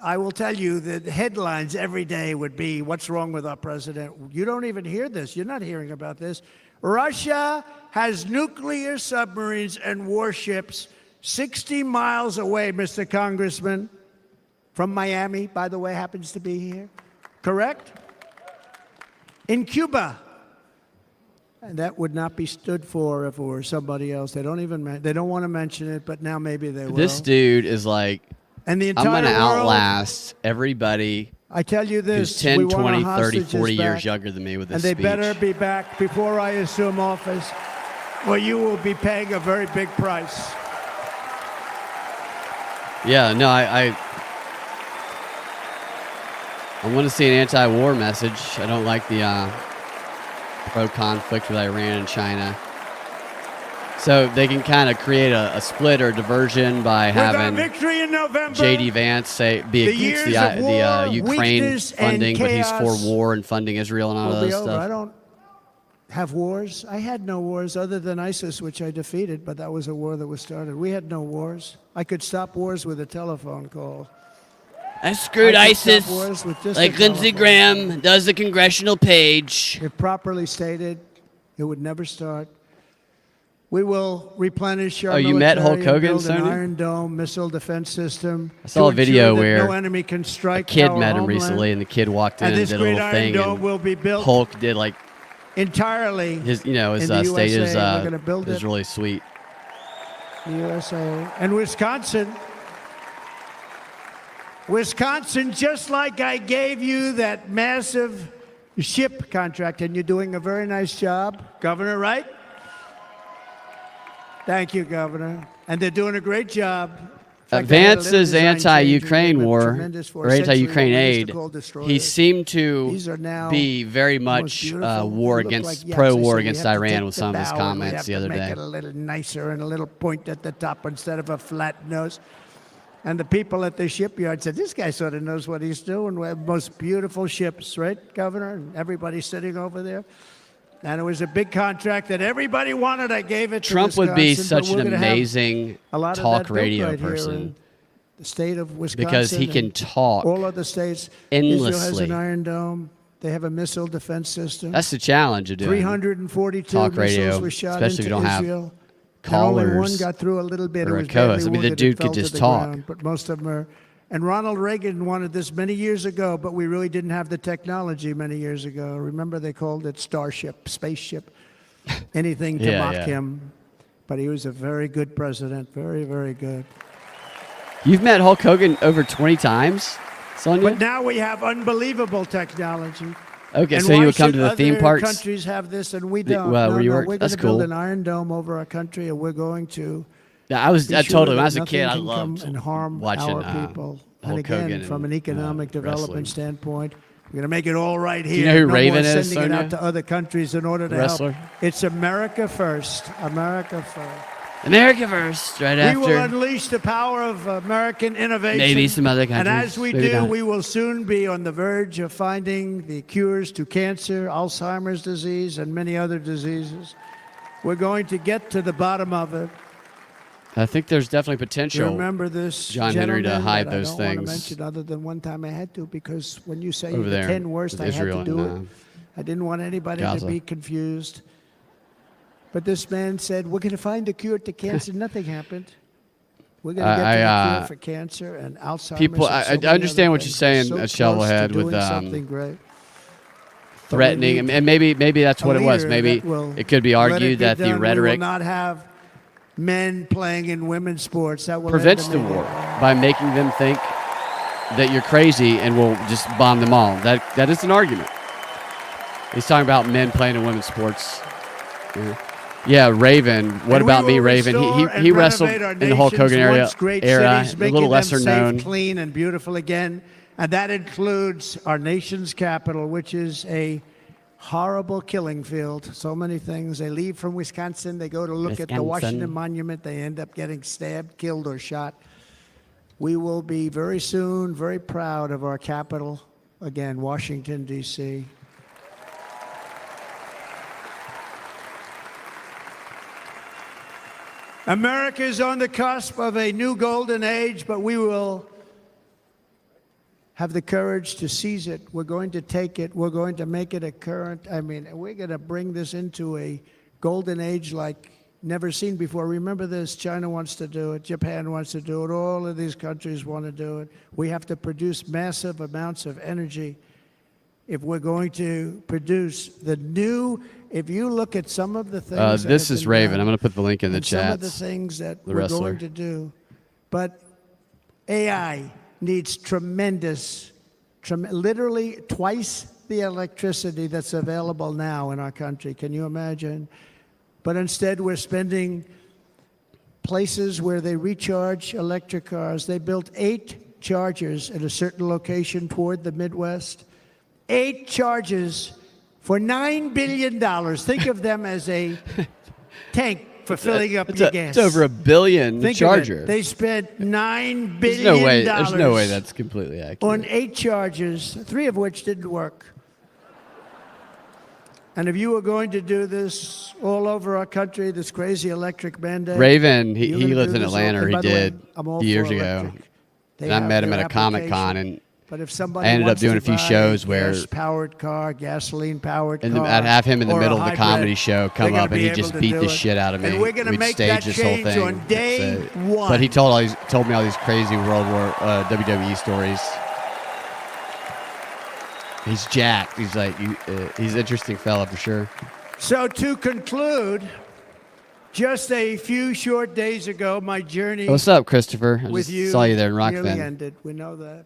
I will tell you that headlines every day would be, what's wrong with our president? You don't even hear this. You're not hearing about this. Russia has nuclear submarines and warships 60 miles away, Mr. Congressman, from Miami, by the way, happens to be here. Correct? In Cuba. And that would not be stood for if it were somebody else. They don't want to mention it, but now maybe they will. This dude is like, And the I'm entire going to world, outlast everybody I tell you this, who's 10, we want our 20, 30, hostages 40 years back, younger than me with this and they speech. better be back before I assume office, or you will be paying a very big price. Yeah, no, I want to see an anti-war message. I don't like the pro-conflict with Iran and China. So they can kind of create a split or diversion by With our having victory in November, J.D. Vance be the against years the of war, Ukraine weakness, and funding, but he's for chaos war and funding Israel and all will of be that over. I stuff. don't have wars. I had no wars other than ISIS, which I defeated, but that was a war that was started. We had no wars. I could stop wars with a telephone call. I screwed I could stop ISIS wars with just like a Lindsey telephone. Graham does the congressional page. If properly stated, it would never start. We will replenish our Oh, you met military Hulk Hogan, and build an Sonny? Iron Dome missile defense system. I saw a to video ensure that where no enemy can a strike kid our met him homeland. recently, and the kid walked in And and this did a great little Iron thing, Dome and will be built Hulk did like entirely his, his in the stage USA. is We're going to build it really sweet. in the USA. And Wisconsin, just like I gave you that massive ship contract, and you're doing a very nice job, Governor, right? Thank you, Governor. And they're doing a great job. In fact, I had a little Vance's design change anti-Ukraine with war tremendous or force. Essentially anti-Ukraine what we used aid, to call he destroyers. seemed to These are now be very most much beautiful. war They look against like yachts. pro-war They say we against have to Iran take with the some of his bow and we comments have the to other make day. it a little nicer and a little point at the top instead of a flat nose. And the people at the shipyard said, this guy sort of knows what he's doing. We have most beautiful ships, right, Governor? And everybody's sitting over there. And it was a big contract that everybody wanted. I gave it to Trump would be Wisconsin, such but we're an gonna have amazing a lot of talk that built radio right here in person the state of Wisconsin. because he can and talk all other states. Israel has endlessly. an Iron Dome. They have a missile defense system. That's the challenge of doing 342 talk missiles radio, were shot especially if into you don't have Israel. And only one callers got through a little bit. or It a was co-host. badly I mean, the wounded. dude It fell could to just the talk. ground, but most of them are. And Ronald Reagan wanted this many years ago, but we really didn't have the technology many years ago. Remember, they called it Starship, spaceship, anything to mock him. But he was a very good president, very, very good. You've met Hulk Hogan over 20 times, Sonia? But now we have unbelievable technology. Okay, And so you why would come should to the theme other parks? countries have this and we The- don't? well, no, where you no, work? we're going That's to build cool. an iron dome over our country, and we're going to. Yeah, I be sure totally. When I that was a kid, I nothing can come loved and harm watching our people. And Hulk again, Hogan from an and, economic development wrestling. standpoint, we're going to make it all right here. you know who no Raven more is, sending it Sonia? out to other countries in order to Wrestler? help. It's America first. America first. America first, right We after. will unleash the power of American innovation. Maybe some other And countries, as we maybe do, not. we will soon be on the verge of finding the cures to cancer, Alzheimer's disease, and many other diseases. We're going to get to the bottom of it. I think there's definitely You potential. remember this John Henry to gentleman hide that those I don't want to things mention other than one time I had to, because when you say over the there 10 worst, with I Israel had to do and, it. I didn't want anybody Gaza. to be confused. But this man said, we're going to find a cure to cancer. Nothing happened. We're going to get to the cure for cancer and Alzheimer's. people- and so I many understand other what you're things. saying, We're at so close to Shovelhead, with, doing something great. But we threatening, need and maybe that's a what it was. leader Maybe that will it could be let it argued be that the done. rhetoric We will not have men playing in women's sports. That will prevents end the war by making them think that you're crazy and will just bomb them all. That is an argument. He's talking about men playing in women's sports. Yeah, Raven. What And we about me, will Raven? restore He and wrestled renovate our in the Hulk nation's Hogan once great era, cities, a making little them lesser safe, known. clean, and beautiful again. And that includes our nation's capital, which is a horrible killing field. So many things. They leave from Wisconsin. They go to look at the Wisconsin. Washington Monument. They end up getting stabbed, killed, or shot. We will be very soon very proud of our capital, again, Washington, D.C. America is on the cusp of a new golden age, but we will have the courage to seize it. We're going to take it. We're going to make it a current. We're going to bring this into a golden age like never seen before. Remember this, China wants to do it. Japan wants to do it. All of these countries want to do it. We have to produce massive amounts of energy if we're going to produce the new. If you look at some of the things. This that have is been Raven. done, I'm going to put the link in the and chat. some of the things that The we're wrestler. going to do. But AI needs literally twice the electricity that's available now in our country. Can you imagine? But instead, we're spending places where they recharge electric cars. They built 8 chargers at a certain location toward the Midwest. 8 chargers for $9 billion. Think of them as a tank for filling up your gas. It's over $1 billion Think charger. Of it. They spent $9 billion. There's no way that's completely accurate. On 8 chargers, 3 of which didn't work. And if you were going to do this all over our country, this crazy electric mandate. Raven, you're he gonna lives do in this Atlanta, all- or and he by the way, did I'm all years for ago. electric. They And I have met him their at a Comic Con, application. and But if somebody I ended up wants doing to a few buy shows where gas-powered car, gasoline-powered and car, I'd have him in the or a middle of the hybrid, comedy show come they're gonna up, and be he'd able just to beat do the it. shit out of me. And we're going to We'd make stage that this whole change thing. on day one. But he told me all these crazy World War WWE stories. He's jacked. He's like he's an interesting fella for sure. So to conclude, just a few short days ago, my journey What's up, Christopher? I with just you saw you there in nearly Rockfin. ended. We know that.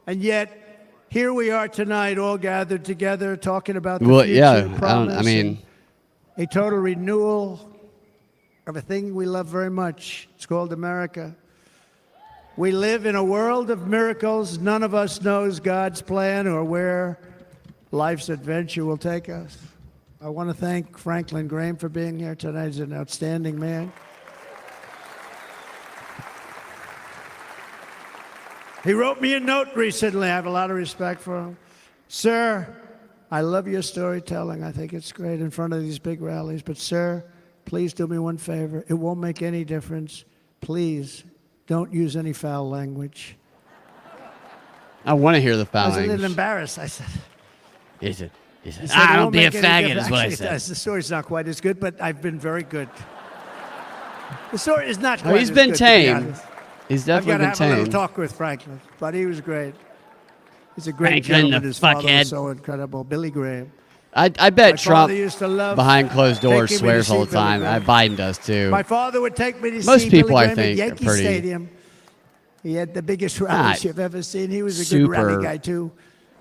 And yet, here we are tonight, all gathered together, talking about the future, yeah. promise, I mean, and a total renewal of a thing we love very much. It's called America. We live in a world of miracles. None of us knows God's plan or where life's adventure will take us. I want to thank Franklin Graham for being here tonight. He's an outstanding man. He wrote me a note recently. I have a lot of respect for him. Sir, I love your storytelling. I think it's great in front of these big rallies. But, sir, please do me one favor. It won't make any difference. Please don't use any foul language. I want to hear the I foul was a little language. embarrassed. I said, He said, he said, I "It don't won't be a make any faggot, difference." is what I Actually, it said. does. The story's not quite as good, but I've been very good. The story is not Oh, quite he's as been good, to be tame. honest. He's I've got definitely to been have a little tame. talk with Franklin, but he was great. He's a great Franklin, gentleman. the His father fuckhead. was so incredible. Billy Graham. I My bet Trump father used to love behind closed doors taking me to swears all see the time. Billy Graham. Biden does too. My father would take me to Most see people, Billy I Graham at think, are Yankee pretty Stadium. He had the biggest rallies not you've ever seen. He was a good super rally guy, too.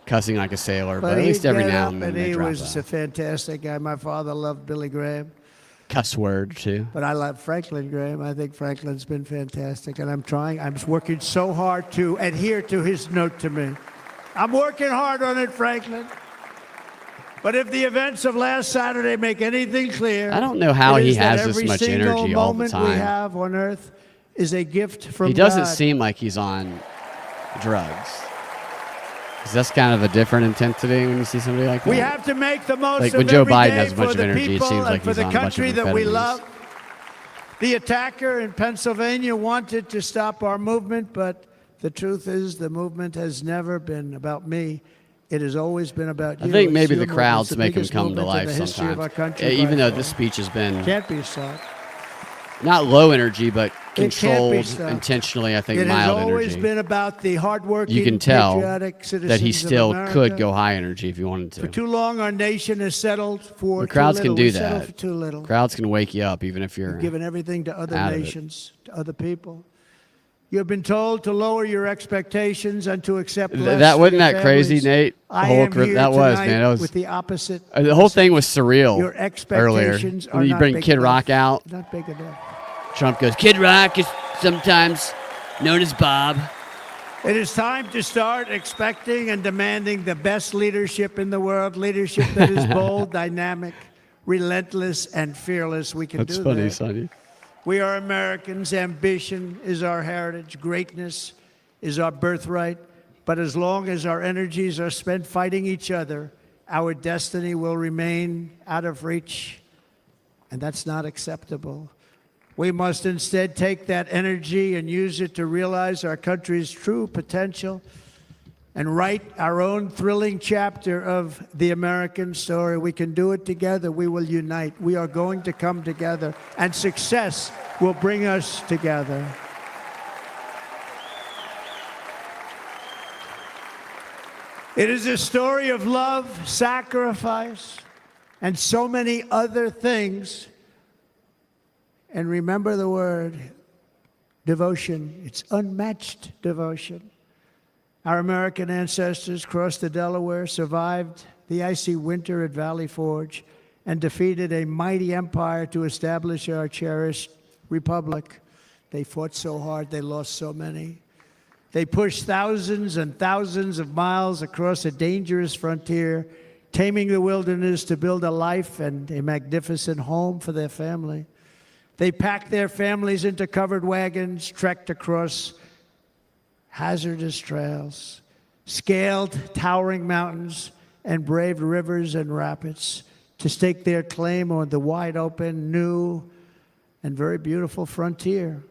cussing like a sailor, but at least every now and then they he drop was a a fantastic guy. My father loved Billy Graham. cuss word too. But I love Franklin Graham. I think Franklin's been fantastic, and I'm working so hard to adhere to his note to me. I'm working hard on it, Franklin. But if the events of last Saturday make anything clear, I don't know how he has this every much single energy all the moment we time. have on Earth is a gift from He doesn't God. seem like he's on drugs. 'Cause that's kind of a different intensity when you see somebody like that. We have to make the most Like of when Joe every Biden day has a bunch for of the energy, it people seems like and for he's the on a bunch of country that we amphetamines. love. The attacker in Pennsylvania wanted to stop our movement, but the truth is the movement has never been about me. It has always been about you. I think It's maybe your the movement. crowds It's the make him biggest come to movement in life the history of our sometimes. country, Even by though far. this speech has been Can't be stopped. not low energy, but It can't be controlled stopped. intentionally, I think It has mild always energy. been about the hardworking, You can tell patriotic citizens that he of still America. could go high energy if he wanted to. For too long, our nation has settled for The crowds too can little. do We settle that. for too little. Crowds can wake you up even if you're We've given everything to other out of it. nations, to other people. You have been told to lower your expectations and to accept less. That for wasn't your that crazy, families. Nate? I Whole am cri- here that was, tonight man. That was with the opposite. the whole thing was surreal. Your earlier. expectations are When you not bring big Kid enough. Rock out, Not big enough. Trump goes, Kid Rock is sometimes known as Bob. It is time to start expecting and demanding the best leadership in the world, leadership that is bold, dynamic, relentless, and fearless. We can That's do funny, that. Sonny. We are Americans. Ambition is our heritage. Greatness is our birthright. But as long as our energies are spent fighting each other, our destiny will remain out of reach. And that's not acceptable. We must instead take that energy and use it to realize our country's true potential and write our own thrilling chapter of the American story. We can do it together. We will unite. We are going to come together, and success will bring us together. It is a story of love, sacrifice, and so many other things. And remember the word devotion. It's unmatched devotion. Our American ancestors crossed the Delaware, survived the icy winter at Valley Forge, and defeated a mighty empire to establish our cherished republic. They fought so hard, they lost so many. They pushed thousands and thousands of miles across a dangerous frontier, taming the wilderness to build a life and a magnificent home for their family. They packed their families into covered wagons, trekked across hazardous trails, scaled towering mountains, and braved rivers and rapids to stake their claim on the wide open, new, and very beautiful frontier.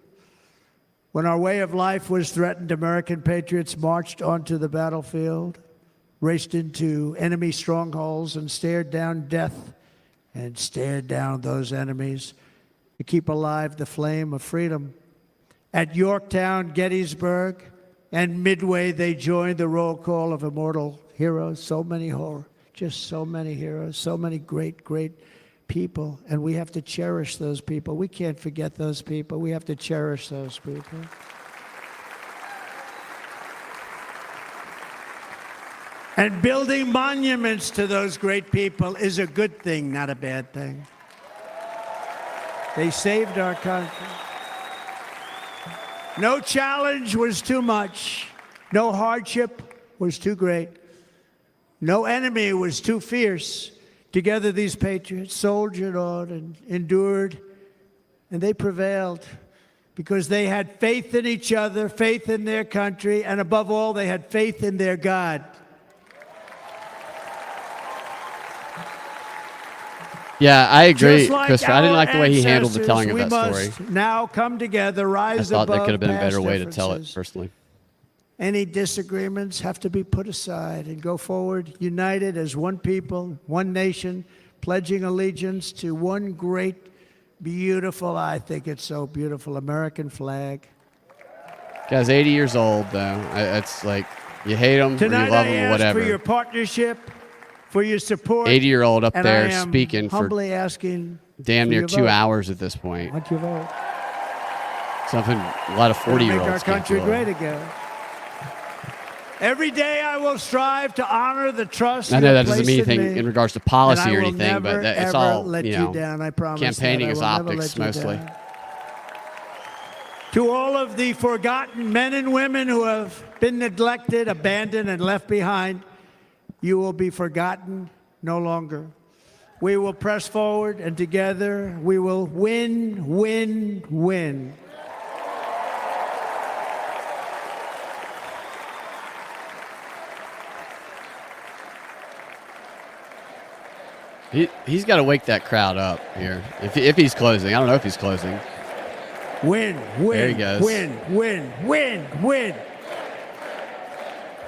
When our way of life was threatened, American patriots marched onto the battlefield, raced into enemy strongholds, and stared down death and stared down those enemies to keep alive the flame of freedom. At Yorktown, Gettysburg, and Midway, they joined the roll call of immortal heroes. So many just so many heroes, so many great, great people. And we have to cherish those people. We can't forget those people. We have to cherish those people. And building monuments to those great people is a good thing, not a bad thing. They saved our country. No challenge was too much. No hardship was too great. No enemy was too fierce. Together, these patriots soldiered on and endured, and they prevailed because they had faith in each other, faith in their country, and above all, they had faith in their God. Yeah, I agree, Just like Christopher. I didn't like the way he handled the ancestors, telling of we that story. must now come together, I rise thought above that could have been a better past way to tell it, differences. personally. Any disagreements have to be put aside and go forward, united as one people, one nation, pledging allegiance to one great, beautiful, I think it's so beautiful, American flag. Guy's 80 years old, though. It's like, you hate him or Tonight you love I him or ask whatever. for your partnership, for your support. 80-year-old up and there I am speaking for humbly asking damn for near your 2 vote. hours at this point. Want your vote? Something a lot of We'll 40-year-olds make our can't country do. great again. Every day I will strive to honor the trust. I know you that have doesn't mean placed in anything me, in regards to policy and I or will anything, but never, it's ever all, let you know, down. I promise campaigning that. is I will never optics let you mostly. down. To all of the forgotten men and women who have been neglected, abandoned, and left behind, you will be forgotten no longer. We will press forward, and together we will win, win, win. He's got to wake that crowd up here. If he's closing. I don't know if he's closing. Win, win, There he goes. win, win, win, win.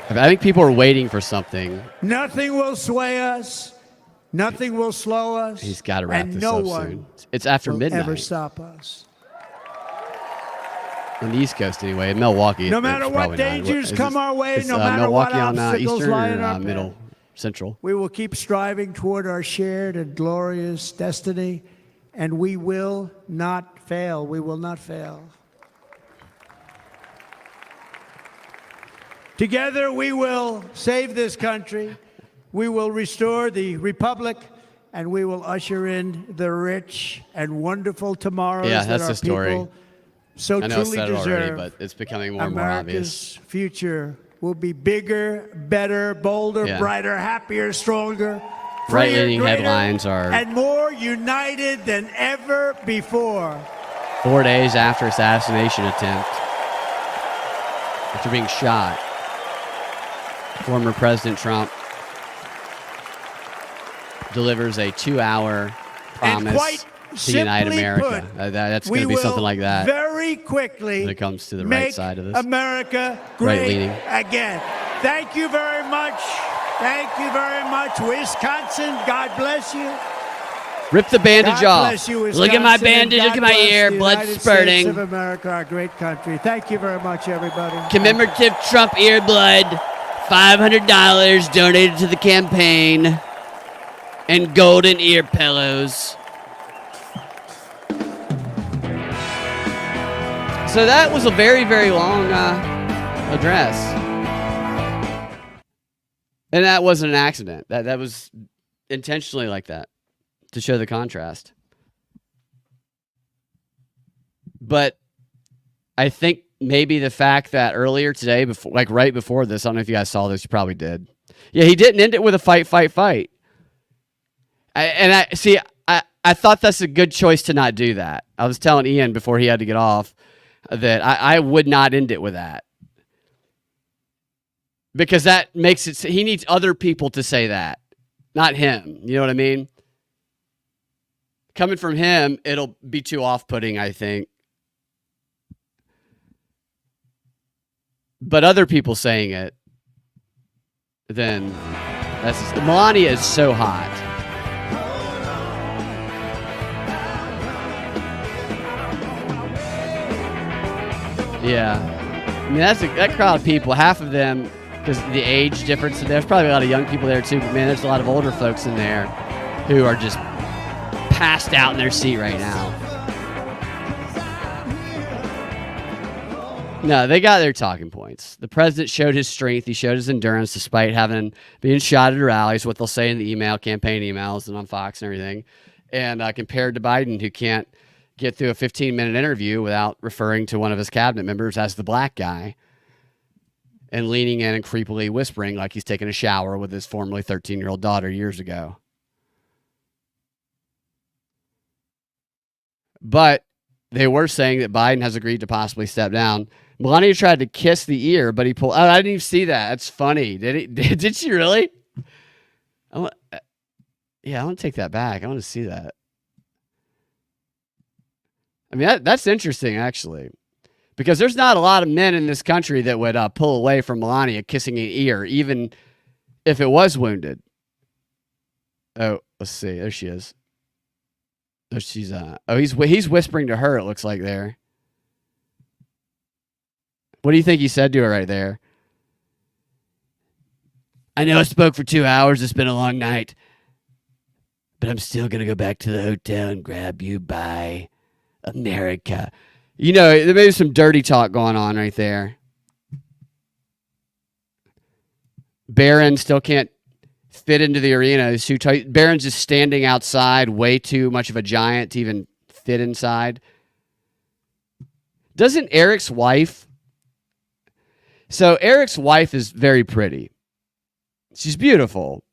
I think people are waiting for something. Nothing will sway us. Nothing will slow us. He's got to wrap and this no up one soon. It's after will midnight. ever stop us. On the East Coast, anyway. In Milwaukee, No it's matter what probably not. dangers Is come this- our way, is, no matter Milwaukee what on obstacles Eastern lie or in our Middle path, Central? we will keep striving toward our shared and glorious destiny, and we will not fail. We will not fail. Together, we will save this country. We will restore the republic, and we will usher in the rich and wonderful tomorrows Yeah, that that's our the story. people so I know I truly said it deserve. already, but it's becoming more and more obvious. America's future will be bigger, better, bolder, Yeah. brighter, happier, stronger, freer, Right-leaning greater, headlines are and more united than ever before. 4 days after assassination attempt, after being shot, former President Trump delivers a 2-hour promise quite to unite simply America. put, That's we going to be something will like that very quickly when it comes to the make right side of this. America great Right-leaning. again. Thank you very much. Thank you very much, Wisconsin. God bless you. Rip the bandage God off. bless you, Look at my Wisconsin, and bandage, God look at my bless ear, the blood United spurting. States of America, our great country. Thank you very much, everybody. Commemorative Trump ear blood, $500 donated to the campaign, and golden ear pillows. So that was a very, very long address. And that wasn't an accident. That was intentionally like that to show the contrast. But I think maybe the fact that earlier today, before, like right before this, I don't know if you guys saw this, you probably did. Yeah, he didn't end it with a fight. I thought that's a good choice to not do that. I was telling Ian before he had to get off that I would not end it with that. Because that makes it, he needs other people to say that, not him. You know what I mean? Coming from him, it'll be too off-putting, I think. But other people saying it, then that's Melania is so hot. Yeah, I mean that crowd of people. Half of them, because the age difference. There's probably a lot of young people there too. But man, there's a lot of older folks in there who are just passed out in their seat right now. No, they got their talking points. The president showed his strength. He showed his endurance despite being shot at rallies, what they'll say in the campaign emails and on Fox and everything. And compared to Biden, who can't get through a 15-minute interview without referring to one of his cabinet members as the black guy and leaning in and creepily whispering like he's taking a shower with his formerly 13-year-old daughter years ago. But they were saying that Biden has agreed to possibly step down. Melania tried to kiss the ear, but he pulled. Oh, I didn't even see that. That's funny. Did he? Did she really? I want to take that back. I want to see that. I mean, that's interesting, actually, because there's not a lot of men in this country that would pull away from Melania kissing an ear, even if it was wounded. Oh, let's see. There she is. Oh, she's he's whispering to her. It looks like there. What do you think he said to her right there? I know I spoke for 2 hours. It's been a long night. But I'm still going to go back to the hotel and grab you by America. You know, there may be some dirty talk going on right there. Barron still can't fit into the arena. He's too tight. Barron's just standing outside, way too much of a giant to even fit inside. Doesn't Eric's wife... So Eric's wife is very pretty. She's beautiful.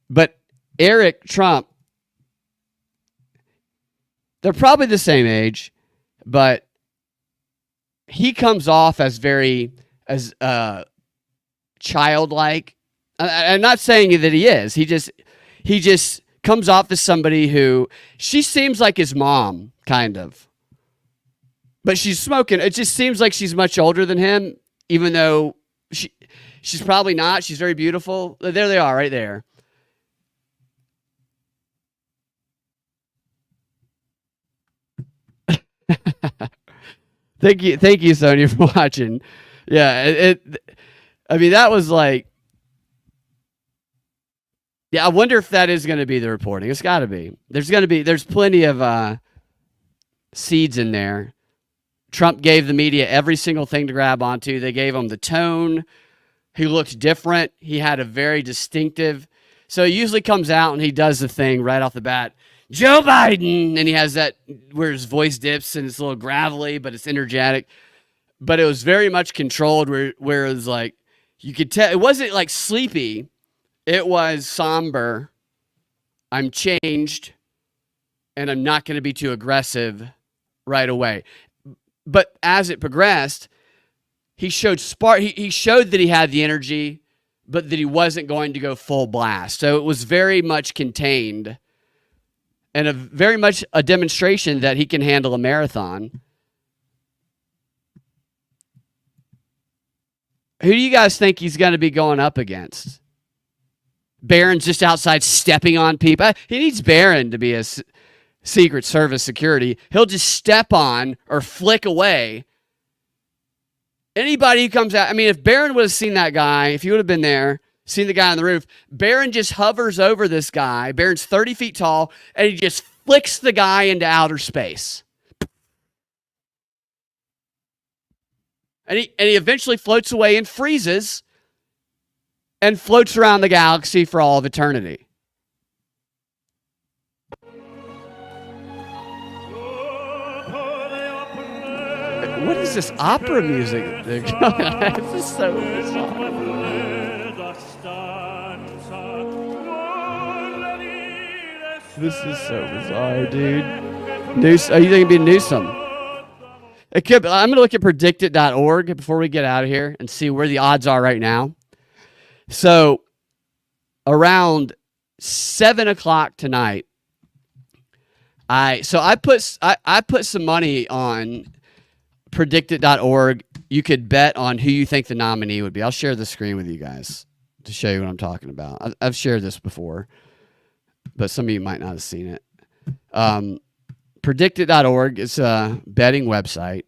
But Eric Trump, they're probably the same age, but he comes off as very childlike. I'm not saying that he is. He just comes off as somebody who, she seems like his mom, kind of. But she's smoking. It just seems like she's much older than him, even though she's probably not. She's very beautiful. There they are, right there. Thank you, Sonia, for watching. Yeah, I mean, that was like, yeah. I wonder if that is going to be the reporting. It's got to be. There's plenty of seeds in there. Trump gave the media every single thing to grab onto. They gave him the tone. He looked different. He had a very distinctive. So he usually comes out and he does the thing right off the bat. Joe Biden, and he has that where his voice dips and it's a little gravelly, but it's energetic. But it was very much controlled, where it was like, you could tell, it wasn't like sleepy. It was somber. I'm changed, and I'm not going to be too aggressive right away. But as it progressed, he showed spark. He showed that he had the energy, but that he wasn't going to go full blast. So it was very much contained, and very much a demonstration that he can handle a marathon. Who do you guys think he's going to be going up against? Barron's just outside stepping on people. He needs Barron to be a Secret Service security. He'll just step on or flick away anybody who comes out. I mean, if Barron would have seen that guy, if he would have been there, seen the guy on the roof, Barron just hovers over this guy. Barron's 30 feet tall, and he just flicks the guy into outer space. And he eventually floats away and freezes and floats around the galaxy for all of eternity. What is this opera music? This is so bizarre. This is so bizarre, dude. Are you think it'd be Newsom? It could. I'm going to look at predictit.org before we get out of here and see where the odds are right now. So around 7 o'clock tonight, I put some money on predictit.org. You could bet on who you think the nominee would be. I'll share the screen with you guys to show you what I'm talking about. I've shared this before, but some of you might not have seen it. Predictit.org is a betting website,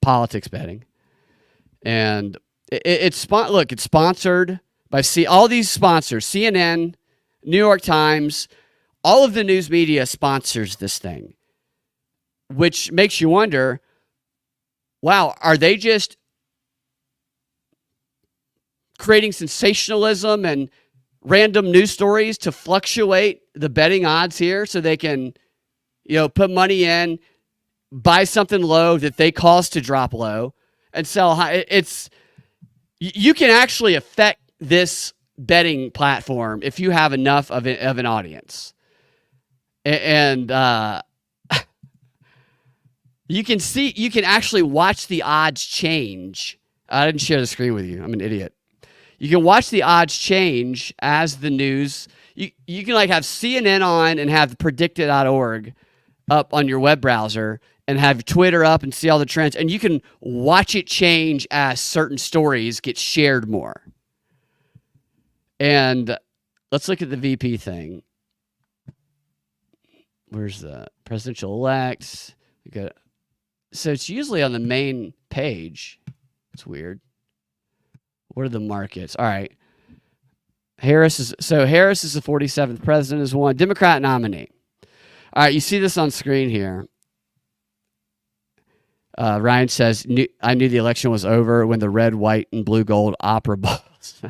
politics betting. And it's sponsored by all these sponsors, CNN, New York Times, all of the news media sponsors this thing, which makes you wonder, wow, are they just creating sensationalism and random news stories to fluctuate the betting odds here so they can, put money in, buy something low that they cause to drop low and sell high? You can actually affect this betting platform if you have enough of an audience. And you can actually watch the odds change. I didn't share the screen with you. I'm an idiot. You can watch the odds change as the news. You can have CNN on and have predictit.org up on your web browser and have Twitter up and see all the trends. And you can watch it change as certain stories get shared more. And let's look at the VP thing. Where's the presidential elect? So it's usually on the main page. It's weird. What are the markets? All right. Harris is the 47th president, is one Democrat nominee. All right, you see this on screen here. Ryan says, I knew the election was over when the red, white, and blue gold opera balls.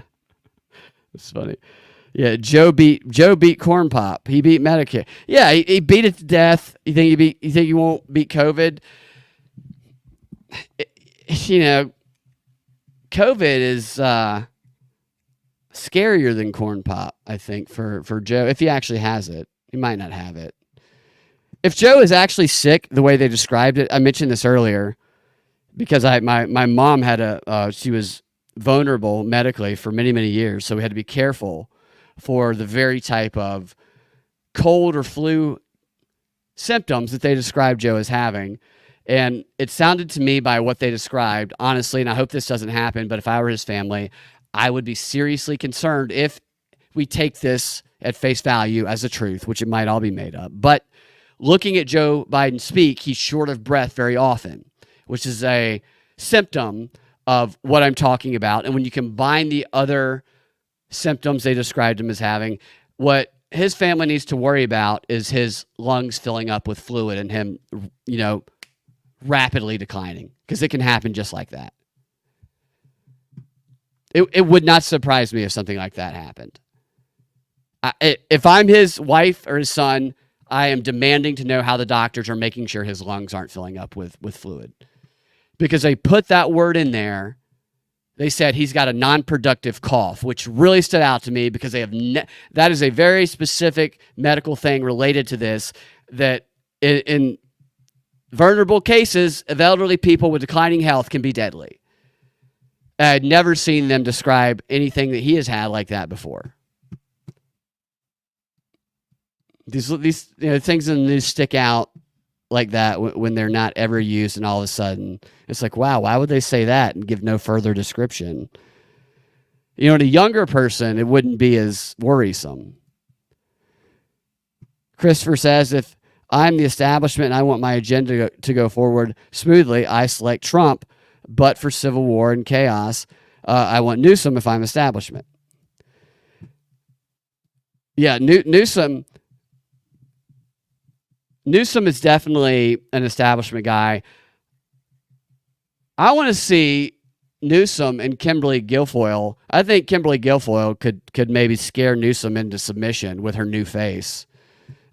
It's funny. Yeah, Joe beat Corn Pop. He beat Medicare. Yeah, he beat it to death. You think he won't beat COVID? COVID is scarier than Corn Pop, I think, for Joe. If he actually has it, he might not have it. If Joe is actually sick, the way they described it, I mentioned this earlier, because my mom had she was vulnerable medically for many, many years, so we had to be careful for the very type of cold or flu symptoms that they described Joe as having. And it sounded to me by what they described, honestly, and I hope this doesn't happen, but if I were his family, I would be seriously concerned if we take this at face value as a truth, which it might all be made up. But looking at Joe Biden speak, he's short of breath very often, which is a symptom of what I'm talking about. And when you combine the other symptoms they described him as having, what his family needs to worry about is his lungs filling up with fluid and him, rapidly declining, because it can happen just like that. It would not surprise me if something like that happened. If I'm his wife or his son, I am demanding to know how the doctors are making sure his lungs aren't filling up with fluid. Because they put that word in there. They said he's got a non-productive cough, which really stood out to me because they have that is a very specific medical thing related to this, that in vulnerable cases of elderly people with declining health can be deadly. I had never seen them describe anything that he has had like that before. These things in the news stick out like that when they're not ever used, and all of a sudden it's like, wow, why would they say that and give no further description? In a younger person, it wouldn't be as worrisome. Christopher says, if I'm the establishment and I want my agenda to go forward smoothly, I select Trump, but for civil war and chaos, I want Newsom if I'm establishment. Yeah, Newsom is definitely an establishment guy. I want to see Newsom and Kimberly Guilfoyle. I think Kimberly Guilfoyle could maybe scare Newsom into submission with her new face.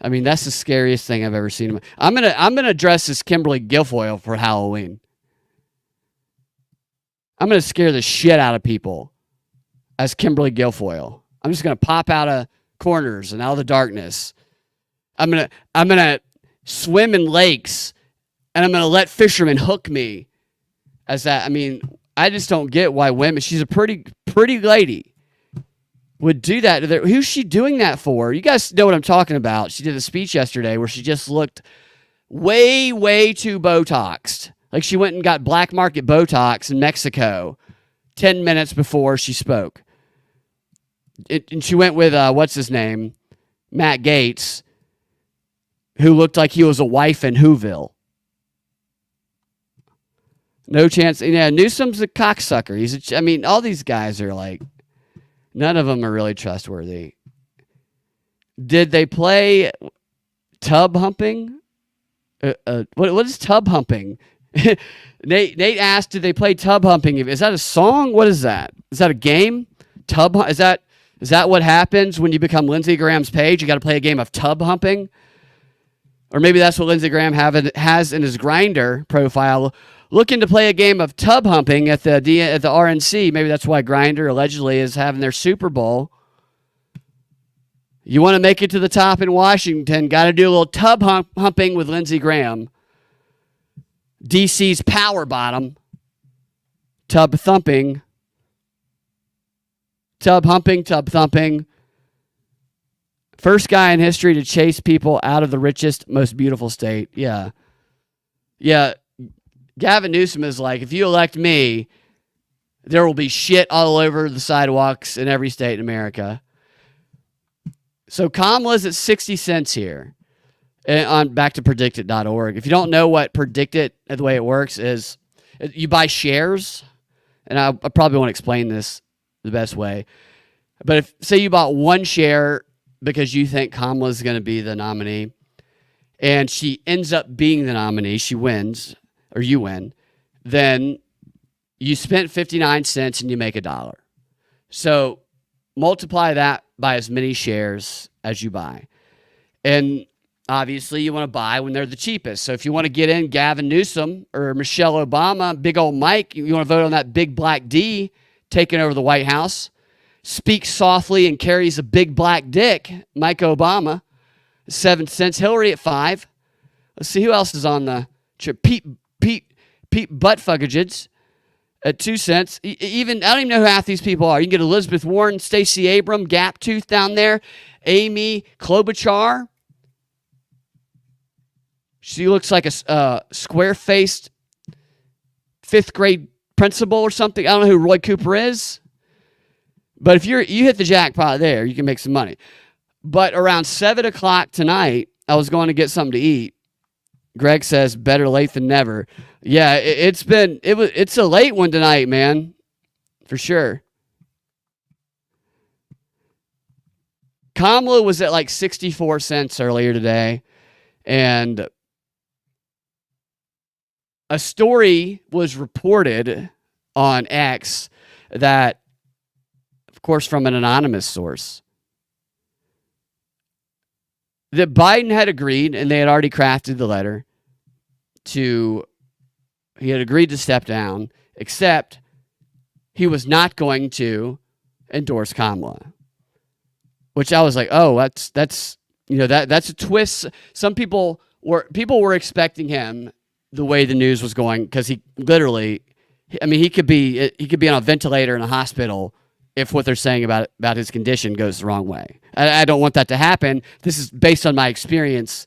I mean, that's the scariest thing I've ever seen. I'm gonna dress as Kimberly Guilfoyle for Halloween. I'm gonna scare the shit out of people as Kimberly Guilfoyle. I'm just gonna pop out of corners and out of the darkness. I'm gonna swim in lakes, and I'm going to let fishermen hook me as that. I mean, I just don't get why women, she's a pretty lady, would do that. Who's she doing that for? You guys know what I'm talking about. She did a speech yesterday where she just looked way, way too Botoxed. Like she went and got black market Botox in Mexico 10 minutes before she spoke. And she went with, what's his name? Matt Gaetz, who looked like he was a wife in Whoville. No chance. Yeah, Newsom's a cocksucker. All these guys are like, none of them are really trustworthy. Did they play tub humping? What is tub humping? Nate asked, did they play tub humping? Is that a song? What is that? Is that a game? Is that what happens when you become Lindsey Graham's page? You got to play a game of tub humping? Or maybe that's what Lindsey Graham has in his Grindr profile, looking to play a game of tub humping at the RNC. Maybe that's why Grindr allegedly is having their Super Bowl. You want to make it to the top in Washington, got to do a little tub humping with Lindsey Graham. DC's power bottom. Tub thumping. Tub humping, tub thumping. First guy in history to chase people out of the richest, most beautiful state. Yeah. Gavin Newsom is like, if you elect me, there will be shit all over the sidewalks in every state in America. So Kamala's at 60 cents here. And on back to predictit.org. If you don't know what Predictit, the way it works is you buy shares. And I probably won't explain this the best way. But if, say you bought one share because you think Kamala's going to be the nominee, and she ends up being the nominee, she wins, or you win, then you spent 59 cents and you make $1. So multiply that by as many shares as you buy. And obviously, you want to buy when they're the cheapest. So if you want to get in Gavin Newsom or Michelle Obama, big old Mike, you want to vote on that big black D taking over the White House, speaks softly and carries a big black dick, Mike Obama, 7 cents. Hillary at 5. Let's see who else is on the trip. Pete Buttfuckages at 2 cents. Even I don't even know who half these people are. You can get Elizabeth Warren, Stacey Abram, Gap Tooth down there, Amy Klobuchar. She looks like a square-faced 5th grade principal or something. I don't know who Roy Cooper is. But if you hit the jackpot there, you can make some money. But around 7 o'clock tonight, I was going to get something to eat. Greg says, better late than never. Yeah, it's a late one tonight, man. For sure. Kamala was at like 64 cents earlier today. And a story was reported on X that, of course, from an anonymous source, that Biden had agreed, and they had already crafted the letter, he had agreed to step down, except he was not going to endorse Kamala. Which I was like, oh, that's a twist. Some people were expecting him the way the news was going, because he literally, I mean, he could be on a ventilator in a hospital if what they're saying about his condition goes the wrong way. I don't want that to happen. This is based on my experience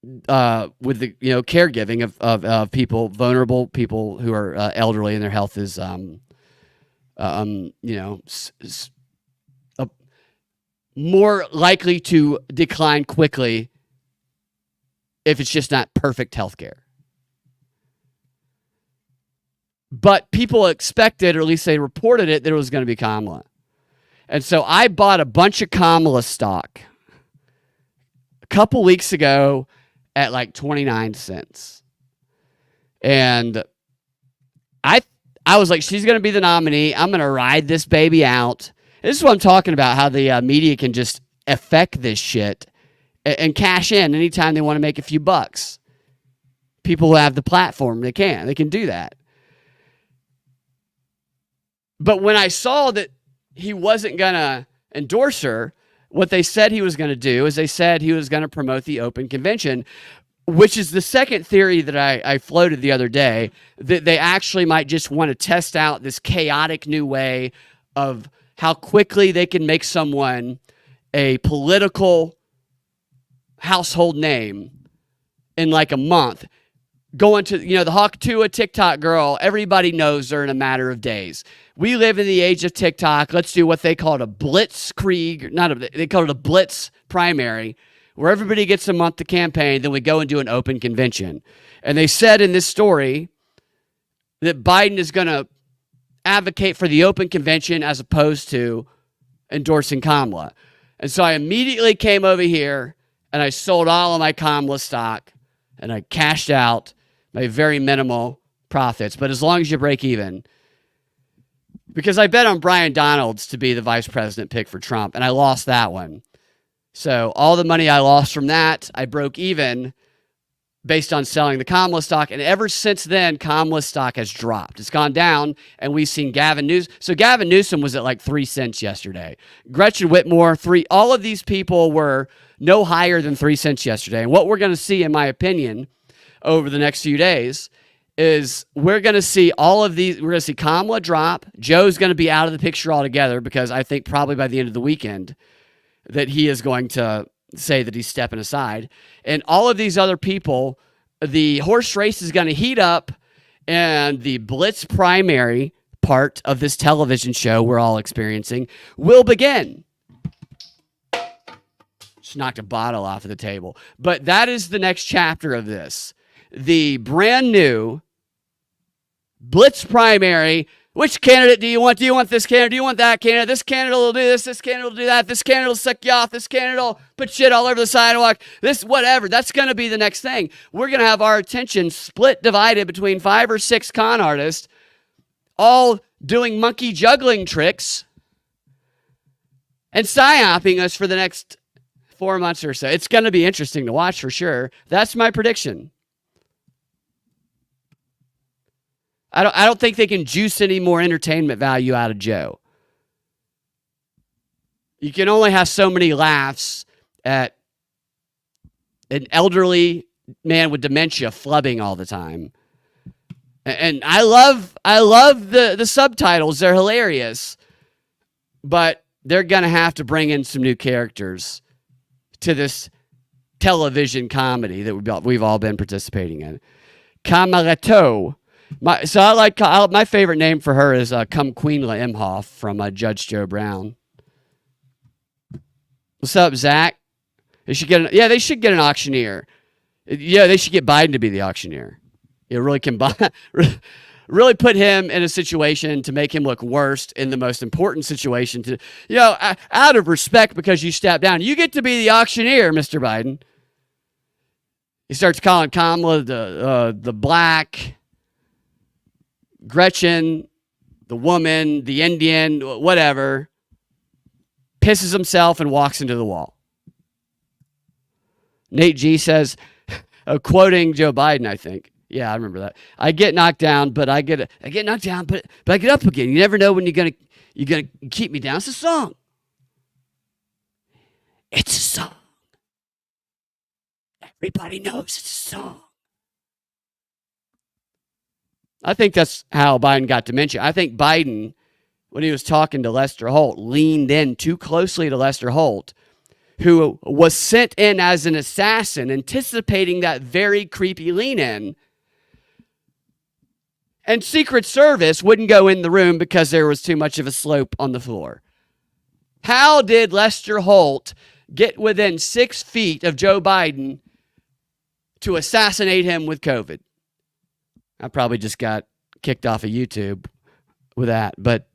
with the caregiving of people, vulnerable people who are elderly and their health is more likely to decline quickly if it's just not perfect health care. But people expected, or at least they reported it, that it was going to be Kamala. And so I bought a bunch of Kamala stock a couple weeks ago at like 29 cents. And I was like, she's going to be the nominee. I'm going to ride this baby out. This is what I'm talking about, how the media can just affect this shit and cash in anytime they want to make a few bucks. People who have the platform, they can do that. But when I saw that he wasn't going to endorse her, what they said he was going to do is they said he was going to promote the open convention, which is the second theory that I floated the other day, that they actually might just want to test out this chaotic new way of how quickly they can make someone a political household name in like a month. Going to, the Hawk Tua TikTok girl, everybody knows her in a matter of days. We live in the age of TikTok. Let's do what they call it a blitzkrieg. They call it a blitz primary, where everybody gets a month to campaign, then we go and do an open convention. And they said in this story that Biden is going to advocate for the open convention as opposed to endorsing Kamala. And so I immediately came over here and I sold all of my Kamala stock and I cashed out my very minimal profits. But as long as you break even, because I bet on Brian Donalds to be the vice president pick for Trump, and I lost that one. So all the money I lost from that, I broke even based on selling the Kamala stock. And ever since then, Kamala stock has dropped. It's gone down, and we've seen Gavin Newsom. So Gavin Newsom was at like 3 cents yesterday. Gretchen Whitmer, 3. All of these people were no higher than 3 cents yesterday. And what we're going to see, in my opinion, over the next few days is we're going to see all of these. We're going to see Kamala drop. Joe's going to be out of the picture altogether, because I think probably by the end of the weekend that he is going to say that he's stepping aside. And all of these other people, the horse race is going to heat up, and the blitz primary part of this television show we're all experiencing will begin. Just knocked a bottle off of the table. But that is the next chapter of this. The brand new blitz primary. Which candidate do you want? Do you want this candidate? Do you want that candidate? This candidate will do this. This candidate will do that. This candidate will suck you off. This candidate will put shit all over the sidewalk. This, whatever. That's going to be the next thing. We're going to have our attention split, divided between 5 or 6 con artists, all doing monkey juggling tricks and psyoping us for the next 4 months or so. It's going to be interesting to watch for sure. That's my prediction. I don't think they can juice any more entertainment value out of Joe. You can only have so many laughs at an elderly man with dementia flubbing all the time. And I love the subtitles. They're hilarious. But they're going to have to bring in some new characters to this television comedy that we've all been participating in. Kamalato. My favorite name for her is Come Queenla Imhoff from Judge Joe Brown. What's up, Zach? They should get an auctioneer. Yeah, they should get Biden to be the auctioneer. It really can really put him in a situation to make him look worst in the most important situation. Out of respect because you stepped down, you get to be the auctioneer, Mr. Biden. He starts calling Kamala the black, Gretchen, the woman, the Indian, whatever. Pisses himself and walks into the wall. Nate G says, quoting Joe Biden, I think. Yeah, I remember that. I get knocked down, but I get knocked down, but I get up again. You never know when you're gonna keep me down. It's a song. It's a song. Everybody knows it's a song. I think that's how Biden got dementia. I think Biden, when he was talking to Lester Holt, leaned in too closely to Lester Holt, who was sent in as an assassin, anticipating that very creepy lean in. And Secret Service wouldn't go in the room because there was too much of a slope on the floor. How did Lester Holt get within 6 feet of Joe Biden to assassinate him with COVID? I probably just got kicked off of YouTube with that, but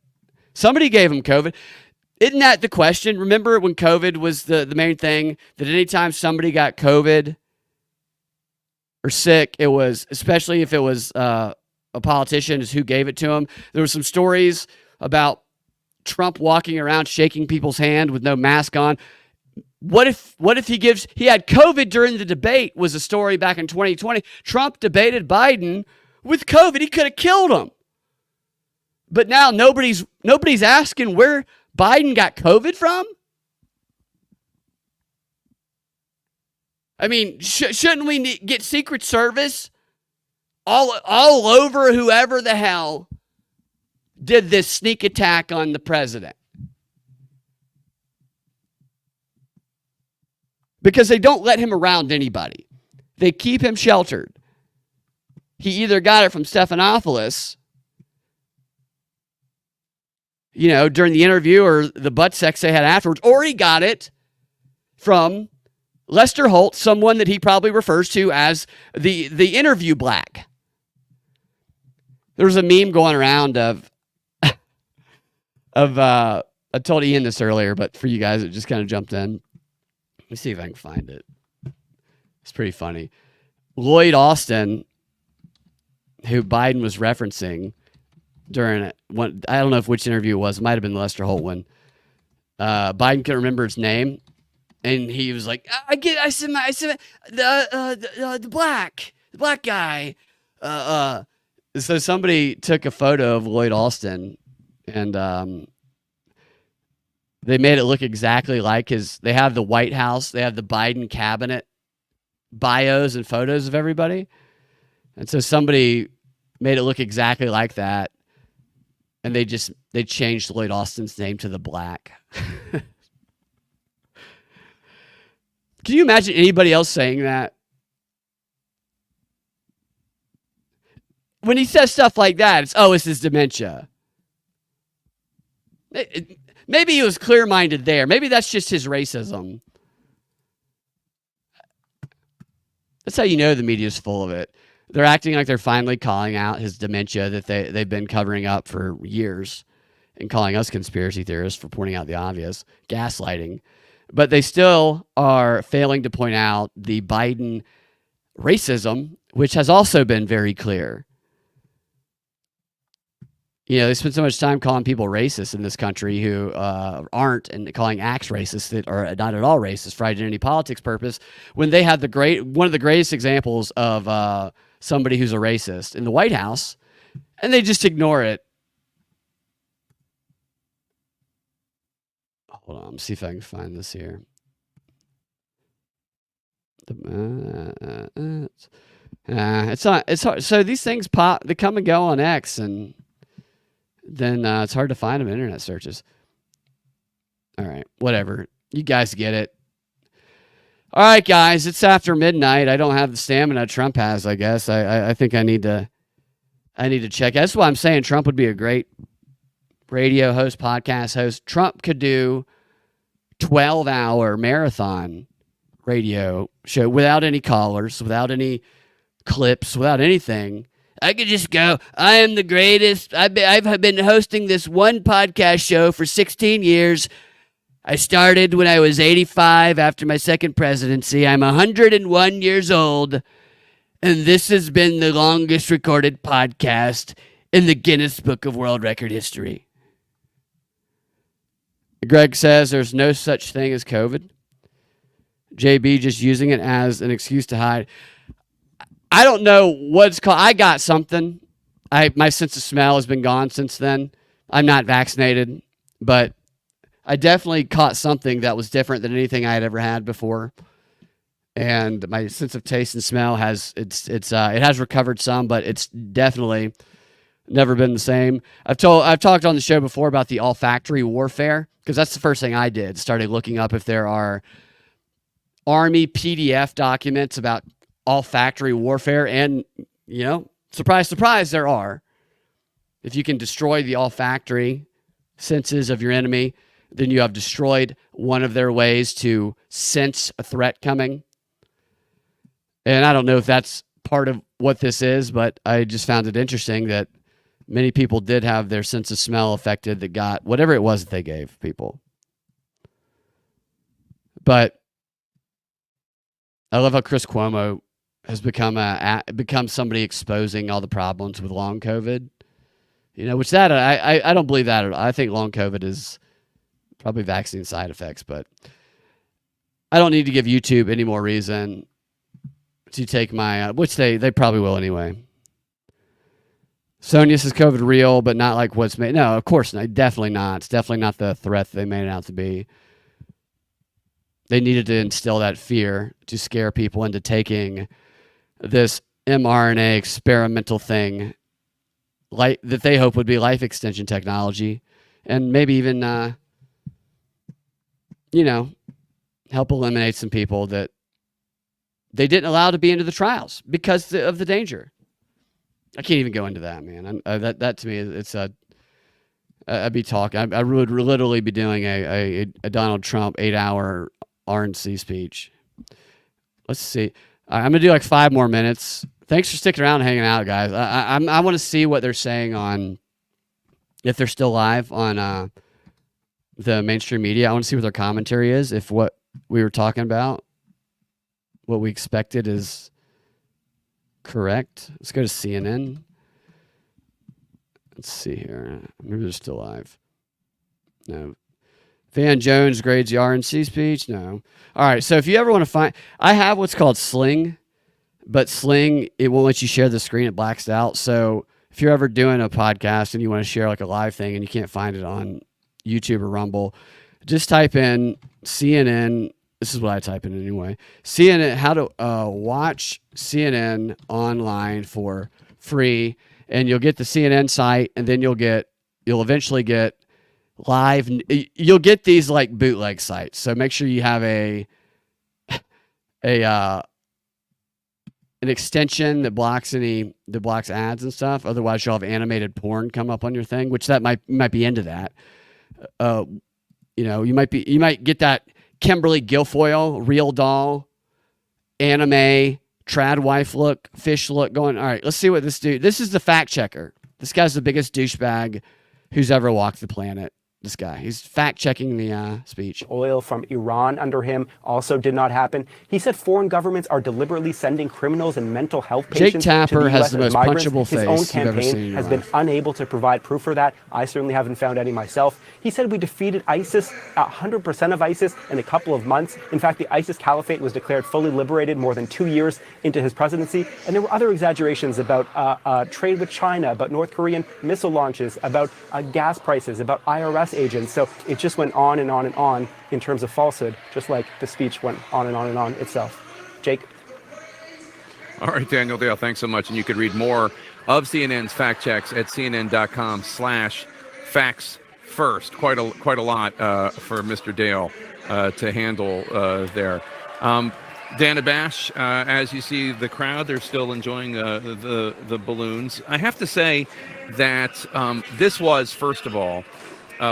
somebody gave him COVID. Isn't that the question? Remember when COVID was the main thing, that anytime somebody got COVID or sick, it was, especially if it was a politician, is who gave it to him. There were some stories about Trump walking around shaking people's hand with no mask on. What if he had COVID during the debate, was a story back in 2020. Trump debated Biden with COVID. He could have killed him. But now nobody's asking where Biden got COVID from. I mean, shouldn't we get Secret Service all over whoever the hell did this sneak attack on the president? Because they don't let him around anybody. They keep him sheltered. He either got it from Stephanopoulos, during the interview or the butt sex they had afterwards, or he got it from Lester Holt, someone that he probably refers to as the interview black. There was a meme going around of I told Ian this earlier, but for you guys, it just kind of jumped in. Let me see if I can find it. It's pretty funny. Lloyd Austin, who Biden was referencing during one, I don't know which interview it was. It might have been the Lester Holt one. Biden couldn't remember his name, and he was like, I said the black guy. So somebody took a photo of Lloyd Austin, and they made it look exactly like his. They have the White House. They have the Biden cabinet bios and photos of everybody. And so somebody made it look exactly like that. And they changed Lloyd Austin's name to the Black. Can you imagine anybody else saying that? When he says stuff like that, it's his dementia. Maybe he was clear-minded there. Maybe that's just his racism. That's how you know the media's full of it. They're acting like they're finally calling out his dementia that they've been covering up for years and calling us conspiracy theorists for pointing out the obvious, gaslighting. But they still are failing to point out the Biden racism, which has also been very clear. they spend so much time calling people racist in this country who aren't, and calling acts racist that are not at all racist for identity politics purpose, when they have one of the greatest examples of somebody who's a racist in the White House, and they just ignore it. Hold on, let me see if I can find this here. It's not. It's hard. So these things pop. They come and go on X, and then it's hard to find them in internet searches. All right, whatever. You guys get it. All right, guys. It's after midnight. I don't have the stamina Trump has. I guess. I think I need to check. That's why I'm saying Trump would be a great radio host, podcast host. Trump could do 12-hour marathon radio show without any callers, without any clips, without anything. I could just go, I am the greatest. I've been hosting this one podcast show for 16 years. I started when I was 85 after my second presidency. I'm 101 years old, and this has been the longest recorded podcast in the Guinness Book of World Record history. Greg says there's no such thing as COVID. JB just using it as an excuse to hide. I don't know what's called. I got something. My sense of smell has been gone since then. I'm not vaccinated, but I definitely caught something that was different than anything I had ever had before. And my sense of taste and smell it has recovered some, but it's definitely never been the same. I've talked on the show before about the olfactory warfare, because that's the first thing I did. Started looking up if there are Army PDF documents about olfactory warfare, and surprise, surprise, there are. If you can destroy the olfactory senses of your enemy, then you have destroyed one of their ways to sense a threat coming. And I don't know if that's part of what this is, but I just found it interesting that many people did have their sense of smell affected that got whatever it was that they gave people. But I love how Chris Cuomo has become somebody exposing all the problems with long COVID. Which that I don't believe that at all. I think long COVID is probably vaccine side effects, but I don't need to give YouTube any more reason to take my, which they probably will anyway. Sonia says COVID real, but not like what's made. No, of course not. Definitely not. It's definitely not the threat they made it out to be. They needed to instill that fear to scare people into taking this mRNA experimental thing that they hope would be life extension technology, and maybe even, help eliminate some people that they didn't allow to be into the trials because of the danger. I can't even go into that, man. That to me, it's I'd be talking. I would literally be doing a Donald Trump 8-hour RNC speech. Let's see. I'm gonna do like 5 more minutes. Thanks for sticking around and hanging out, guys. I want to see what they're saying on, if they're still live on the mainstream media. I want to see what their commentary is. If what we were talking about, what we expected, is correct. Let's go to CNN. Let's see here. Maybe they're still live. No. Van Jones grades the RNC speech. No. All right. So if you ever want to find, I have what's called Sling, but Sling, it won't let you share the screen. It blacks out. So if you're ever doing a podcast and you want to share like a live thing and you can't find it on YouTube or Rumble, just type in CNN. This is what I type in anyway. CNN, how to watch CNN online for free. And you'll get the CNN site, and then you'll eventually get live. You'll get these like bootleg sites. So make sure you have an extension that blocks ads and stuff. Otherwise, you'll have animated porn come up on your thing, which that might be into that. You might get that Kimberly Guilfoyle real doll anime trad wife look, fish look going. All right, let's see what this dude. This is the fact checker. This guy's the biggest douchebag who's ever walked the planet. This guy, he's fact-checking the speech. Oil from Iran under him also did not happen. He said foreign governments are deliberately sending criminals and mental health patients Jake Tapper to the has US the as most migrants. punchable His face own you've ever seen campaign in your has been life. unable to provide proof for that. I certainly haven't found any myself. He said we defeated ISIS, 100% of ISIS, in a couple of months. In fact, the ISIS caliphate was declared fully liberated more than 2 years into his presidency. And there were other exaggerations about trade with China, about North Korean missile launches, about gas prices, about IRS agents. So it just went on and on and on in terms of falsehood, just like the speech went on and on and on itself. Jake? All right, Daniel Dale, thanks so much. And you could read more of CNN's fact checks at cnn.com/facts first. Quite a lot for Mr. Dale to handle there. Dana Bash, as you see the crowd, they're still enjoying the balloons. I have to say that this was, first of all,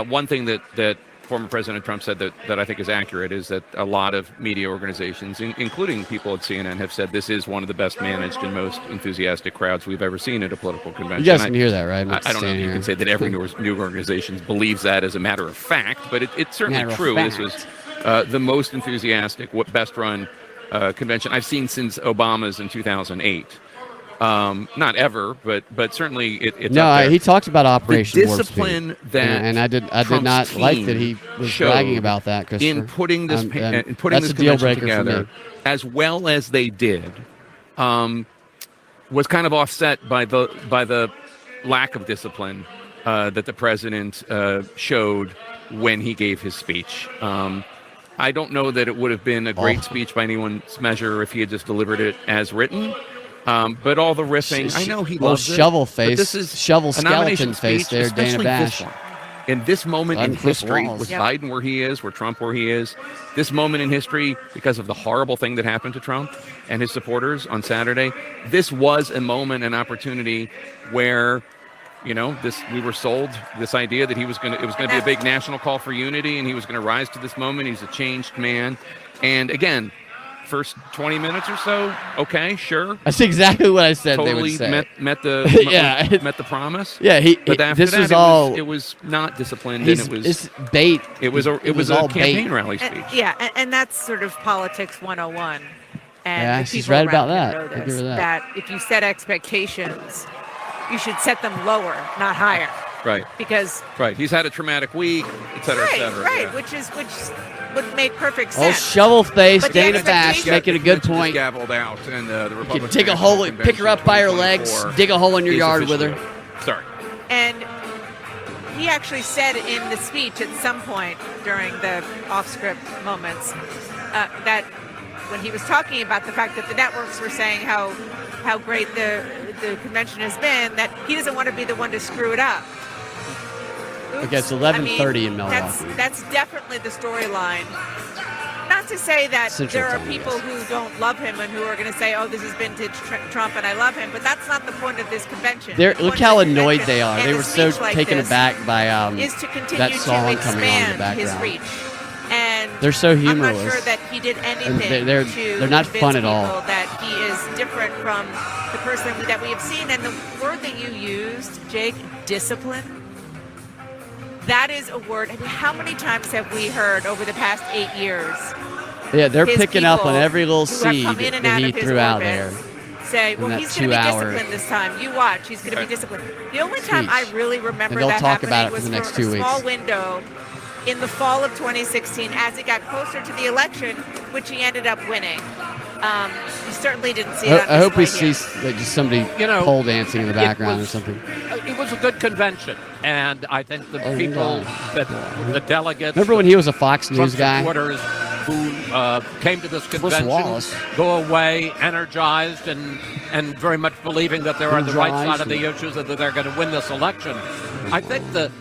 one thing that former President Trump said that I think is accurate is that a lot of media organizations, including people at CNN, have said this is one of the best managed and most enthusiastic crowds we've ever seen at a political convention. You guys can hear that, right? I don't know if you can say that every news organization believes that as a matter of fact, but it's certainly true. This was the most enthusiastic, best run convention I've seen since Obama's in 2008. Not ever, but certainly it's no. up there. He talked about Operation the Warp discipline Speed. that and I did Trump's not like team that he was showed bragging about that. in putting this and putting that's this a deal convention breaker for together me. as well as they did was kind of offset by the lack of discipline that the president showed when he gave his speech. I don't know that it would have been a great speech by anyone's measure if he had just delivered it as written. But all the riffing, I know he loves it. Shovel but face, this is shovel a nomination skeleton face speech, there, Dana especially Bash. this one. In this moment in Chris history, Walls. with Yep. Biden where he is, where Trump where he is, this moment in history, because of the horrible thing that happened to Trump and his supporters on Saturday, this was a moment, an opportunity where, we were sold this idea that it was going to be a big national call for unity, and he was going to rise to this moment. He's a changed man, and again, first 20 minutes or so, okay, sure. That's exactly what I said. Totally they would say. met the met the promise. Yeah, but after this that, was all. It was not disciplined, and It's it was bait. It was a all campaign bait. rally speech. And that's sort of politics 101. And Yeah, the she's people right about around him that. know I agree this, with that. if you set expectations, you should set them lower, not higher. Right. Because he's had a traumatic week, et cetera, et cetera. right, yeah. which would make perfect Oh, sense. shovel face, But the Dana Bash, expectation- making a good Just point. gavelled out, and the You Republican can dig a hole, pick her up by her legs, 2024 dig a hole in your is yard with her. officially- Sorry. And he actually said in the speech at some point during the off-script moments that when he was talking about the fact that the networks were saying how great the convention has been, that he doesn't want to be the one to screw it up. Oops. Okay, it's 11:30 in Milwaukee. That's definitely the storyline. Not to say that Central there are Time, people who don't love him and who are going to say, "Oh, this is vintage Trump, and I love him," but that's not the point of this convention. The Look point how of the annoyed convention they are. and They a were so speech like taken this aback by is to continue that song to coming on in the expand his background. reach. And They're so I'm humorless. not sure that he did anything they're to not convince fun at all. people that he is different from the person that we have seen. And the word that you used, Jake, discipline. That is a word. I mean, how many times have we heard over the past 8 years? Yeah, they're his picking up on people every little who have seed come in and that out he of his threw out orbit there. Say, well, that he's going to be 2-hour disciplined this time. You watch, he's going to be disciplined. The only time I speech. really remember And they'll that talk happening about it for was the next for 2 a weeks. small window in the fall of 2016 as it got closer to the election, which he ended up winning. You certainly didn't see that. I hope we display see here. just somebody pole dancing in the background or something. It was a good convention, and I think the people, the delegates, Remember when he was a Fox News Trump guy? supporters who came to this convention Wallace. go away energized and very much believing that they're on the right side of the issues and that they're going to win this election. I think the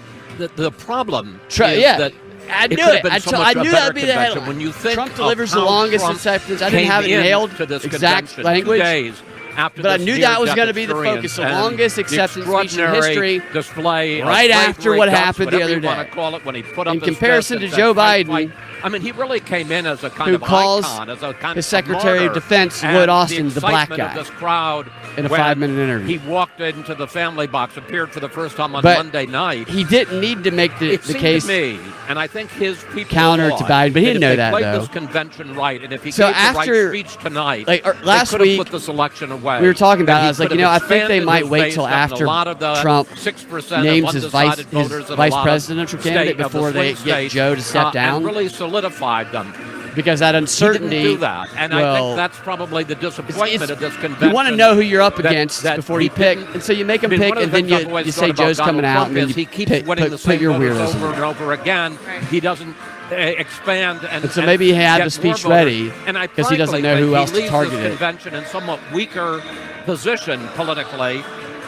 problem is that I knew could have it. been I so knew much a that'd better be the convention. headline. When you think Trump of delivers the how longest Trump acceptance. I didn't came have it in nailed to this exact convention, language. 2 days, after But I this knew that was near-death going to be the experience focus. The and longest the acceptance speech in extraordinary history. display of Right after bravery, what guts, happened the whatever other you want day. to call it, when he put up In his comparison fist to and Joe said, "Fight, Biden, fight." I mean, he really came in as a kind who of calls icon, as a kind his of Secretary of martyr. Defense, And Lloyd Austin, the the black excitement guy, of this crowd in a when 5-minute interview. He walked into the family box, appeared for the first time on But Monday night. he didn't need to make the It seemed case to me, and I think his people counter to thought Biden, but he didn't know if that, they played though. this convention right, and if he So gave the after- right speech tonight, like, they last could have week, put this election away. we were talking about it. And I he was like, could you know, I have think they expanded might his wait base, till gotten after a lot of the Trump 6% names of his undecided vice voters in a vice lot of presidential candidate state of the before they swing get states, Joe to step down. and really solidified them. Because that uncertainty. He didn't do that, and I well, think that's probably the disappointment of this convention. you want to know who you're up that- against that before he you pick, didn't- and so you make I him mean, pick, one of and the then things I've you always say thought about Joe's coming Donald out, Trump and then is you he keeps pick, winning the put same your voters weirdos over in. and over again. He doesn't expand and And so maybe he had get the speech more voters. ready And I 'cause he doesn't frankly know think who else to he leaves target this it. convention in somewhat weaker position politically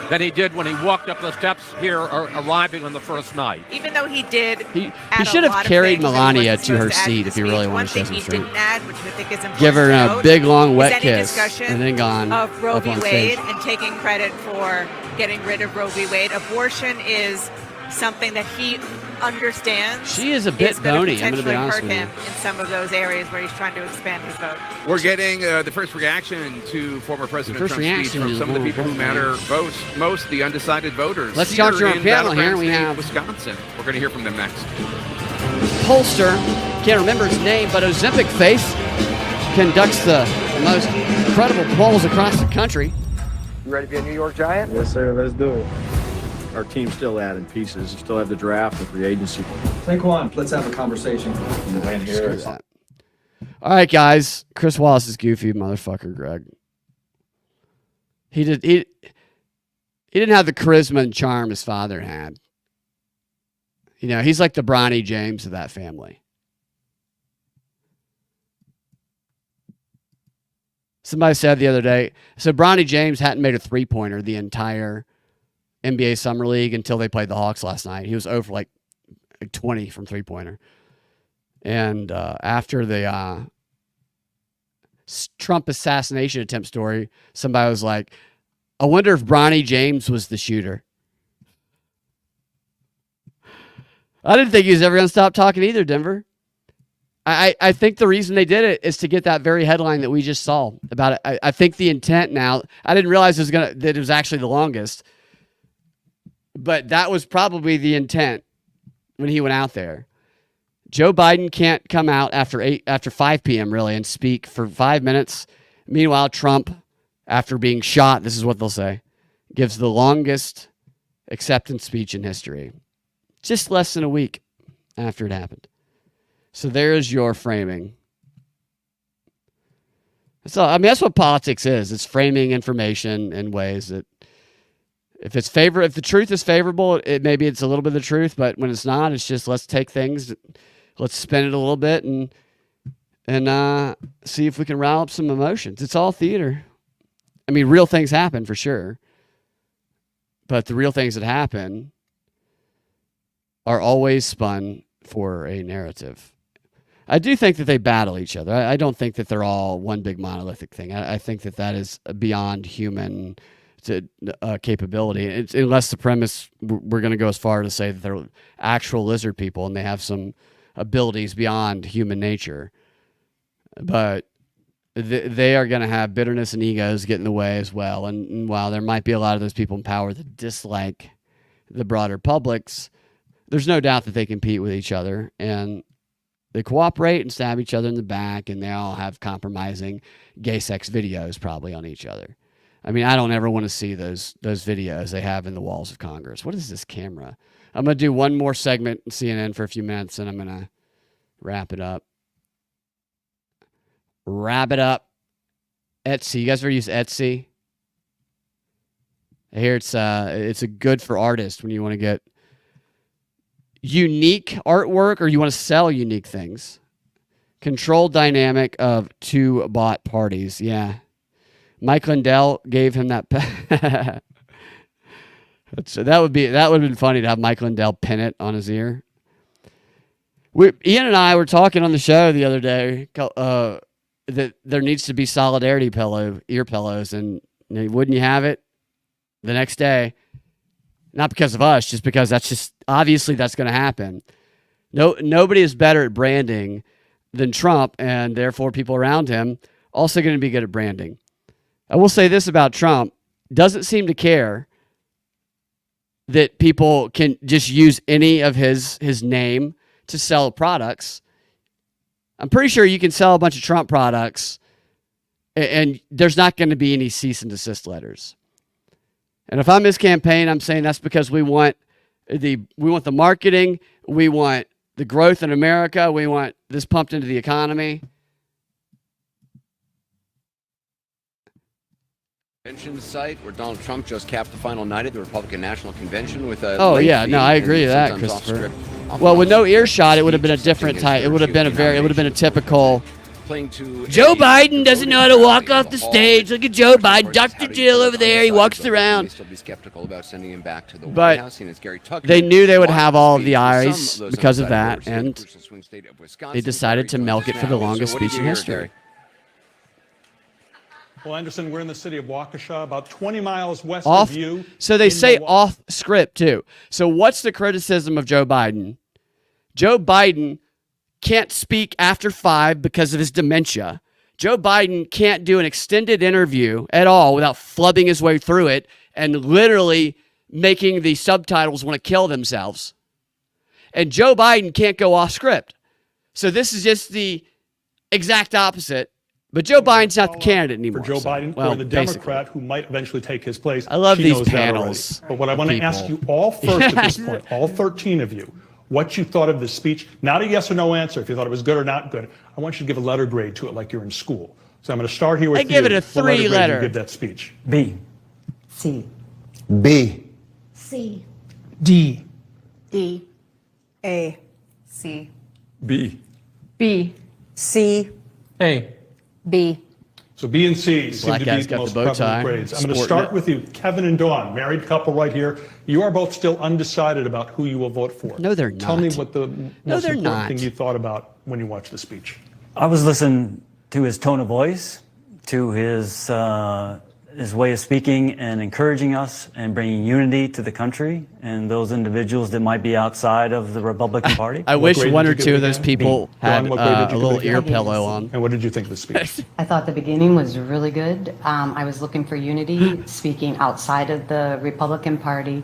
than he did when he walked up the steps here, arriving on the first night. Even though he did, He add should a have lot of carried things that he Melania wasn't to her supposed to add seat in if the he really speech. wanted to show One some thing he strength. didn't add, which I think is important Give her to a note, big long is wet any kiss, discussion and then gone of Roe up v. on Wade stage. and taking credit for getting rid of Roe v. Wade. Abortion is something that he understands. She is a bit gonna bony, I'm gonna be potentially honest hurt with you. him in some of those areas where he's trying to expand his vote. We're getting the first reaction to former President first Trump's speech reaction from is some of the a people who little matter most, the undecided voters. Let's here start your in panel here. Battleground We State, have Wisconsin. We're going to hear from them next. Pollster, can't remember his name, but Ozempic Face conducts the most credible polls across the country. You ready to be a New York Giant? Yes, sir. Let's do it. Our team's still adding pieces. We still have the draft and free agency. Saquon, let's have a conversation. Screw that. All right, guys. Chris Wallace is goofy motherfucker, Greg. He didn't have the charisma and charm his father had. You know, he's like the Bronny James of that family. Somebody said the other day, so Bronny James hadn't made a three-pointer the entire NBA Summer League until they played the Hawks last night. He was over like 20 from three-pointer. And after the Trump assassination attempt story, somebody was like, I wonder if Bronny James was the shooter. I didn't think he was ever going to stop talking either, Denver. I think the reason they did it is to get that very headline that we just saw about it. I think the intent now, I didn't realize that it was actually the longest, but that was probably the intent when he went out there. Joe Biden can't come out after 5 p.m. really and speak for 5 minutes. Meanwhile, Trump, after being shot, this is what they'll say, gives the longest acceptance speech in history. Just less than a week after it happened. So there's your framing. That's what politics is. It's framing information in ways that if the truth is favorable, maybe it's a little bit of the truth, but when it's not, it's just let's take things, let's spin it a little bit and see if we can rile up some emotions. It's all theater. I mean, real things happen for sure, but the real things that happen are always spun for a narrative. I do think that they battle each other. I don't think that they're all one big monolithic thing. I think that is beyond human capability. Unless the premise, we're going to go as far to say that they're actual lizard people and they have some abilities beyond human nature. But they are going to have bitterness and egos get in the way as well. And while there might be a lot of those people in power that dislike the broader publics, there's no doubt that they compete with each other and they cooperate and stab each other in the back, and they all have compromising gay sex videos probably on each other. I mean, I don't ever want to see those videos they have in the walls of Congress. What is this camera? I'm going to do one more segment in CNN for a few minutes, and I'm going to wrap it up. Etsy. You guys ever use Etsy? I hear it's a good for artists when you want to get unique artwork or you want to sell unique things. Controlled dynamic of 2 bought parties. Yeah. Mike Lindell gave him that. So that would have been funny to have Mike Lindell pin it on his ear. Ian and I were talking on the show the other day that there needs to be solidarity ear pillows, and Wouldn't you have it? The next day, not because of us, just because that's just obviously that's going to happen. Nobody is better at branding than Trump, and therefore people around him also going to be good at branding. I will say this about Trump: doesn't seem to care that people can just use any of his name to sell products. I'm pretty sure you can sell a bunch of Trump products and there's not going to be any cease and desist letters. And if I'm his campaign, I'm saying that's because we want the marketing, we want the growth in America, we want this pumped into the economy. Convention site where Donald Trump just capped the final night of the Republican National Convention with a. Oh yeah, no, I agree with that, Christopher. Well, with no earshot, it would have been a different type. It would have been a typical. Joe Biden doesn't know how to walk off the stage. Look at Joe Biden, Dr. Jill over there. He walks around. But they knew they would have all of the eyes because of that, and they decided to milk it for the longest speech in history. Well, Anderson, we're in the city of Waukesha, about 20 miles west of you. So they say off script, too. So what's the criticism of Joe Biden? Joe Biden can't speak after 5 because of his dementia. Joe Biden can't do an extended interview at all without flubbing his way through it and literally making the subtitles want to kill themselves. And Joe Biden can't go off script. So this is just the exact opposite. But Joe Biden's not the candidate anymore. For Joe Biden, or the Democrat who might eventually take his place. I love She these knows that panels. already. But what I want to ask you all first at this point, all 13 of you, what you thought of the speech. Not a yes or no answer if you thought it was good or not good. I want you to give a letter grade to it like you're in school. So I'm going to start here with you. I give it a 3 What letter. letter. Grade you give that speech? B. C. B. C. D. D. A. C. B. B. C. A. B. So B and C seem Black to be guy's the got most the bow prevalent tie, grades. I'm going to sporting start with you, Kevin and Dawn, married couple right here. You are both still undecided about who you will vote for. No, they're Tell me not. what the most important thing you thought about when you watched the speech. I was listening to his tone of voice, to his way of speaking and encouraging us and bringing unity to the country and those individuals that might be outside of the Republican Party. I wish one or two of those people had Dawn, a little ear pillow on. And what did you think of the speech? I thought the beginning was really good. I was looking for unity, speaking outside of the Republican Party.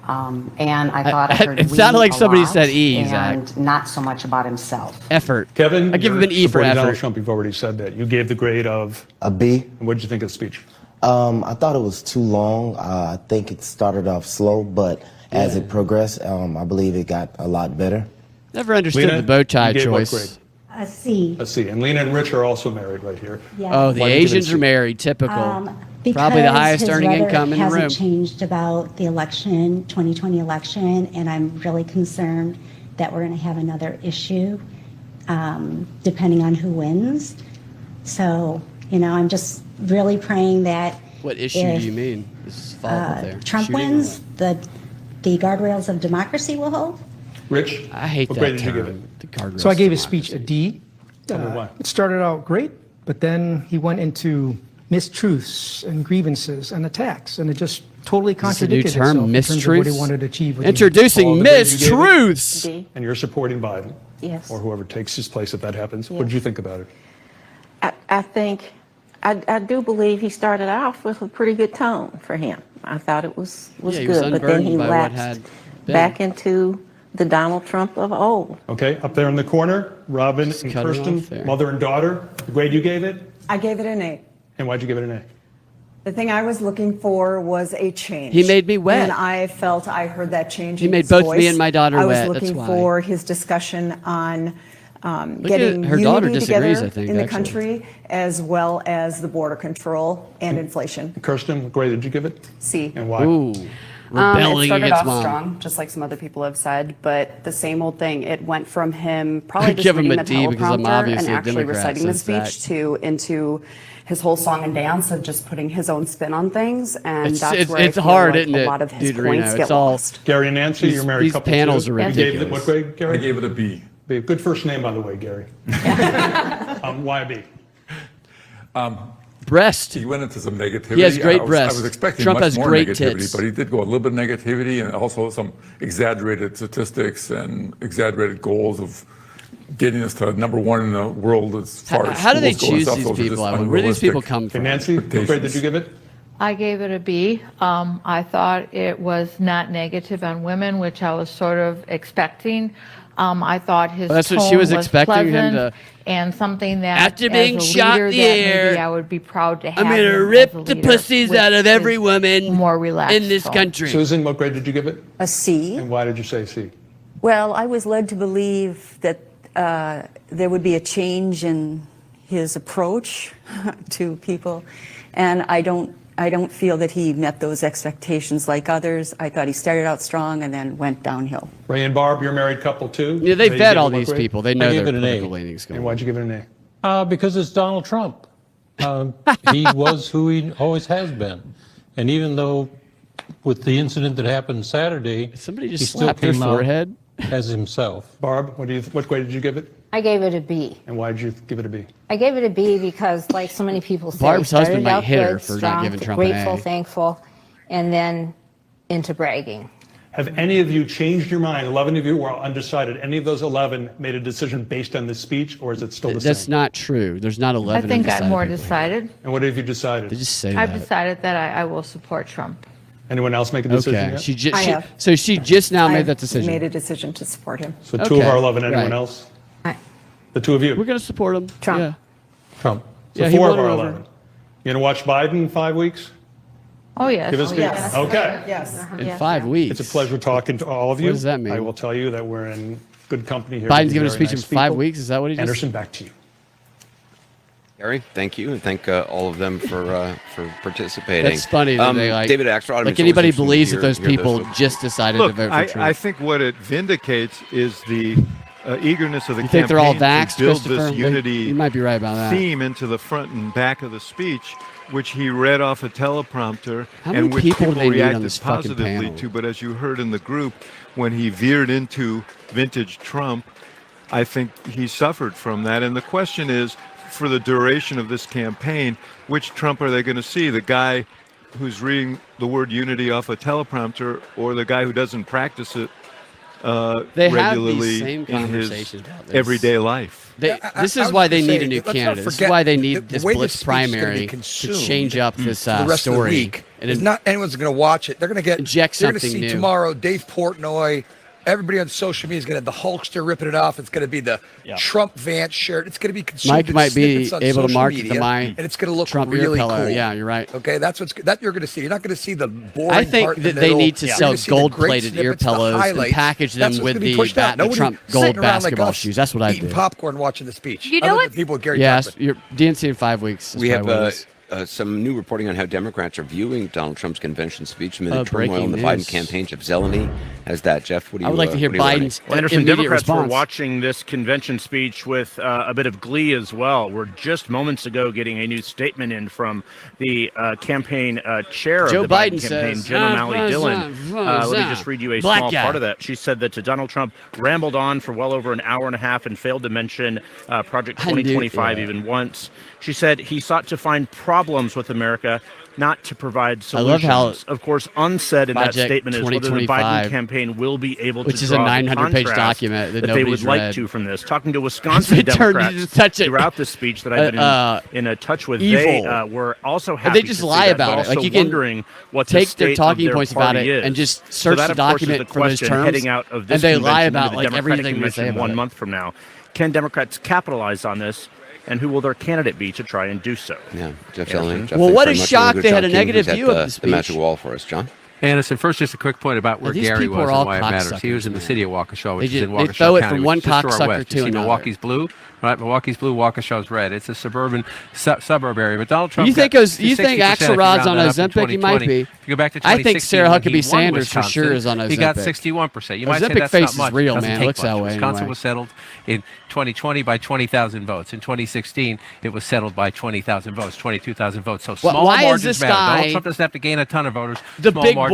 And I thought I heard it sounded like a somebody lot, said E, Zach. and not so much about himself. Effort. Kevin, I give him you're an E for supporting effort. Donald Trump. You've already said that. You gave the grade of a B. And what did you think of the speech? I thought it was too long. I think it started off slow, but as it progressed, I believe it got a lot better. Never understood Lena, the bow tie you gave what choice. grade? A C. Let's see. And Lena and Rich are also married right here. Yeah. Oh, the Why did you give it a Asians C? are married. Typical. Because Probably the highest his earning rhetoric income in the room. hasn't changed about the election, 2020 election, and I'm really concerned that we're going to have another issue depending on who wins. So, I'm just really praying that What issue if, do you mean? This is follow-up there. Trump Shooting or wins, the guardrails of democracy will hold. Rich? I hate what that grade did you term. give it? The guardrails So I gave his democracy. speech a D. Tell me why. It started out great, but then he went into mistruths and grievances and attacks, and it just totally Is this a new contradicted term, itself in terms of what he mistruths? wanted to achieve. with Introducing All the grades you gave it? mistruths. D. And you're supporting Biden. Yes. Or whoever takes his place if that happens. What did you think about it? I think, I do believe he started off with a pretty good tone for him. I thought it was Yeah, he was good, but then he unburdened by what had lapsed been. back into the Donald Trump of old. Okay, up there in the corner, Robin and cut it Kirsten, off there. mother and daughter. The grade you gave it? I gave it an A. And why'd you give it an A? The thing I was looking for was a change. He made me wet. And I felt I heard that change He in made his both voice. me and my daughter I was wet, that's looking why. for his discussion on at getting her daughter unity disagrees, together I think, in the actually. country, as well as the border control and inflation. Kirsten, what grade did you give it? C. And why? Ooh, It rebelling started against off mom. strong, just like some other people have said, but the same old thing. It went from him probably I'd just give him reading a the D because I'm teleprompter obviously and a actually Democrat, reciting the so speech to into his whole song and dance of just putting his own spin on things, and It's- that's it's- where I it's feel hard, like isn't a it, lot of his Deuterino? points It's get all- lost. Gary and Nancy, These- you're married these couple panels too. are You gave it ridiculous. what grade, Gary? I gave it a B. B. Good first name, by the way, Gary. Why a B? breast. He went into some negativity. He has great breasts. I was expecting Trump much has more great negativity, tits. but he did go a little bit of negativity and also some exaggerated statistics and exaggerated goals of getting us to number one in the world as far as How do they schools go and choose stuff. these Those are just people? Where do these people unrealistic come from? Nancy, what grade did you give it? I gave it a B. I thought it was not negative on women, which I was sort of expecting. I thought his Well, that's what tone she was expecting him pleasant to- and something that After being as a shot leader in the that air, maybe I would be proud to have. I'm gonna him rip as a the leader pussies with out of every his woman more relaxed in this tone. country. Susan, what grade did you give it? A C. And why did you say C? Well, I was led to believe that there would be a change in his approach to people, and I don't feel that he met those expectations like others. I thought he started out strong and then went downhill. Ray and Barb, you're a married couple too? Yeah, they You vet gave all it what these grade? people. They know I their gave it an A. political leanings. And why'd you give it an A? Because it's Donald Trump. He was who he always has been. And even though with the incident that happened Saturday, somebody he just still slapped their came out forehead? as himself. Barb, what grade did you give it? I gave it a B. And why did you give it a B? I gave it a B because, like so many people say, Barb's started husband might out hit her good, for not strong, giving Trump an grateful, A. thankful, and then into bragging. Have any of you changed your mind? 11 of you were undecided. Any of those 11 made a decision based on this speech, or is it still the That's same? not true. There's not 11 I think I'm undecided more people. decided. And what have you decided? They just say I've that. decided that I will support Trump. Anyone else make a decision Okay. yet? So she just now made I've that decision. made a decision to support him. So two of Okay, our 11. Anyone right. else? The two of you? We're going to support him. Trump. Yeah. Trump. So Yeah, he four of won our her over. 11. You going to watch Biden in 5 weeks? Oh, yes. Give us Oh, the- yes. Okay. Yes. In 5 weeks. It's a pleasure talking to all of you. What does that mean? I will tell you that we're in good company here. Biden's with giving a very speech in nice 5 people. weeks? Is that what he just Anderson, back to you. Gary, thank you, and thank all of them for participating. That's funny that they like. David Axelrod, Like anybody believes that those hear people folks. just decided Look, to vote for I Trump. think what it vindicates is the eagerness of the You campaign think they're all vaxxed, to build Christopher? this unity You might be right about that. theme into the front and back of the speech, which he read off a teleprompter How many and which people do they need on reacted this fucking positively panel? to. But as you heard in the group, when he veered into vintage Trump, I think he suffered from that. And the question is, for the duration of this campaign, which Trump are they going to see? The guy who's reading the word unity off a teleprompter, or the guy who doesn't practice it They have regularly these same in his conversations about this. everyday life? This is why they need a new candidate. This is why they need this blitz primary to change up this for the rest story. of the week. And It's not anyone's going to watch it. They're going to get inject You're going to something see new. tomorrow Dave Portnoy. Everybody on social media is going to have the Hulkster ripping it off. It's going to be the Trump Vance shirt. It's going to be consumed Mike in might be snippets on able to social market media, the my and it's going to look Trump ear really pillow. cool. Yeah, you're right. Okay, that's that you're going to see. You're not going to see the boring I think part in that the they middle. need to You're sell gonna see the great gold-plated ear snippets, the pillows and highlights. package them That's what's with gonna be the pushed out. Nobody Trump sitting gold around like basketball us shoes. That's what I eating do. popcorn watching the speech. You know Other what? than people with Gary Yes, Tuchman. your DNC in 5 weeks. is We have probably what it is. some new reporting on how Democrats are viewing Donald Trump's convention speech amid the breaking turmoil in the news. Biden campaign. Jeff Zeleny has that. Jeff, what do you? I would like to hear what are you learning? Biden's Well, Anderson, immediate Democrats were response. watching this convention speech with a bit of glee as well. We're just moments ago getting a new statement in from the campaign chair Joe of the Biden Biden campaign, says, Jen O'Malley Dillon. Let me just read you a Black small guy. part of that. She said that Donald Trump rambled on for well over an hour and a half and failed to mention Project 2025 even once. She said he sought to find problems with America, not to provide I love solutions. how Of course, unsaid in that Project statement is whether the 2025, Biden campaign will be able which to is a draw the 900-page contrast document that they nobody's would like read. to from this. Talking to Wisconsin It turned into Democrats such a- throughout the speech that I've been in a touch with, evil. they were also And happy they just to see lie that, about but it. Like, also you can wondering what take the state their talking of their points about party it is. and just So search that, the of course, is document the for those question terms, heading out of this and they lie convention about to the like Democratic everything they say Convention about 1 it. month from now. Can Democrats capitalize on this? And who will their candidate be to try and do so? Yeah, Jeff Anderson? Zeleny. Jeff, Well, thanks what very a much. shock Really good they had job, a King, negative who's view at of the the magic speech. wall for us, John. Anderson, first, just a quick point about where These Gary people was are and all why it matters. He was in the cocksuckers, city of Waukesha, which They is in just- they Waukesha throw it County, from one which is just to our cocksucker west. to You see another. Milwaukee's blue, right? Milwaukee's blue, Waukesha's red. It's a suburban suburb area. But Donald Trump. You think got you think 60% Axelrod's if you on round that up in Ozempic? He might 2020. be. If you go back to I think 2016, Sarah when he Huckabee won Sanders for Wisconsin, sure is on Ozempic. He got 61%. You might say Ozempic that's face not is much. real, Doesn't man. It take looks that much. way Wisconsin anyway. was settled in 2020 by 20,000 votes. In 2016, it was settled by 20,000 votes, 22,000 votes. So small why is margins this matter. guy- Donald Trump doesn't have to gain a ton of voters. The Small big margins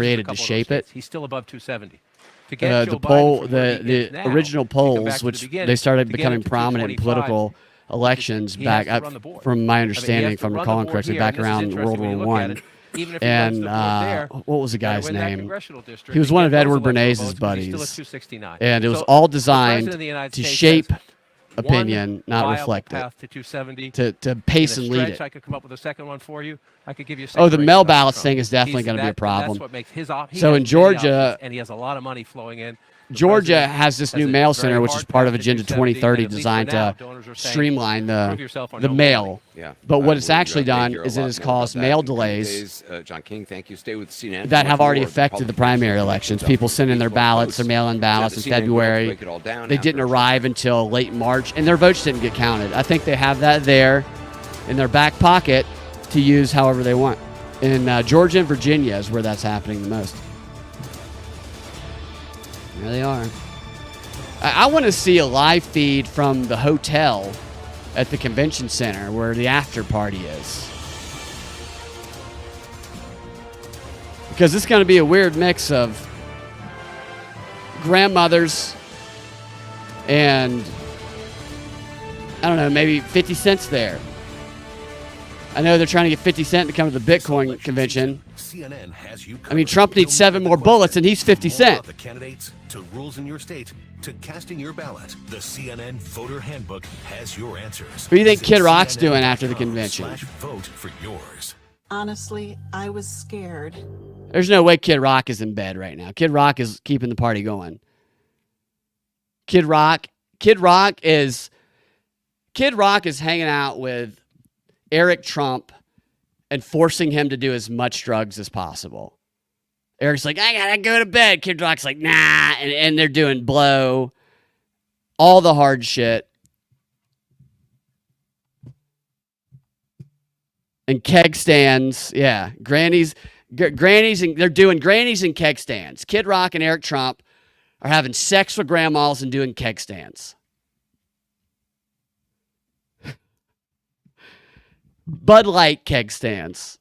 created to shape it. He's still above 270. To get Joe The Biden poll, from where he the is now, original you come back polls, to the which beginning, they started to get becoming him to prominent in 225, political elections he back has to up, run the board. from my I mean, he understanding, has if I'm to run the recalling board correctly, here, back and this is around interesting World when War you look at One. it. Even if he runs And the board there, what was the you gotta guy's win that name? congressional district He was and one get of those Edward electoral Bernays' votes, but he's buddies, still at 269. and it was So all the designed President of the United to States shape says, opinion, not one reflect viable it. path to 270. To pace In a and lead stretch, it. I could come up with a second one for you. I could give you. Oh, the separation mail on ballots Trump. thing is definitely He's going to be a that- problem. That's what makes his So in Georgia, and he has a lot of money flowing in. Georgia has this new mail a very center, which is hard part of path to Agenda 270, 2030, and at least designed for now, to donors are saying, streamline prove yourself or the no mail. Yeah. But what it's We'll actually done hear a is it lot has more caused about that mail in the coming delays days. John King, thank you. Stay with CNN. that have Much already more affected the primary elections. People send in their ballots, their mail-in ballots in CNN will February. break it all down They after didn't arrive until late March, and their votes didn't get counted. I think they have that there in their back pocket to use however they want. In Georgia and Virginia is where that's happening the most. There they are. I want to see a live feed from the hotel at the convention center where the after party is. Because it's going to be a weird mix of grandmothers and, I don't know, maybe 50 Cent's there. I know they're trying to get 50 Cent to come to the Bitcoin convention. CNN has you I mean, Trump needs 7 more bullets, and he's 50 Cent. the candidates to rules in your state to casting your ballot. The CNN Voter Handbook has your answers. What do you think Visit Kid Rock's doing after the convention? CNN.com/vote for yours. Honestly, I was scared. There's no way Kid Rock is in bed right now. Kid Rock is keeping the party going. Kid Rock is hanging out with Eric Trump and forcing him to do as much drugs as possible. Eric's like, I gotta go to bed. Kid Rock's like, nah. And they're doing blow, all the hard shit. And keg stands. Yeah. Grannies, and they're doing grannies and keg stands. Kid Rock and Eric Trump are having sex with grandmas and doing keg stands. Bud Light keg stands.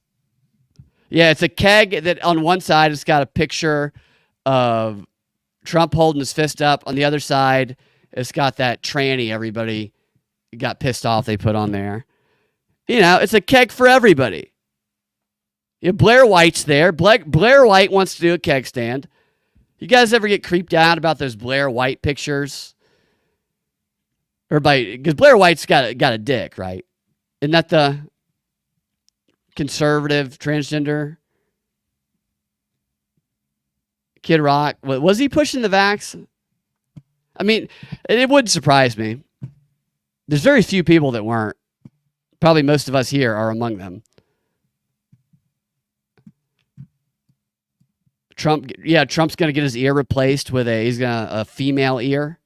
Yeah, it's a keg that on one side it's got a picture of Trump holding his fist up. On the other side, it's got that tranny everybody got pissed off they put on there. You know, it's a keg for everybody. Yeah, Blair White's there. Blair White wants to do a keg stand. You guys ever get creeped out about those Blair White pictures? Because Blair White's got a dick, right? Isn't that the conservative transgender? Kid Rock, was he pushing the vax? I mean, it wouldn't surprise me. There's very few people that weren't. Probably most of us here are among them. Trump's going to get his ear replaced with a female ear.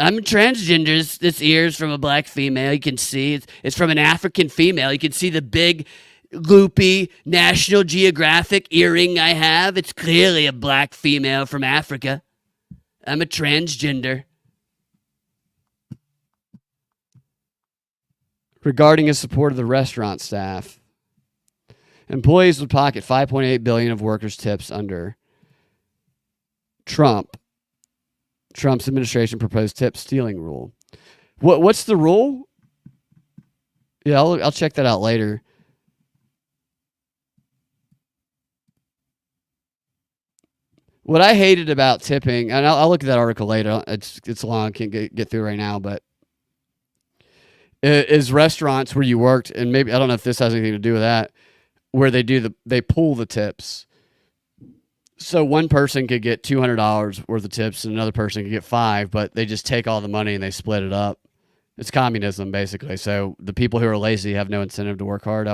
I'm transgender. This ear is from a black female. You can see it's from an African female. You can see the big, loopy National Geographic earring I have. It's clearly a black female from Africa. I'm a transgender. Regarding his support of the restaurant staff, employees would pocket $5.8 billion of workers' tips under Trump's administration proposed tip stealing rule. What's the rule? Yeah, I'll check that out later. What I hated about tipping, and I'll look at that article later. It's long, I can't get through right now, but is restaurants where you worked, and maybe I don't know if this has anything to do with that, where they pull the tips. So one person could get $200 worth of tips and another person could get $5, but they just take all the money and they split it up. It's communism, basically. So the people who are lazy have no incentive to work hard.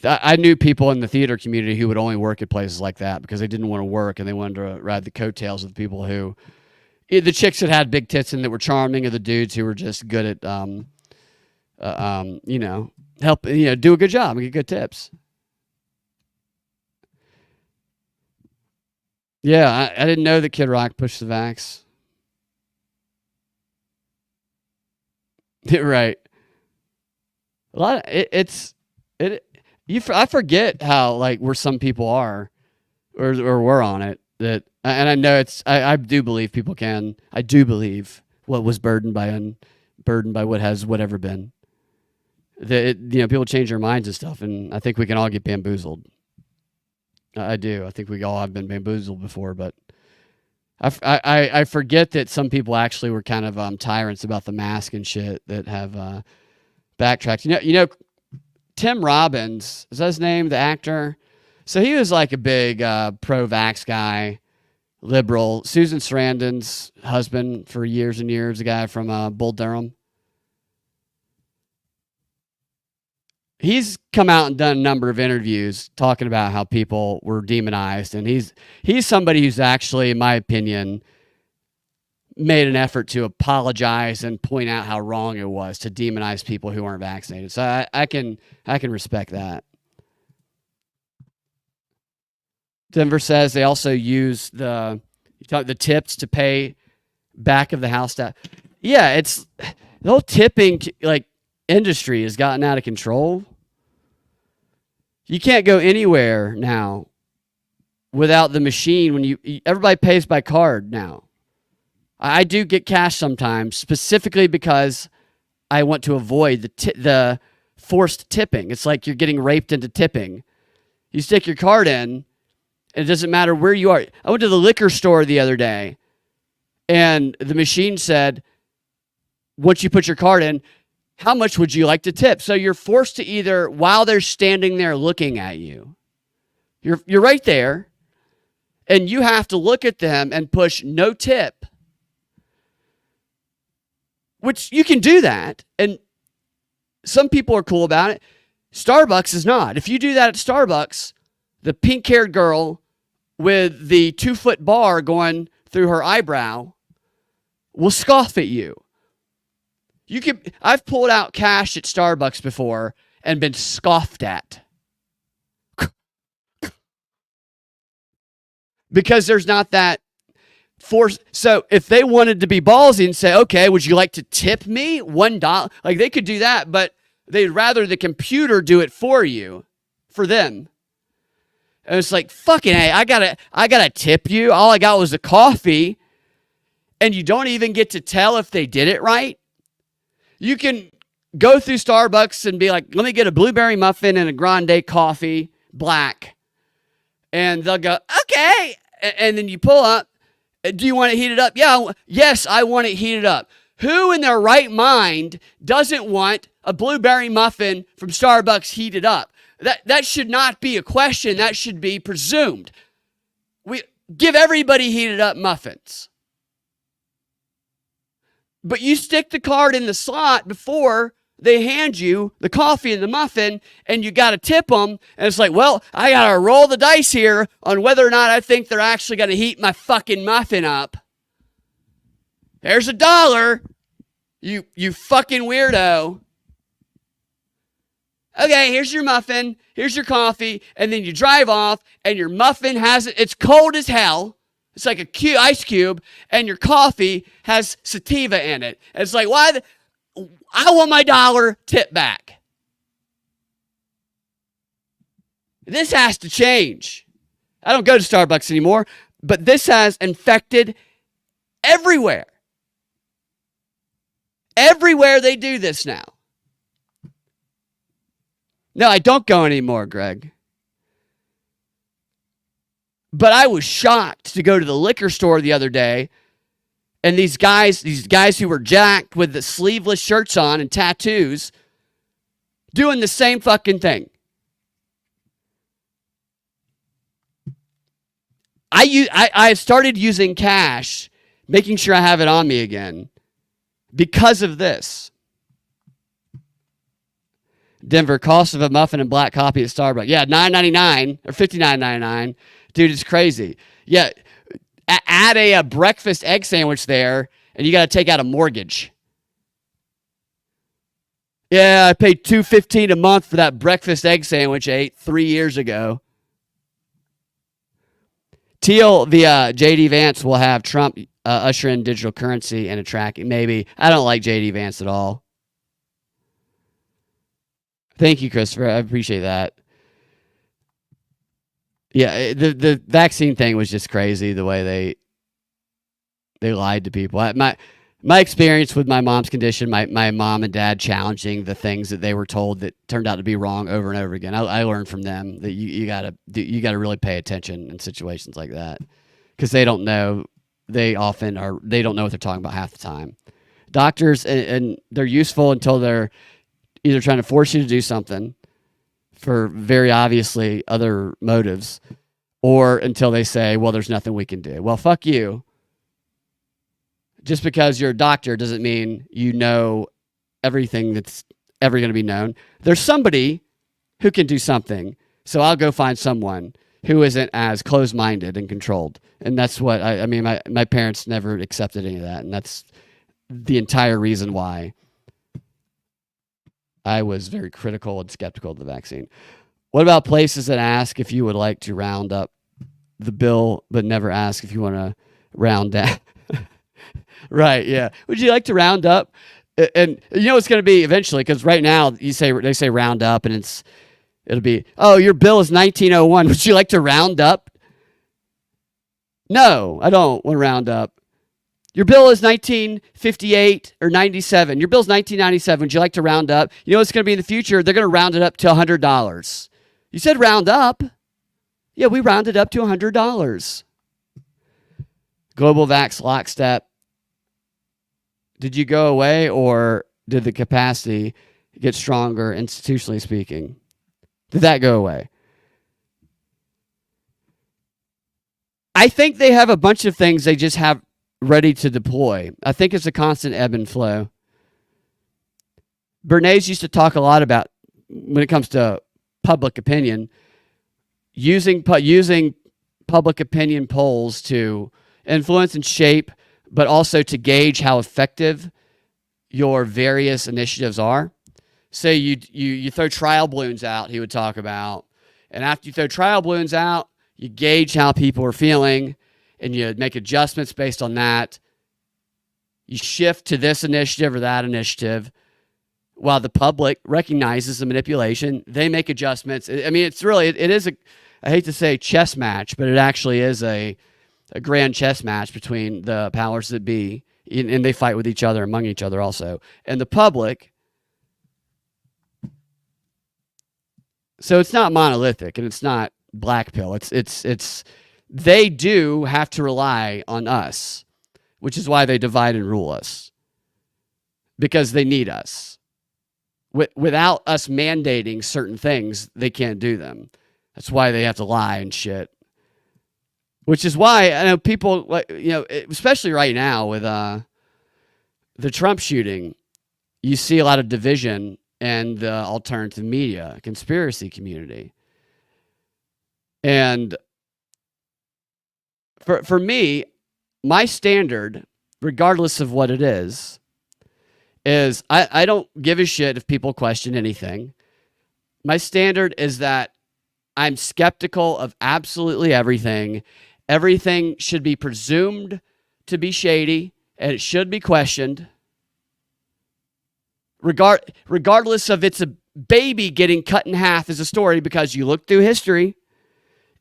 I knew people in the theater community who would only work at places like that because they didn't want to work and they wanted to ride the coattails of the people who, the chicks that had big tits and that were charming, or the dudes who were just good at, help, do a good job and get good tips. Yeah, I didn't know that Kid Rock pushed the vax. Right. A lot of I forget how where some people are, or we're on it. And I know I do believe people can. I do believe what was burdened by what has whatever been. That people change their minds and stuff, and I think we can all get bamboozled. I do. I think we all have been bamboozled before, but I forget that some people actually were kind of tyrants about the mask and shit that have backtracked. You know, Tim Robbins, is that his name, the actor? So he was like a big pro-vax guy, liberal. Susan Sarandon's husband for years and years, a guy from Bull Durham. He's come out and done a number of interviews talking about how people were demonized, and he's somebody who's actually, in my opinion, made an effort to apologize and point out how wrong it was to demonize people who aren't vaccinated. So I can respect that. Denver says they also use the tips to pay back of the house staff. Yeah, it's the whole tipping industry has gotten out of control. You can't go anywhere now without the machine. When everybody pays by card now. I do get cash sometimes, specifically because I want to avoid the forced tipping. It's like you're getting raped into tipping. You stick your card in, and it doesn't matter where you are. I went to the liquor store the other day, and the machine said, once you put your card in, how much would you like to tip? So you're forced to either, while they're standing there looking at you, you're right there, and you have to look at them and push no tip, which you can do that, and some people are cool about it. Starbucks is not. If you do that at Starbucks, the pink-haired girl with the 2-foot bar going through her eyebrow will scoff at you. I've pulled out cash at Starbucks before and been scoffed at. Because there's not that force. So if they wanted to be ballsy and say, okay, would you like to tip me $1? Like, they could do that, but they'd rather the computer do it for you, for them. And it's like, fucking hey, I gotta tip you. All I got was a coffee, and you don't even get to tell if they did it right. You can go through Starbucks and be like, let me get a blueberry muffin and a grande coffee, black. And they'll go, okay. And then you pull up. Do you want it heated up? Yes, I want it heated up. Who in their right mind doesn't want a blueberry muffin from Starbucks heated up? That should not be a question. That should be presumed. We give everybody heated up muffins. But you stick the card in the slot before they hand you the coffee and the muffin, and you got to tip them. And it's like, well, I got to roll the dice here on whether or not I think they're actually going to heat my fucking muffin up. There's $1. You fucking weirdo. Okay, here's your muffin. Here's your coffee. And then you drive off, and your muffin it's cold as hell. It's like a ice cube, and your coffee has sativa in it. And it's like, why? I want my $1 tip back. This has to change. I don't go to Starbucks anymore, but this has infected everywhere. Everywhere they do this now. No, I don't go anymore, Greg. But I was shocked to go to the liquor store the other day, and these guys who were jacked with the sleeveless shirts on and tattoos doing the same fucking thing. I started using cash, making sure I have it on me again because of this. Denver, cost of a muffin and black coffee at Starbucks. Yeah, $9.99 or $59.99. Dude, it's crazy. Yeah, add a breakfast egg sandwich there, and you got to take out a mortgage. Yeah, I paid $2.15 a month for that breakfast egg sandwich I ate 3 years ago. Teal, the J.D. Vance will have Trump usher in digital currency and a tracking. Maybe. I don't like J.D. Vance at all. Thank you, Christopher. I appreciate that. Yeah, the vaccine thing was just crazy, the way they lied to people. My experience with my mom's condition, my mom and dad challenging the things that they were told that turned out to be wrong over and over again. I learned from them that you gotta really pay attention in situations like that, because they don't know. They don't know what they're talking about half the time. Doctors, and they're useful until they're either trying to force you to do something for very obviously other motives, or until they say, well, there's nothing we can do. Well, fuck you. Just because you're a doctor doesn't mean you know everything that's ever going to be known. There's somebody who can do something. So I'll go find someone who isn't as closed-minded and controlled. And that's what, I mean, my parents never accepted any of that. And that's the entire reason why I was very critical and skeptical of the vaccine. What about places that ask if you would like to round up the bill, but never ask if you want to round down? Right, yeah. Would you like to round up? And you know it's going to be eventually, because right now they say round up, and it'll be, oh, your bill is 1901. Would you like to round up? No, I don't want to round up. Your bill is 1958 or 97. Your bill is 1997. Would you like to round up? You know what's going to be in the future? They're going to round it up to $100. You said round up. Yeah, we rounded up to $100. Global Vax lockstep. Did you go away, or did the capacity get stronger institutionally speaking? Did that go away? I think they have a bunch of things they just have ready to deploy. I think it's a constant ebb and flow. Bernays used to talk a lot about, when it comes to public opinion, using public opinion polls to influence and shape, but also to gauge how effective your various initiatives are. Say you throw trial balloons out, he would talk about, and after you throw trial balloons out, you gauge how people are feeling, and you make adjustments based on that. You shift to this initiative or that initiative. While the public recognizes the manipulation, they make adjustments. I mean, it is I hate to say chess match, but it actually is a grand chess match between the powers that be, and they fight with each other, among each other also. And the public, so it's not monolithic, and it's not black pill. It's they do have to rely on us, which is why they divide and rule us, because they need us. Without us mandating certain things, they can't do them. That's why they have to lie and shit. Which is why I know people, especially right now with the Trump shooting, you see a lot of division in the alternative media, conspiracy community. And for me, my standard, regardless of what it is I don't give a shit if people question anything. My standard is that I'm skeptical of absolutely everything. Everything should be presumed to be shady, and it should be questioned. Regardless of it's a baby getting cut in half as a story, because you look through history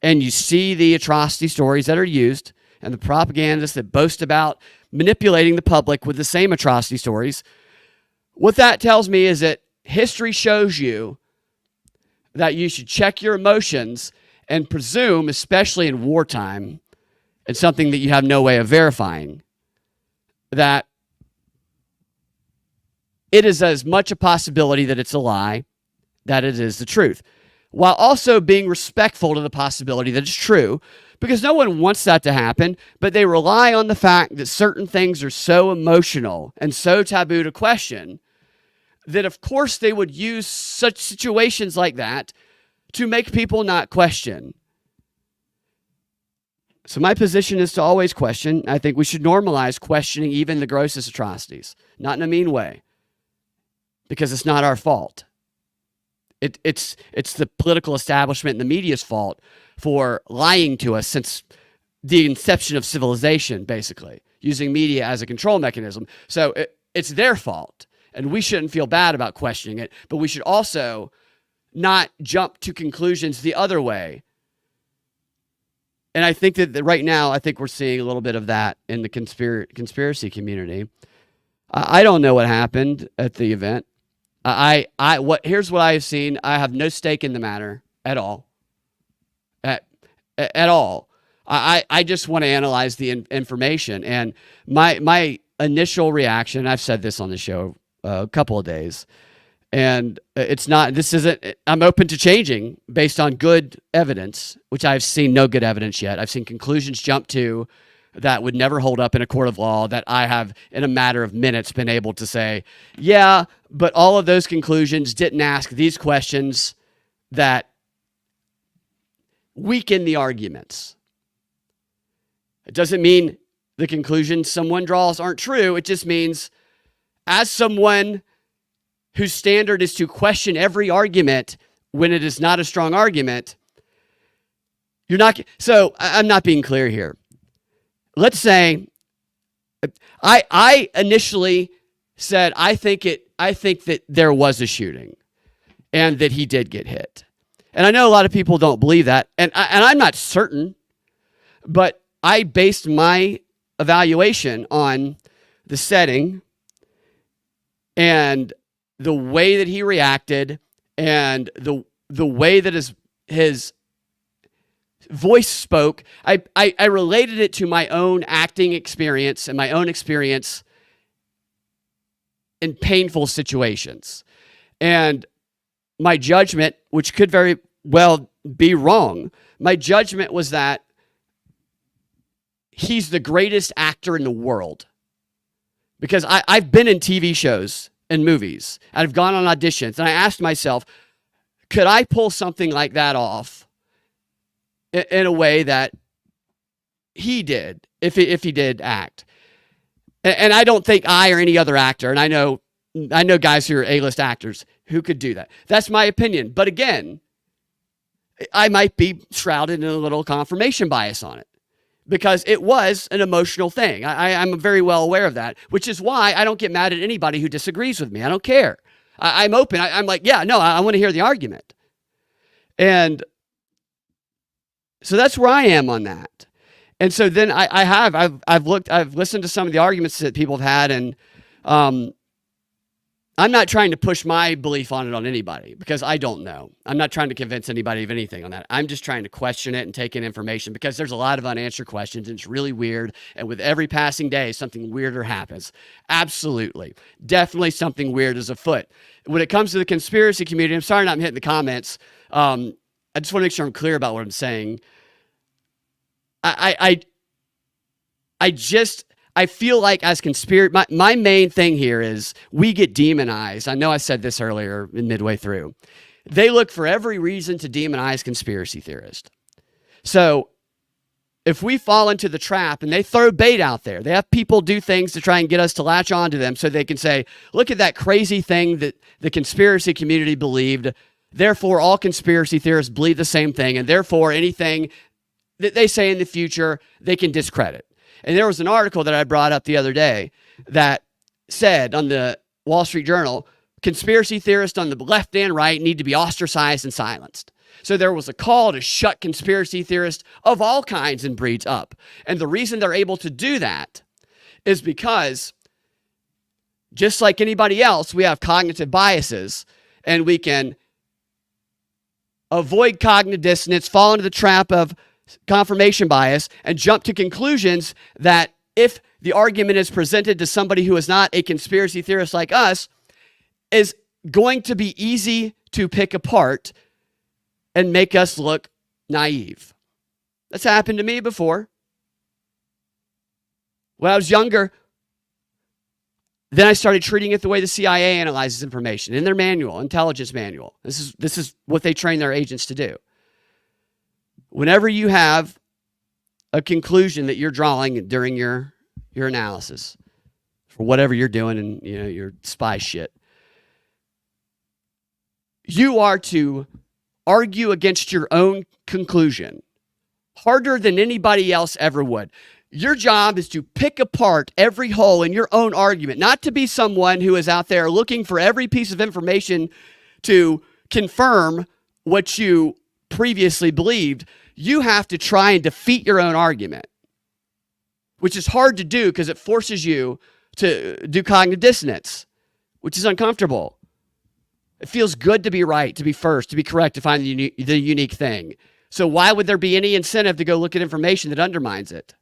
and you see the atrocity stories that are used and the propagandists that boast about manipulating the public with the same atrocity stories. What that tells me is that history shows you that you should check your emotions and presume, especially in wartime, it's something that you have no way of verifying, that it is as much a possibility that it's a lie that it is the truth, while also being respectful to the possibility that it's true, because no one wants that to happen, but they rely on the fact that certain things are so emotional and so taboo to question that, of course, they would use such situations like that to make people not question. So my position is to always question. I think we should normalize questioning even the grossest atrocities, not in a mean way, because it's not our fault. It's the political establishment and the media's fault for lying to us since the inception of civilization, basically, using media as a control mechanism. So it's their fault, and we shouldn't feel bad about questioning it, but we should also not jump to conclusions the other way. And I think that right now, I think we're seeing a little bit of that in the conspiracy community. I don't know what happened at the event. Here's what I have seen. I have no stake in the matter at all. At all. I just want to analyze the information. And my initial reaction, I've said this on the show a couple of days, And I'm open to changing based on good evidence, which I've seen no good evidence yet. I've seen conclusions jump to that would never hold up in a court of law that I have, in a matter of minutes, been able to say, yeah, but all of those conclusions didn't ask these questions that weaken the arguments. It doesn't mean the conclusions someone draws aren't true. It just means, as someone whose standard is to question every argument when it is not a strong argument, so I'm not being clear here. Let's say I initially said I think that there was a shooting and that he did get hit. And I know a lot of people don't believe that, and I'm not certain, but I based my evaluation on the setting and the way that he reacted and the way that his voice spoke. I related it to my own acting experience and my own experience in painful situations. And my judgment, which could very well be wrong, my judgment was that he's the greatest actor in the world. Because I've been in TV shows and movies, and I've gone on auditions, and I asked myself, could I pull something like that off in a way that he did, if he did act? And I don't think I or any other actor, and I know guys who are A-list actors who could do that. That's my opinion. But again, I might be shrouded in a little confirmation bias on it, because it was an emotional thing. I'm very well aware of that, which is why I don't get mad at anybody who disagrees with me. I don't care. I'm open. I'm like, yeah, no, I want to hear the argument. And so that's where I am on that. And so then I've listened to some of the arguments that people have had, and I'm not trying to push my belief on it on anybody, because I don't know. I'm not trying to convince anybody of anything on that. I'm just trying to question it and take in information, because there's a lot of unanswered questions, and it's really weird. And with every passing day, something weirder happens. Absolutely. Definitely something weird is afoot. When it comes to the conspiracy community, I'm sorry I'm hitting the comments. I just want to make sure I'm clear about what I'm saying. I feel like as my main thing here is we get demonized. I know I said this earlier midway through. They look for every reason to demonize conspiracy theorists. So if we fall into the trap and they throw bait out there, they have people do things to try and get us to latch onto them so they can say, look at that crazy thing that the conspiracy community believed. Therefore, all conspiracy theorists believe the same thing. And therefore, anything that they say in the future, they can discredit. And there was an article that I brought up the other day that said on the Wall Street Journal, conspiracy theorists on the left and right need to be ostracized and silenced. So there was a call to shut conspiracy theorists of all kinds and breeds up. And the reason they're able to do that is because, just like anybody else, we have cognitive biases, and we can avoid cognitive dissonance, fall into the trap of confirmation bias, and jump to conclusions that, if the argument is presented to somebody who is not a conspiracy theorist like us, is going to be easy to pick apart and make us look naive. That's happened to me before. When I was younger, then I started treating it the way the CIA analyzes information in their manual, intelligence manual. This is what they train their agents to do. Whenever you have a conclusion that you're drawing during your analysis for whatever you're doing and your spy shit, you are to argue against your own conclusion harder than anybody else ever would. Your job is to pick apart every hole in your own argument, not to be someone who is out there looking for every piece of information to confirm what you previously believed. You have to try and defeat your own argument, which is hard to do because it forces you to do cognitive dissonance, which is uncomfortable. It feels good to be right, to be first, to be correct, to find the unique thing. So why would there be any incentive to go look at information that undermines it?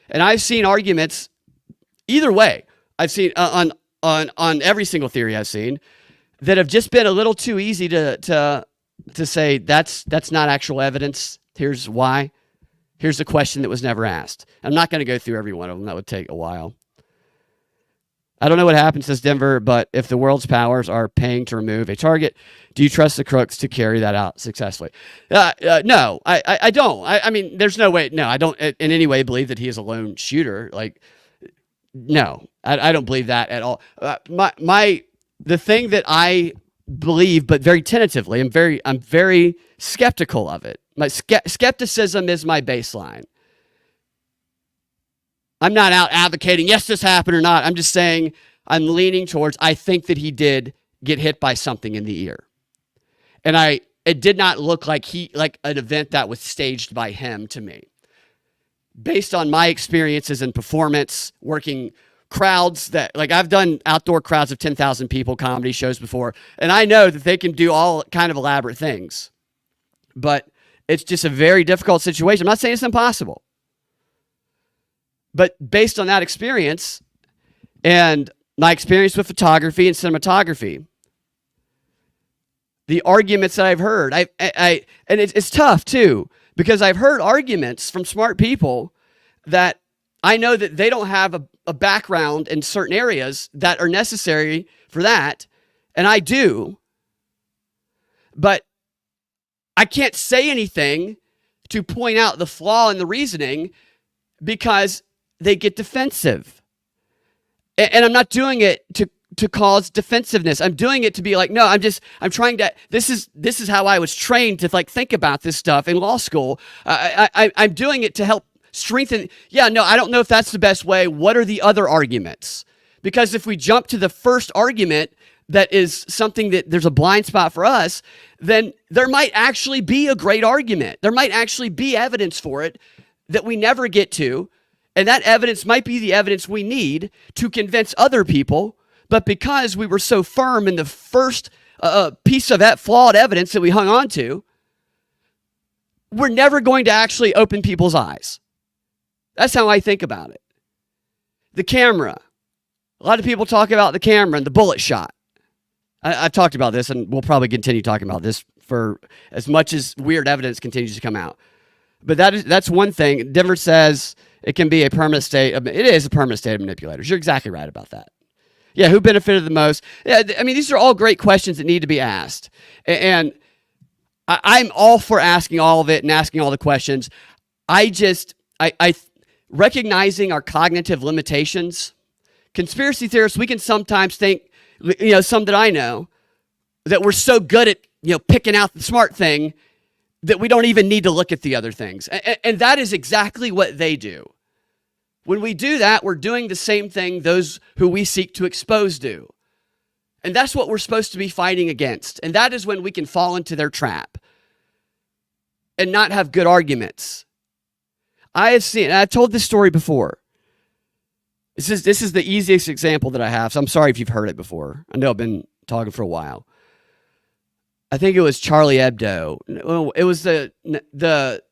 And I've seen arguments either way. I've seen on on every single theory I've seen that have just been a little too easy to say that's not actual evidence. Here's why. Here's a question that was never asked. I'm not going to go through every one of them. That would take a while. I don't know what happens, says Denver, but if the world's powers are paying to remove a target, do you trust the crooks to carry that out successfully? No, I don't. I mean, there's no way. No, I don't in any way believe that he is a lone shooter. Like, no, I don't believe that at all. The thing that I believe, but very tentatively, I'm very skeptical of it. My skepticism is my baseline. I'm not out advocating, yes, this happened or not. I'm just saying I'm leaning towards, I think that he did get hit by something in the ear. And it did not look like an event that was staged by him to me. Based on my experiences in performance, working crowds that, like, I've done outdoor crowds of 10,000 people, comedy shows before, and I know that they can do all kind of elaborate things. But it's just a very difficult situation. I'm not saying it's impossible. But based on that experience and my experience with photography and cinematography, the arguments that I've heard, and it's tough too, because I've heard arguments from smart people that I know that they don't have a background in certain areas that are necessary for that, and I do. But I can't say anything to point out the flaw in the reasoning because they get defensive. And I'm not doing it to cause defensiveness. I'm doing it to be like, no, I'm trying to, this is how I was trained to think about this stuff in law school. I'm doing it to help strengthen. Yeah, no, I don't know if that's the best way. What are the other arguments? Because if we jump to the first argument that is something that there's a blind spot for us, then there might actually be a great argument. There might actually be evidence for it that we never get to. And that evidence might be the evidence we need to convince other people. But because we were so firm in the first piece of that flawed evidence that we hung on to, we're never going to actually open people's eyes. That's how I think about it. The camera. A lot of people talk about the camera and the bullet shot. I've talked about this, and we'll probably continue talking about this for as much as weird evidence continues to come out. But that's one thing. Denver says it can be a permanent state. It is a permanent state of manipulators. You're exactly right about that. Yeah, who benefited the most? Yeah, I mean, these are all great questions that need to be asked. And I'm all for asking all of it and asking all the questions. I recognizing our cognitive limitations. Conspiracy theorists, we can sometimes think, some that I know, that we're so good at, picking out the smart thing that we don't even need to look at the other things. And that is exactly what they do. When we do that, we're doing the same thing those who we seek to expose do. And that's what we're supposed to be fighting against. And that is when we can fall into their trap and not have good arguments. I have seen, and I've told this story before. This is the easiest example that I have, so I'm sorry if you've heard it before. I know I've been talking for a while. I think it was Charlie Hebdo. It was the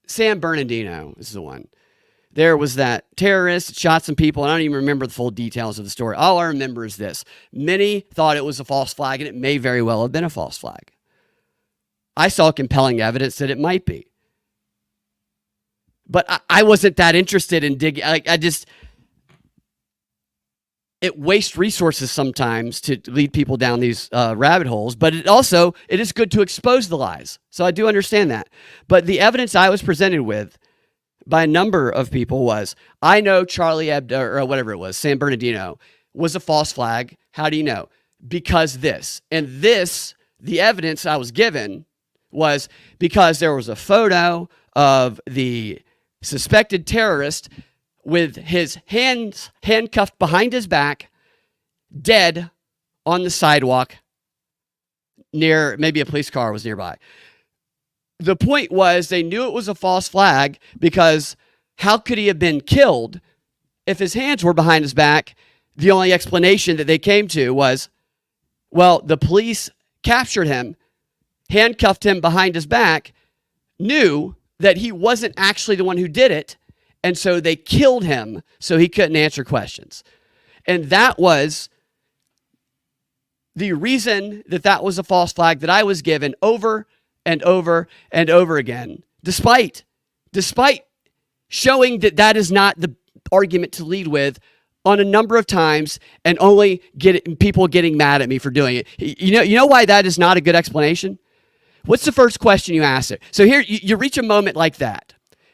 San Bernardino is the one. There was that terrorist that shot some people. And I don't even remember the full details of the story. All I remember is this. Many thought it was a false flag, and it may very well have been a false flag. I saw compelling evidence that it might be. But I wasn't that interested in digging. It wastes resources sometimes to lead people down these rabbit holes, but it is good to expose the lies. So I do understand that. But the evidence I was presented with by a number of people was, I know Charlie Hebdo, or whatever it was, San Bernardino, was a false flag. How do you know? Because this. And this, the evidence I was given was because there was a photo of the suspected terrorist with his hands handcuffed behind his back, dead on the sidewalk near, maybe a police car was nearby. The point was they knew it was a false flag because how could he have been killed if his hands were behind his back? The only explanation that they came to was, well, the police captured him, handcuffed him behind his back, knew that he wasn't actually the one who did it, and so they killed him so he couldn't answer questions. And that was the reason that that was a false flag that I was given over and over and over again, despite showing that that is not the argument to lead with on a number of times, and only people getting mad at me for doing it. You know why that is not a good explanation? What's the first question you ask it? So here you reach a moment like that.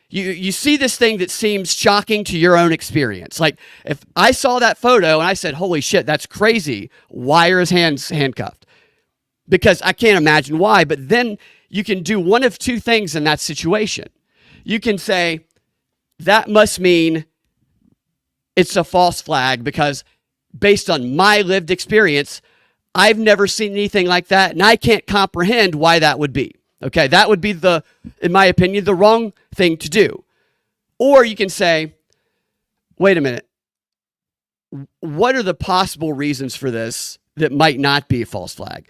You see this thing that seems shocking to your own experience. Like if I saw that photo and I said, holy shit, that's crazy. Why are his hands handcuffed? Because I can't imagine why. But then you can do one of two things in that situation. You can say, that must mean it's a false flag because based on my lived experience, I've never seen anything like that, and I can't comprehend why that would be. Okay, that would be in my opinion, the wrong thing to do. Or you can say, wait a minute, what are the possible reasons for this that might not be a false flag?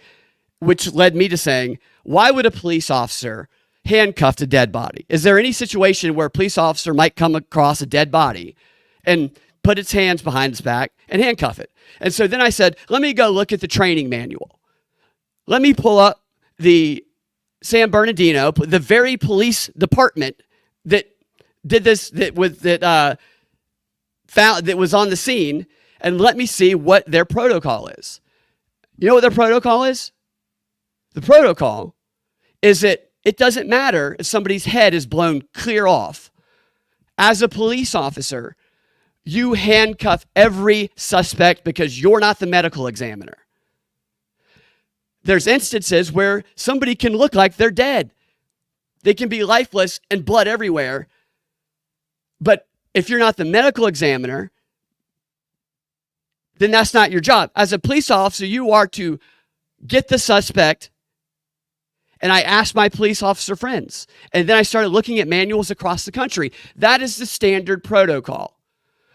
Which led me to saying, why would a police officer handcuff a dead body? Is there any situation where a police officer might come across a dead body and put its hands behind its back and handcuff it? And so then I said, let me go look at the training manual. Let me pull up the San Bernardino, the very police department that did this, that was on the scene, and let me see what their protocol is. You know what their protocol is? The protocol is that it doesn't matter if somebody's head is blown clear off. As a police officer, you handcuff every suspect because you're not the medical examiner. There's instances where somebody can look like they're dead. They can be lifeless and blood everywhere. But if you're not the medical examiner, then that's not your job. As a police officer, you are to get the suspect. And I asked my police officer friends. And then I started looking at manuals across the country. That is the standard protocol.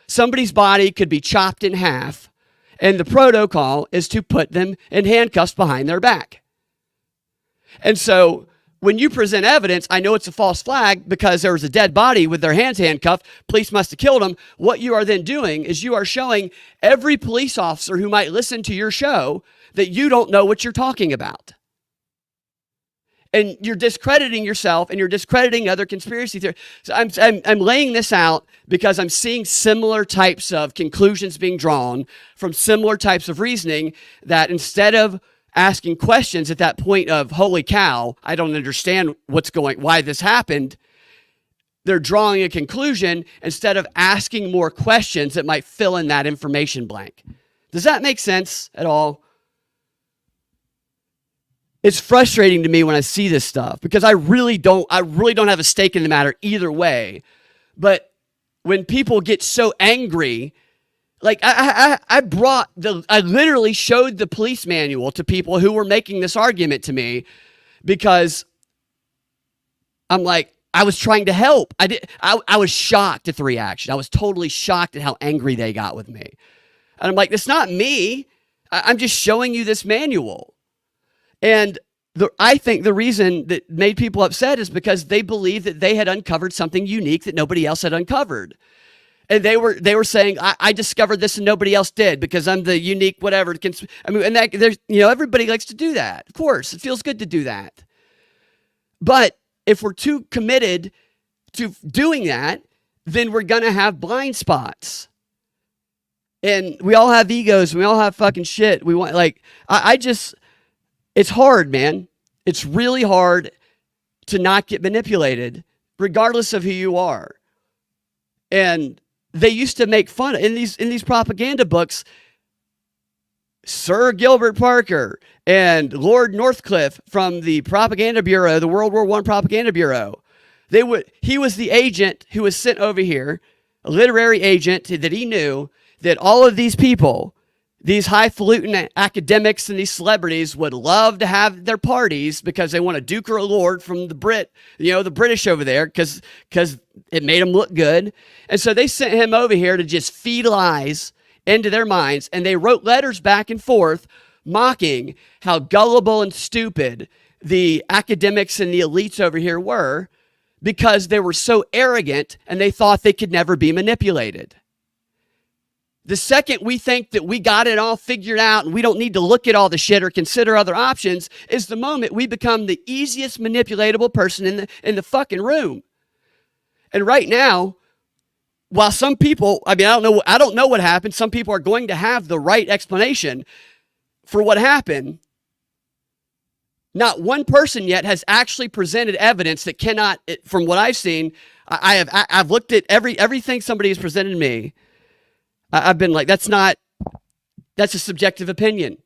Somebody's body could be chopped in half, and the protocol is to put them in handcuffs behind their back. And so when you present evidence, I know it's a false flag because there was a dead body with their hands handcuffed. Police must have killed them. What you are then doing is you are showing every police officer who might listen to your show that you don't know what you're talking about. And you're discrediting yourself, and you're discrediting other conspiracy theories. So I'm laying this out because I'm seeing similar types of conclusions being drawn from similar types of reasoning, that instead of asking questions at that point of, holy cow, I don't understand why this happened, they're drawing a conclusion instead of asking more questions that might fill in that information blank. Does that make sense at all? It's frustrating to me when I see this stuff because I really don't have a stake in the matter either way. But when people get so angry, like I literally showed the police manual to people who were making this argument to me because I'm like, I was trying to help. I was shocked at the reaction. I was totally shocked at how angry they got with me. And I'm like, it's not me. I'm just showing you this manual. And I think the reason that made people upset is because they believed that they had uncovered something unique that nobody else had uncovered. And they were saying, I discovered this and nobody else did because I'm the unique whatever. I mean, and that there's, everybody likes to do that. Of course, it feels good to do that. But if we're too committed to doing that, then we're going to have blind spots. And we all have egos. And we all have fucking shit. We want, it's hard, man. It's really hard to not get manipulated, regardless of who you are. And they used to make fun in these propaganda books. Sir Gilbert Parker and Lord Northcliffe from the Propaganda Bureau, the World War I Propaganda Bureau. He was the agent who was sent over here, a literary agent that he knew that all of these people, these highfalutin academics and these celebrities would love to have their parties because they want a duke or a lord from the British over there because it made them look good. And so they sent him over here to just feed lies into their minds. And they wrote letters back and forth mocking how gullible and stupid the academics and the elites over here were because they were so arrogant and they thought they could never be manipulated. The second we think that we got it all figured out and we don't need to look at all the shit or consider other options is the moment we become the easiest manipulatable person in the fucking room. And right now, while some people, I don't know what happened. Some people are going to have the right explanation for what happened. Not one person yet has actually presented evidence that cannot, from what I've seen, I've looked at everything somebody has presented to me. I've been like, that's a subjective opinion.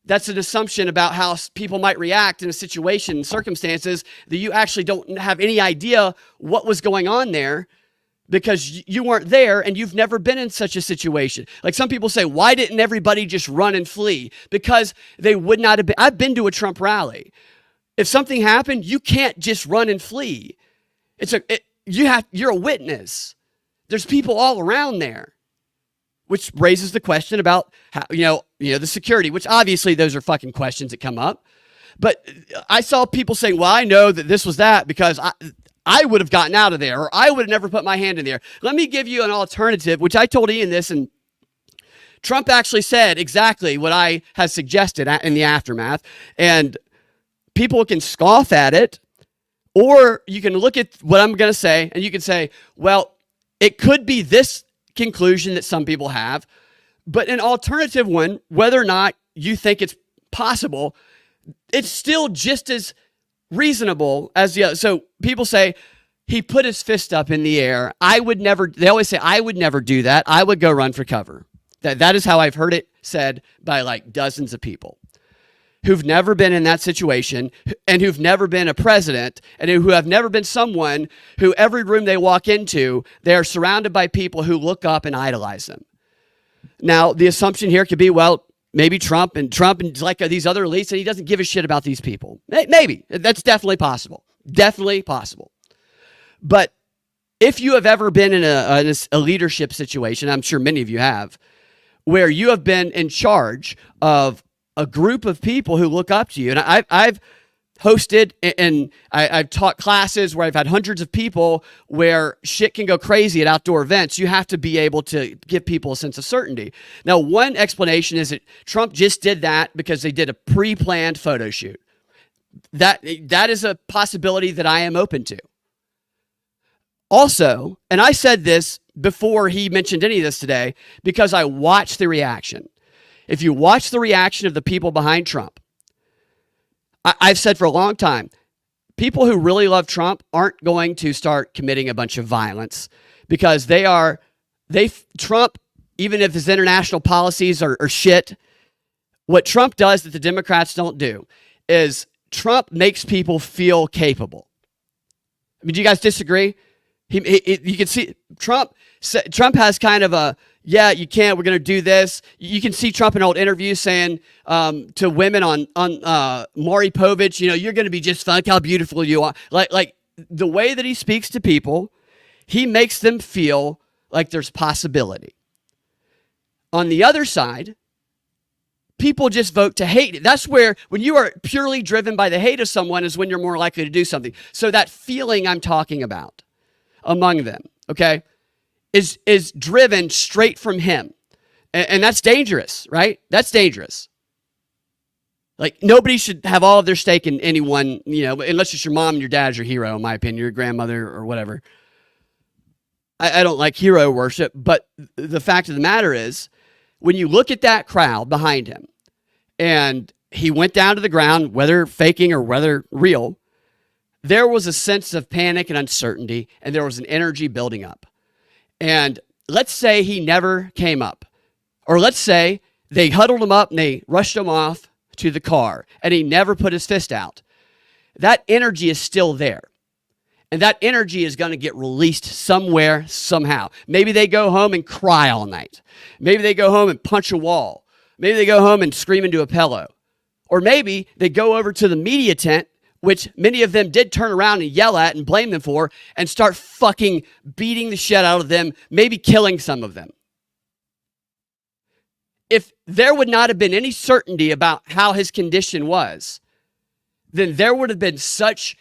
That's an assumption about how people might react in a situation and circumstances that you actually don't have any idea what was going on there because you weren't there and you've never been in such a situation. Like some people say, why didn't everybody just run and flee? Because they would not have been. I've been to a Trump rally. If something happened, you can't just run and flee. You're a witness. There's people all around there, which raises the question about how, the security, which obviously those are fucking questions that come up. But I saw people saying, well, I know that this was that because I would have gotten out of there, or I would have never put my hand in there. Let me give you an alternative, which I told Ian this, and Trump actually said exactly what I had suggested in the aftermath. And people can scoff at it, or you can look at what I'm going to say, and you can say, well, it could be this conclusion that some people have, but an alternative one, whether or not you think it's possible, it's still just as reasonable as the other. So people say he put his fist up in the air. They always say, I would never do that. I would go run for cover. That is how I've heard it said by like dozens of people who've never been in that situation and who've never been a president and who have never been someone who every room they walk into, they are surrounded by people who look up and idolize them. Now, the assumption here could be, well, maybe Trump and like these other elites, and he doesn't give a shit about these people. Maybe. That's definitely possible. Definitely possible. But if you have ever been in a leadership situation, I'm sure many of you have, where you have been in charge of a group of people who look up to you. And I've hosted and I've taught classes where I've had hundreds of people where shit can go crazy at outdoor events. You have to be able to give people a sense of certainty. Now, one explanation is that Trump just did that because they did a pre-planned photo shoot. That is a possibility that I am open to. Also, and I said this before he mentioned any of this today, because I watched the reaction. If you watch the reaction of the people behind Trump, I've said for a long time, people who really love Trump aren't going to start committing a bunch of violence because Trump, even if his international policies are shit, what Trump does that the Democrats don't do is Trump makes people feel capable. I mean, do you guys disagree? You can see Trump has kind of a, yeah, you can't, we're going to do this. You can see Trump in old interviews saying to women on Maury Povich, you're going to be just fine. Look how beautiful you are. Like the way that he speaks to people, he makes them feel like there's possibility. On the other side, people just vote to hate it. That's where, when you are purely driven by the hate of someone is when you're more likely to do something. So that feeling I'm talking about among them, okay, is driven straight from him. And that's dangerous, right? That's dangerous. Like, nobody should have all of their stake in anyone, unless it's your mom and your dad's your hero, in my opinion, your grandmother or whatever. I don't like hero worship, but the fact of the matter is, when you look at that crowd behind him, and he went down to the ground, whether faking or whether real, there was a sense of panic and uncertainty, and there was an energy building up. And let's say he never came up. Or let's say they huddled him up and they rushed him off to the car, and he never put his fist out. That energy is still there. And that energy is going to get released somewhere, somehow. Maybe they go home and cry all night. Maybe they go home and punch a wall. Maybe they go home and scream into a pillow. Or maybe they go over to the media tent, which many of them did turn around and yell at and blame them for, and start fucking beating the shit out of them, maybe killing some of them. If there would not have been any certainty about how his condition was, then there would have been such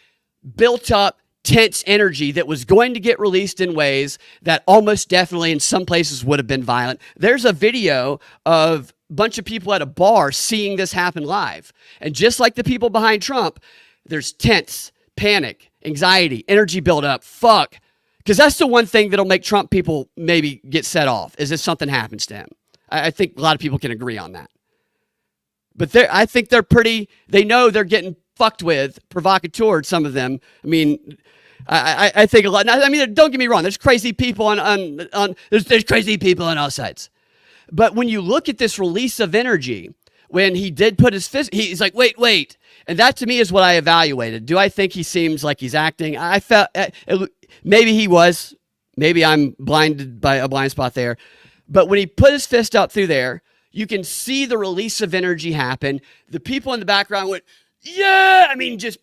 built up tense energy that was going to get released in ways that almost definitely in some places would have been violent. There's a video of a bunch of people at a bar seeing this happen live. And just like the people behind Trump, there's tense, panic, anxiety, energy buildup, fuck. Because that's the one thing that'll make Trump people maybe get set off, is if something happens to him. I think a lot of people can agree on that. But I think they know they're getting fucked with, provocateur, some of them. I mean, I think a lot. I mean, don't get me wrong. There's crazy people there's crazy people on all sides. But when you look at this release of energy, when he did put his fist, he's like, wait. And that to me is what I evaluated. Do I think he seems like he's acting? I felt maybe he was. Maybe I'm blinded by a blind spot there. But when he put his fist up through there, you can see the release of energy happen. The people in the background went, yeah, I mean, just,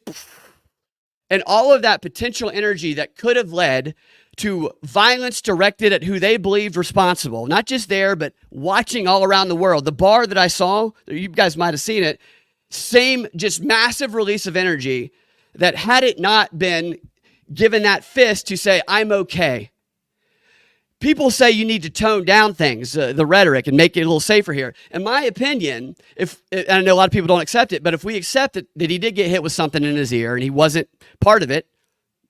and all of that potential energy that could have led to violence directed at who they believed responsible, not just there, but watching all around the world. The bar that I saw, you guys might have seen it, same just massive release of energy that had it not been given that fist to say, I'm okay. People say you need to tone down things, the rhetoric, and make it a little safer here. In my opinion, and I know a lot of people don't accept it, but if we accept that he did get hit with something in his ear and he wasn't part of it,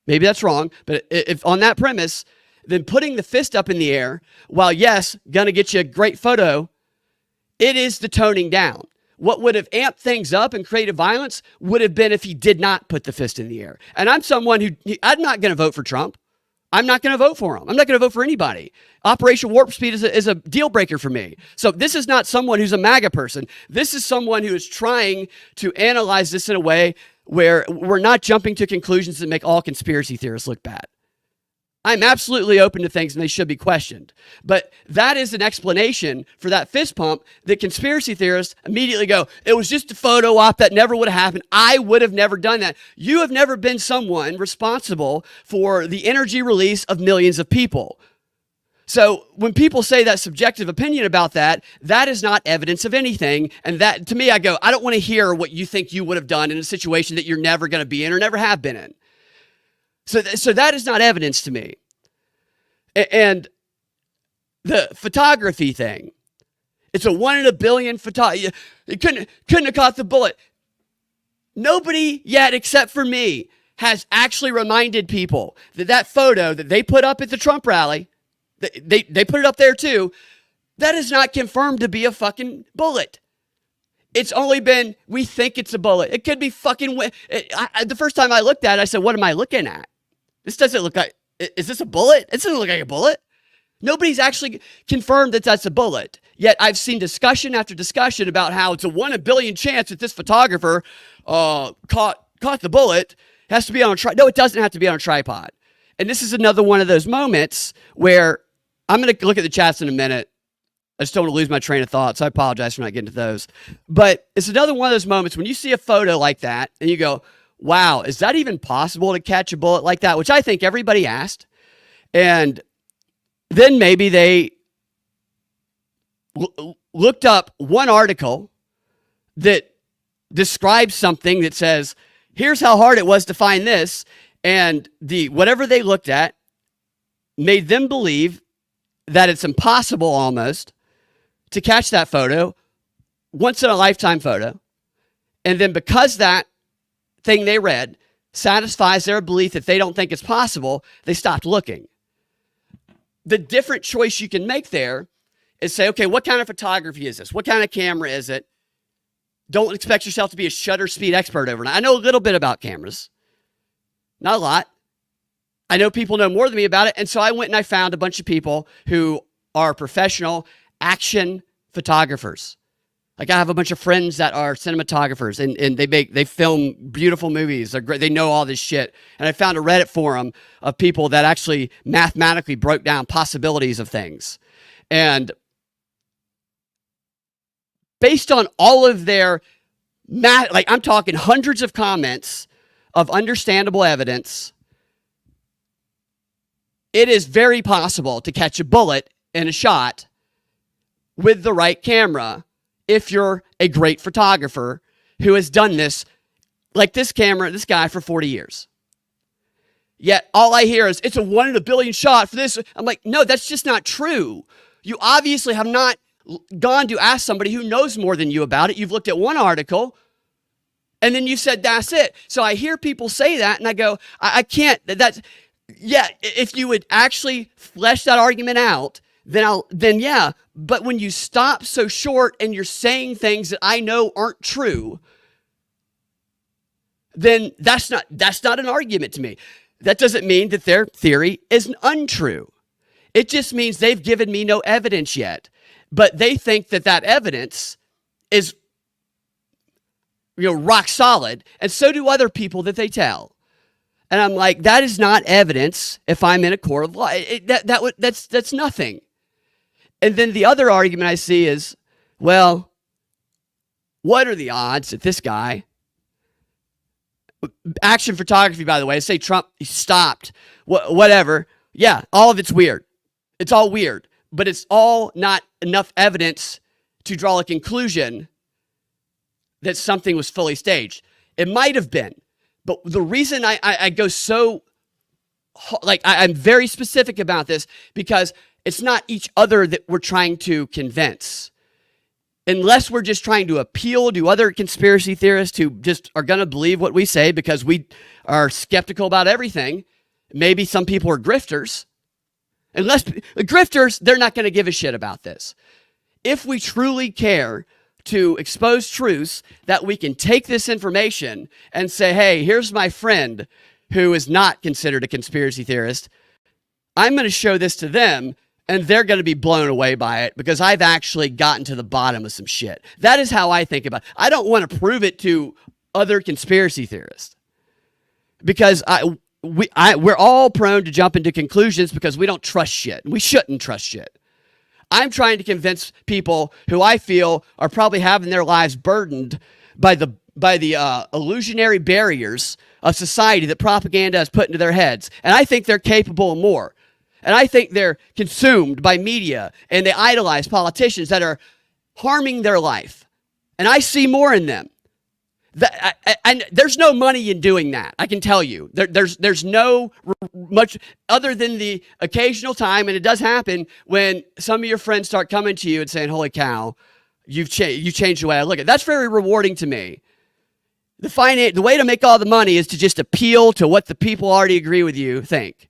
maybe that's wrong. But if on that premise, then putting the fist up in the air, while yes, gonna get you a great photo, it is the toning down. What would have amped things up and created violence would have been if he did not put the fist in the air. And I'm someone I'm not going to vote for Trump. I'm not going to vote for him. I'm not going to vote for anybody. Operation Warp Speed is a deal breaker for me. So this is not someone who's a MAGA person. This is someone who is trying to analyze this in a way where we're not jumping to conclusions that make all conspiracy theorists look bad. I'm absolutely open to things and they should be questioned. But that is an explanation for that fist pump that conspiracy theorists immediately go, it was just a photo op that never would have happened. I would have never done that. You have never been someone responsible for the energy release of millions of people. So when people say that subjective opinion about that, that is not evidence of anything. And that, to me, I go, I don't want to hear what you think you would have done in a situation that you're never going to be in or never have been in. So that is not evidence to me. And the photography thing, it's a 1 in a billion photography. It couldn't have caught the bullet. Nobody yet, except for me, has actually reminded people that photo that they put up at the Trump rally, they put it up there too, that is not confirmed to be a fucking bullet. It's only been, we think it's a bullet. It could be fucking, the first time I looked at it, I said, what am I looking at? This doesn't look like, is this a bullet? It doesn't look like a bullet. Nobody's actually confirmed that that's a bullet. Yet I've seen discussion after discussion about how it's a 1 in a billion chance that this photographer caught the bullet. It has to be on a tripod. No, it doesn't have to be on a tripod. And this is another one of those moments where I'm going to look at the chats in a minute. I just don't want to lose my train of thought, so I apologize for not getting to those. But it's another one of those moments when you see a photo like that and you go, wow, is that even possible to catch a bullet like that? Which I think everybody asked. And then maybe they looked up one article that describes something that says, here's how hard it was to find this. And whatever they looked at made them believe that it's impossible almost to catch that photo, once in a lifetime photo. And then because that thing they read satisfies their belief that they don't think it's possible, they stopped looking. The different choice you can make there is say, okay, what kind of photography is this? What kind of camera is it? Don't expect yourself to be a shutter speed expert overnight. I know a little bit about cameras, not a lot. I know people know more than me about it. And so I went and I found a bunch of people who are professional action photographers. Like I have a bunch of friends that are cinematographers and they film beautiful movies. They're great. They know all this shit. And I found a Reddit forum of people that actually mathematically broke down possibilities of things. And based on all of their like I'm talking hundreds of comments of understandable evidence, it is very possible to catch a bullet in a shot with the right camera if you're a great photographer who has done this, like this guy for 40 years. Yet all I hear is, it's a 1 in a billion shot for this. I'm like, no, that's just not true. You obviously have not gone to ask somebody who knows more than you about it. You've looked at one article, and then you said, that's it. So I hear people say that, and I go, I can't. Yeah, if you would actually flesh that argument out, then yeah. But when you stop so short and you're saying things that I know aren't true, then that's not an argument to me. That doesn't mean that their theory is untrue. It just means they've given me no evidence yet. But they think that evidence is, rock solid, and so do other people that they tell. And I'm like, that is not evidence if I'm in a court of law. That's nothing. And then the other argument I see is, well, what are the odds that this guy, action photography, by the way, say Trump stopped, whatever. Yeah, all of it's weird. It's all weird, but it's all not enough evidence to draw a conclusion that something was fully staged. It might have been, but the reason I go so, I'm very specific about this, because it's not each other that we're trying to convince. Unless we're just trying to appeal to other conspiracy theorists who just are going to believe what we say because we are skeptical about everything. Maybe some people are grifters. Unless grifters, they're not going to give a shit about this. If we truly care to expose truths, that we can take this information and say, hey, here's my friend who is not considered a conspiracy theorist. I'm going to show this to them, and they're going to be blown away by it because I've actually gotten to the bottom of some shit. That is how I think about it. I don't want to prove it to other conspiracy theorists because we're all prone to jump into conclusions because we don't trust shit. We shouldn't trust shit. I'm trying to convince people who I feel are probably having their lives burdened by the illusionary barriers of society that propaganda has put into their heads. And I think they're capable of more. And I think they're consumed by media, and they idolize politicians that are harming their life. And I see more in them. And there's no money in doing that. I can tell you. There's no much other than the occasional time, and it does happen when some of your friends start coming to you and saying, "Holy cow, you changed the way I look at it." That's very rewarding to me. The way to make all the money is to just appeal to what the people already agree with you think.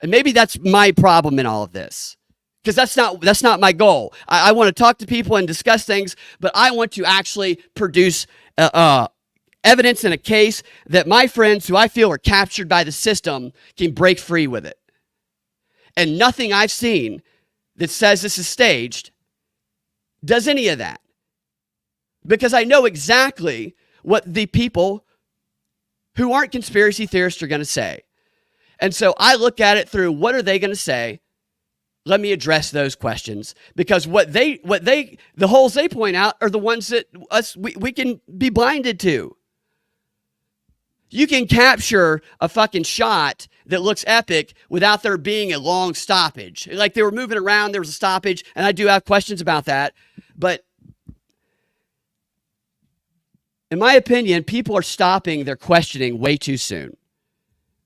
And maybe that's my problem in all of this, because that's not my goal. I want to talk to people and discuss things, but I want to actually produce evidence in a case that my friends who I feel are captured by the system can break free with it. And nothing I've seen that says this is staged does any of that, because I know exactly what the people who aren't conspiracy theorists are going to say. And so I look at it through, what are they going to say? Let me address those questions, because the holes they point out are the ones that we can be blinded to. You can capture a fucking shot that looks epic without there being a long stoppage. Like they were moving around, there was a stoppage, and I do have questions about that. But in my opinion, people are stopping their questioning way too soon.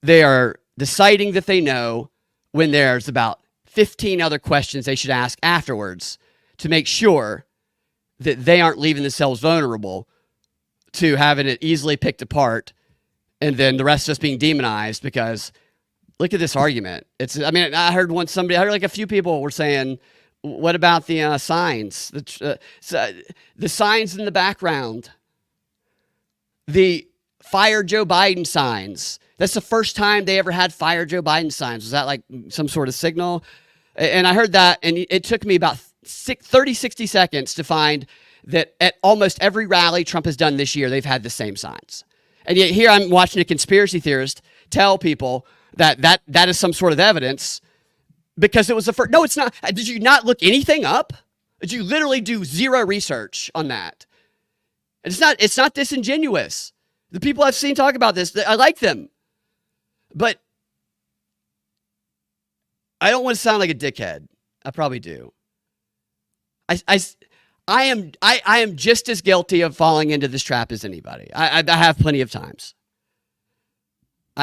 They are deciding that they know when there's about 15 other questions they should ask afterwards to make sure that they aren't leaving themselves vulnerable to having it easily picked apart, and then the rest just being demonized because look at this argument. I heard like a few people were saying, what about the signs? The signs in the background. The fire Joe Biden signs. That's the first time they ever had fire Joe Biden signs. Was that like some sort of signal? And I heard that, and it took me about 60 seconds to find that at almost every rally Trump has done this year, they've had the same signs. And yet here I'm watching a conspiracy theorist tell people that is some sort of evidence because it was the first. No, it's not. Did you not look anything up? Did you literally do zero research on that? It's not disingenuous. The people I've seen talk about this, I like them. But I don't want to sound like a dickhead. I probably do. I am just as guilty of falling into this trap as anybody. I have plenty of times.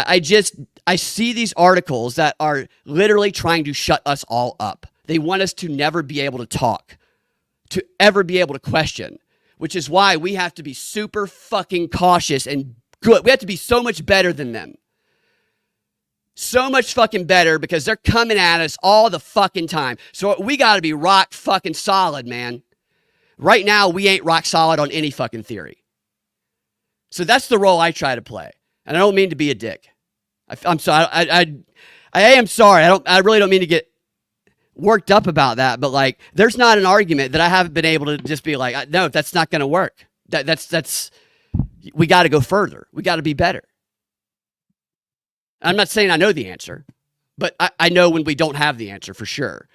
I see these articles that are literally trying to shut us all up. They want us to never be able to talk, to ever be able to question, which is why we have to be super fucking cautious and good. We have to be so much better than them. So much fucking better because they're coming at us all the fucking time. So we got to be rock fucking solid, man. Right now, we ain't rock solid on any fucking theory. So that's the role I try to play. And I don't mean to be a dick. I'm sorry. I am sorry. I really don't mean to get worked up about that. But like, there's not an argument that I haven't been able to just be like, no, that's not going to work. That's we got to go further. We got to be better. I'm not saying I know the answer, but I know when we don't have the answer for sure.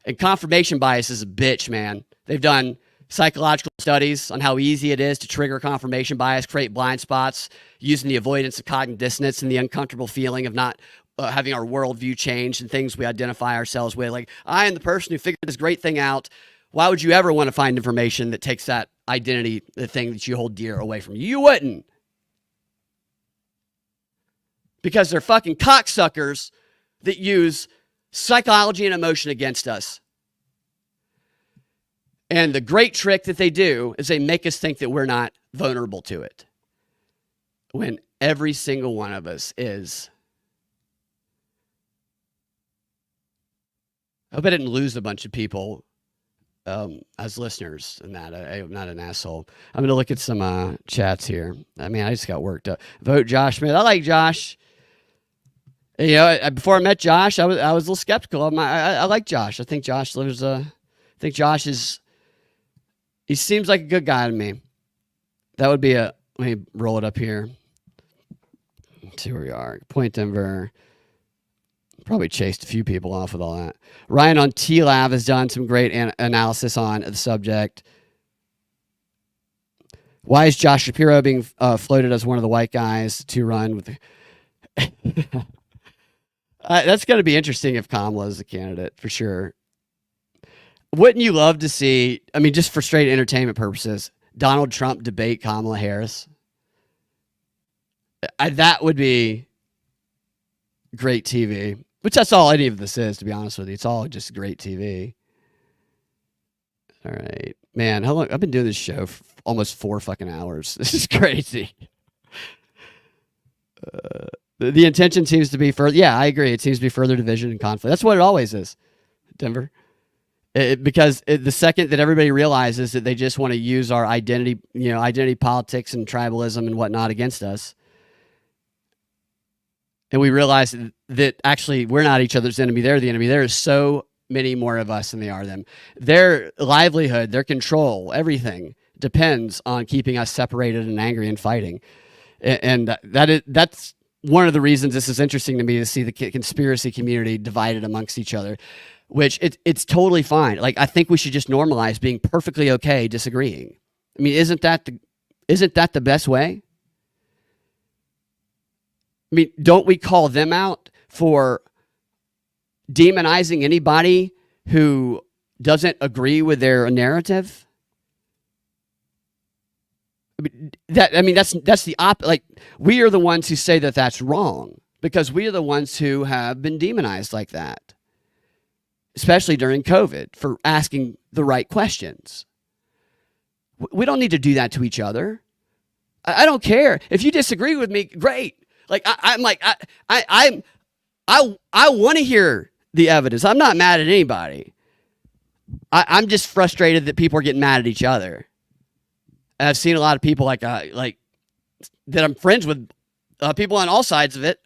And confirmation bias is a bitch, man. They've done psychological studies on how easy it is to trigger confirmation bias, create blind spots, using the avoidance of cognitive dissonance and the uncomfortable feeling of not having our worldview changed and things we identify ourselves with. Like, I am the person who figured this great thing out. Why would you ever want to find information that takes that identity, the thing that you hold dear, away from you? You wouldn't. Because they're fucking cocksuckers that use psychology and emotion against us. And the great trick that they do is they make us think that we're not vulnerable to it. When every single one of us is. I hope I didn't lose a bunch of people as listeners in that. I'm not an asshole. I'm going to look at some chats here. I mean, I just got worked up. Vote Josh Smith. I like Josh. You know, before I met Josh, I was a little skeptical. I like Josh. I think Josh lives. I think Josh is. He seems like a good guy to me. That would be a. Let me roll it up here. Let's see where we are. Point Denver. Probably chased a few people off with all that. Ryan on T-Lab has done some great analysis on the subject. Why is Josh Shapiro being floated as one of the white guys to run with? That's going to be interesting if Kamala is a candidate, for sure. Wouldn't you love to see, I mean, just for straight entertainment purposes, Donald Trump debate Kamala Harris? That would be great TV, which that's all any of this is, to be honest with you. It's all just great TV. All right. Man, how long? I've been doing this show for almost 4 fucking hours. This is crazy. The intention seems to be further. Yeah, I agree. It seems to be further division and conflict. That's what it always is, Denver. Because the second that everybody realizes that they just want to use our identity, identity politics and tribalism and whatnot against us, and we realize that actually we're not each other's enemy, they're the enemy. There is so many more of us than they are them. Their livelihood, their control, everything depends on keeping us separated and angry and fighting. And that's one of the reasons this is interesting to me, to see the conspiracy community divided amongst each other, which it's totally fine. Like, I think we should just normalize being perfectly okay disagreeing. I mean, isn't that the best way? I mean, don't we call them out for demonizing anybody who doesn't agree with their narrative? That's the like, we are the ones who say that that's wrong because we are the ones who have been demonized like that, especially during COVID, for asking the right questions. We don't need to do that to each other. I don't care if you disagree with me. Great. Like, I want to hear the evidence. I'm not mad at anybody. I'm just frustrated that people are getting mad at each other. And I've seen a lot of people like that I'm friends with, people on all sides of it,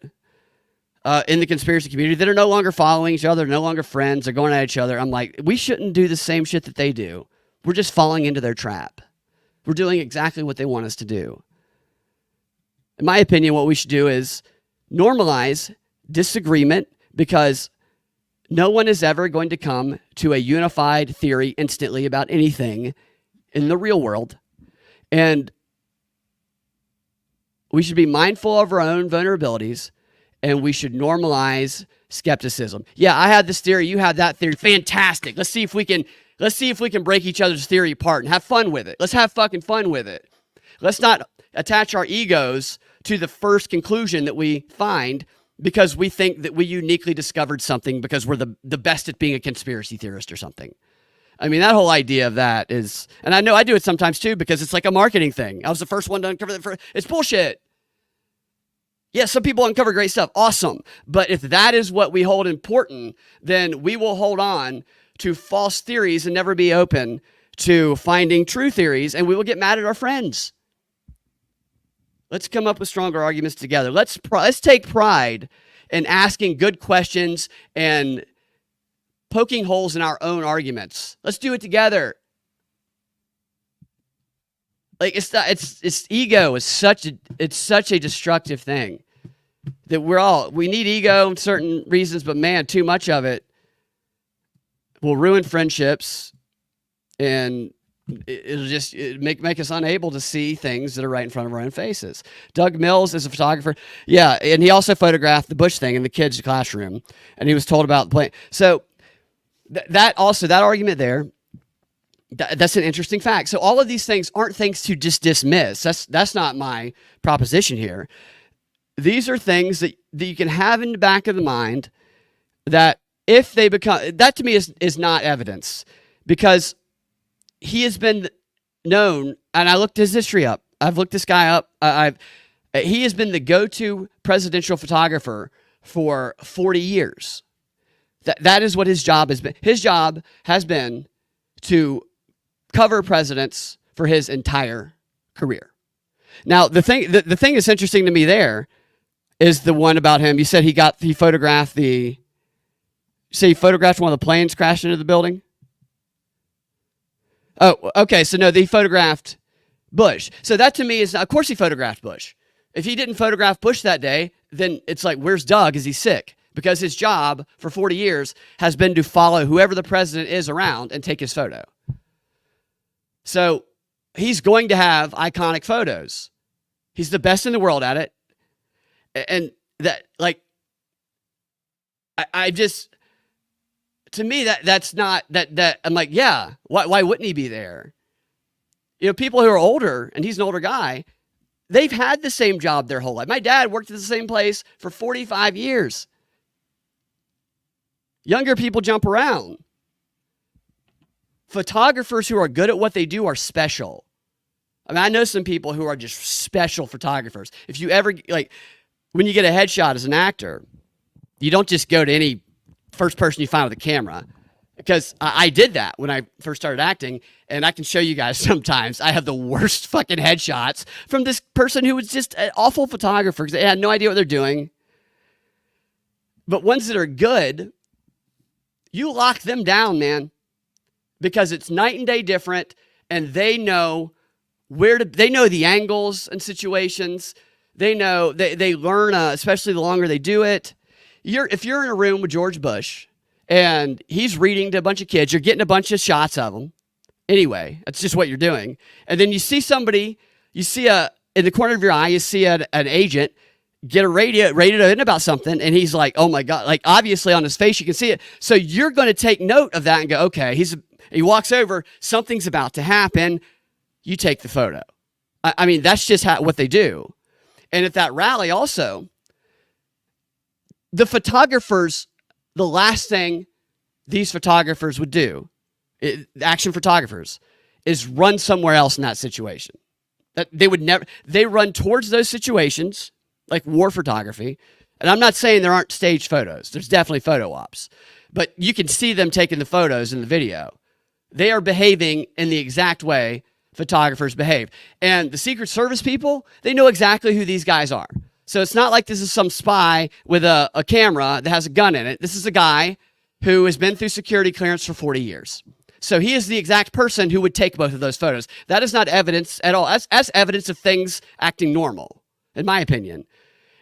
in the conspiracy community, that are no longer following each other, no longer friends, they're going at each other. I'm like, we shouldn't do the same shit that they do. We're just falling into their trap. We're doing exactly what they want us to do. In my opinion, what we should do is normalize disagreement, because no one is ever going to come to a unified theory instantly about anything in the real world. And we should be mindful of our own vulnerabilities, and we should normalize skepticism. Yeah, I had this theory, you had that theory. Fantastic. Let's see if we can break each other's theory apart and have fun with it. Let's have fucking fun with it. Let's not attach our egos to the first conclusion that we find because we think that we uniquely discovered something because we're the best at being a conspiracy theorist or something. I mean, that whole idea of that is, and I know I do it sometimes too because it's like a marketing thing. I was the first one to uncover that first. It's bullshit. Yeah, some people uncover great stuff. Awesome. But if that is what we hold important, then we will hold on to false theories and never be open to finding true theories, and we will get mad at our friends. Let's come up with stronger arguments together. Let's take pride in asking good questions and poking holes in our own arguments. Let's do it together. Like it's ego is such a destructive thing that we need ego in certain reasons, but man, too much of it will ruin friendships, and it'll just make us unable to see things that are right in front of our own faces. Doug Mills is a photographer. Yeah, and he also photographed the Bush thing in the kids' classroom, and he was told about the plane. So that argument there, that's an interesting fact. So all of these things aren't things to just dismiss. That's not my proposition here. These are things that you can have in the back of the mind that if they become, that to me is not evidence, because he has been known, and I looked his history up. I've looked this guy up. He has been the go-to presidential photographer for 40 years. That is what his job has been. His job has been to cover presidents for his entire career. Now, the thing that's interesting to me there is the one about him. You said he photographed one of the planes crashing into the building. Oh, okay. So no, they photographed Bush. So that to me is, of course he photographed Bush. If he didn't photograph Bush that day, then it's like, where's Doug? Is he sick? Because his job for 40 years has been to follow whoever the president is around and take his photo. So he's going to have iconic photos. He's the best in the world at it. And that, like, I just, to me, that's not, that I'm like, yeah, why wouldn't he be there? You know, people who are older, and he's an older guy, they've had the same job their whole life. My dad worked at the same place for 45 years. Younger people jump around. Photographers who are good at what they do are special. I mean, I know some people who are just special photographers. If you ever, like, when you get a headshot as an actor, you don't just go to any first person you find with a camera. Because I did that when I first started acting, and I can show you guys sometimes I have the worst fucking headshots from this person who was just an awful photographer because they had no idea what they're doing. But ones that are good, you lock them down, man, because it's night and day different, and they know they know the angles and situations. They know, they learn, especially the longer they do it. If you're in a room with George Bush and he's reading to a bunch of kids, you're getting a bunch of shots of them. Anyway, that's just what you're doing. And then you see somebody, in the corner of your eye, you see an agent get a radio in about something, and he's like, oh my God, like obviously on his face, you can see it. So you're going to take note of that and go, okay, he walks over, something's about to happen. You take the photo. I mean, that's just what they do. And at that rally also, the photographers, the last thing these photographers would do, action photographers, is run somewhere else in that situation. That they run towards those situations, like war photography. And I'm not saying there aren't staged photos. There's definitely photo ops. But you can see them taking the photos in the video. They are behaving in the exact way photographers behave. And the Secret Service people, they know exactly who these guys are. So it's not like this is some spy with a camera that has a gun in it. This is a guy who has been through security clearance for 40 years. So he is the exact person who would take both of those photos. That is not evidence at all. That's evidence of things acting normal, in my opinion.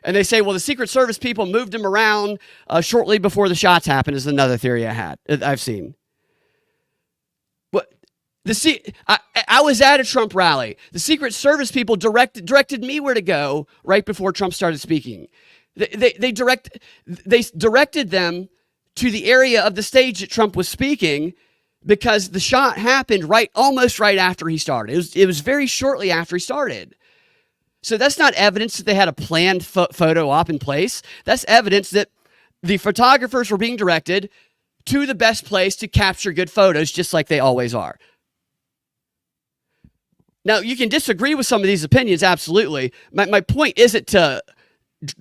And they say, well, the Secret Service people moved him around shortly before the shots happened, is another theory I've seen. I was at a Trump rally. The Secret Service people directed me where to go right before Trump started speaking. They directed them to the area of the stage that Trump was speaking because the shot happened almost right after he started. It was very shortly after he started. So that's not evidence that they had a planned photo op in place. That's evidence that the photographers were being directed to the best place to capture good photos, just like they always are. Now, you can disagree with some of these opinions, absolutely. My point isn't to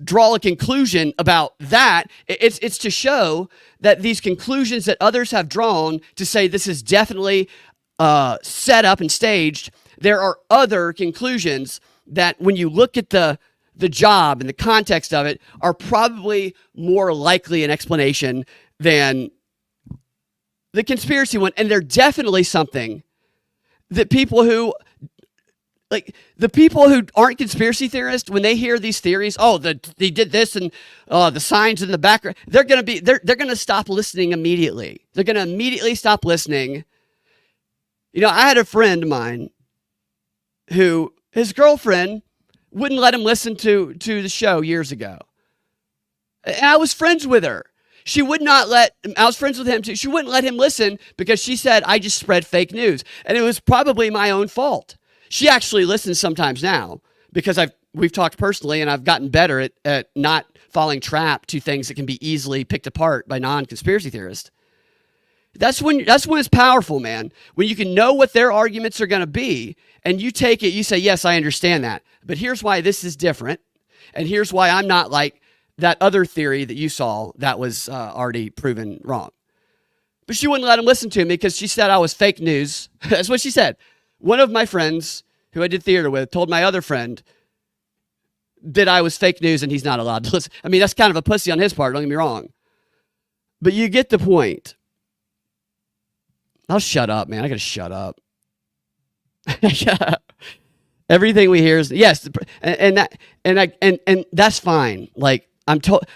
draw a conclusion about that. It's to show that these conclusions that others have drawn to say this is definitely set up and staged, there are other conclusions that when you look at the job and the context of it are probably more likely an explanation than the conspiracy one. And they're definitely something that people who aren't conspiracy theorists, when they hear these theories, they did this and the signs in the background, they're going to stop listening immediately. They're going to immediately stop listening. I had a friend of mine who his girlfriend wouldn't let him listen to the show years ago. And I was friends with her. I was friends with him too. She wouldn't let him listen because she said, I just spread fake news. And it was probably my own fault. She actually listens sometimes now because we've talked personally and I've gotten better at not falling trap to things that can be easily picked apart by non-conspiracy theorists. That's when it's powerful, man. When you can know what their arguments are going to be and you take it, you say, yes, I understand that. But here's why this is different. And here's why I'm not like that other theory that you saw that was already proven wrong. But she wouldn't let him listen to me because she said I was fake news. That's what she said. One of my friends who I did theater with told my other friend that I was fake news and he's not allowed to listen. I mean, that's kind of a pussy on his part, don't get me wrong. But you get the point. I'll shut up, man. I gotta shut up. Everything we hear is yes, and that's fine. Like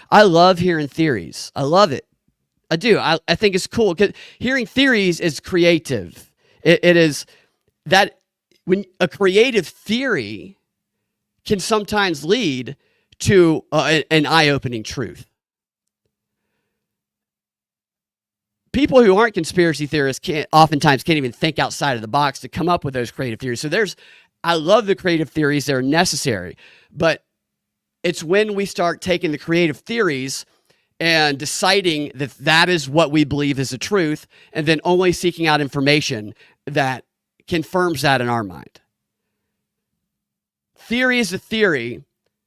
I love hearing theories. I love it. I do. I think it's cool because hearing theories is creative. It is that when a creative theory can sometimes lead to an eye-opening truth. People who aren't conspiracy theorists oftentimes can't even think outside of the box to come up with those creative theories. So I love the creative theories. They're necessary. But it's when we start taking the creative theories and deciding that that is what we believe is the truth, and then only seeking out information that confirms that in our mind. Theory is a theory,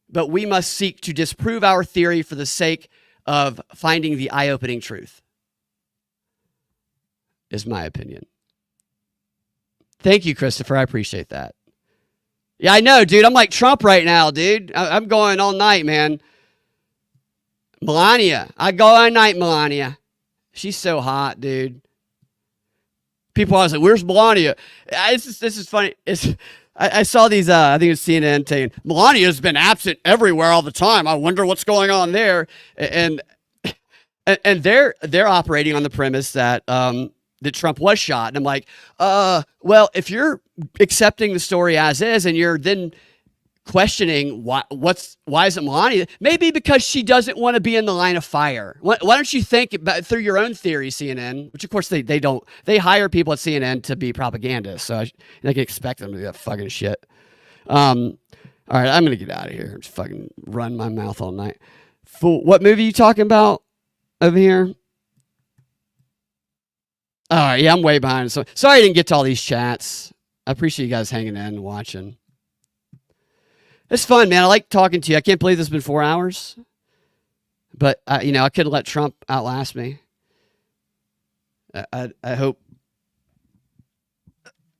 but we must seek to disprove our theory for the sake of finding the eye-opening truth, is my opinion. Thank you, Christopher. I appreciate that. Yeah, I know, dude. I'm like Trump right now, dude. I'm going all night, man. Melania. I go all night, Melania. She's so hot, dude. People always like, where's Melania? This is funny. I saw these, I think it was CNN saying, Melania's been absent everywhere all the time. I wonder what's going on there. And they're operating on the premise that that Trump was shot. And I'm like, well, if you're accepting the story as is and you're then questioning why isn't Melania, maybe because she doesn't want to be in the line of fire. Why don't you think about through your own theory, CNN, which of course they don't, they hire people at CNN to be propagandists. So I can expect them to do that fucking shit. All right, I'm going to get out of here. Just fucking run my mouth all night. Fool, what movie are you talking about over here? All right, yeah, I'm way behind. So sorry I didn't get to all these chats. I appreciate you guys hanging in and watching. It's fun, man. I like talking to you. I can't believe this has been 4 hours. But, I couldn't let Trump outlast me. I hope,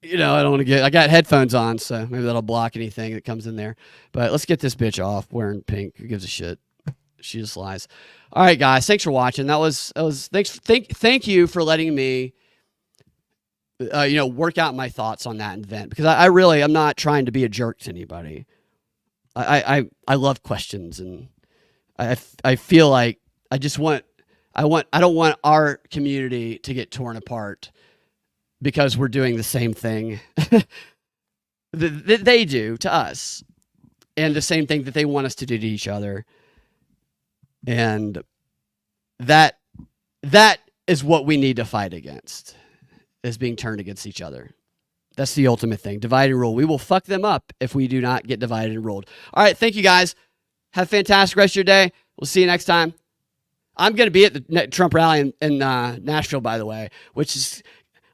I don't want to I got headphones on, so maybe that'll block anything that comes in there. But let's get this bitch off wearing pink. Who gives a shit? She just lies. All right, guys. Thanks for watching. Thank you for letting me, work out my thoughts on that event. Because I'm not trying to be a jerk to anybody. I love questions, and I feel like I don't want our community to get torn apart because we're doing the same thing that they do to us, and the same thing that they want us to do to each other. And that is what we need to fight against, is being turned against each other. That's the ultimate thing. Divide and rule. We will fuck them up if we do not get divided and ruled. All right. Thank you, guys. Have a fantastic rest of your day. We'll see you next time. I'm going to be at the Trump rally in Nashville, by the way, which is,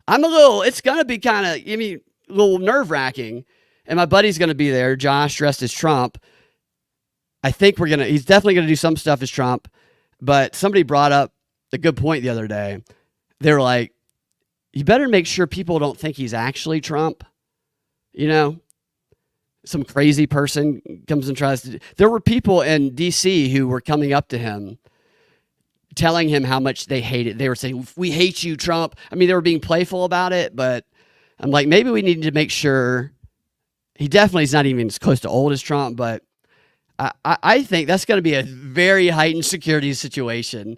it's going to be kind of, a little nerve wracking. And my buddy's going to be there, Josh, dressed as Trump. I think he's definitely going to do some stuff as Trump. But somebody brought up a good point the other day. They were like, you better make sure people don't think he's actually Trump. Some crazy person comes and tries to. There were people in D.C. who were coming up to him, telling him how much they hated. They were saying, "We hate you, Trump." They were being playful about it, but I'm like, maybe we need to make sure he definitely is not even as close to old as Trump, but I think that's going to be a very heightened security situation.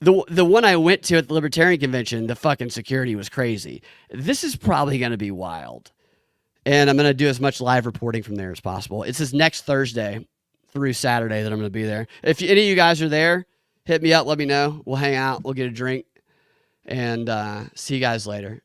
The one I went to at the Libertarian Convention, the fucking security was crazy. This is probably going to be wild. And I'm going to do as much live reporting from there as possible. It's this next Thursday through Saturday that I'm going to be there. If any of you guys are there, hit me up. Let me know. We'll hang out. We'll get a drink. And see you guys later.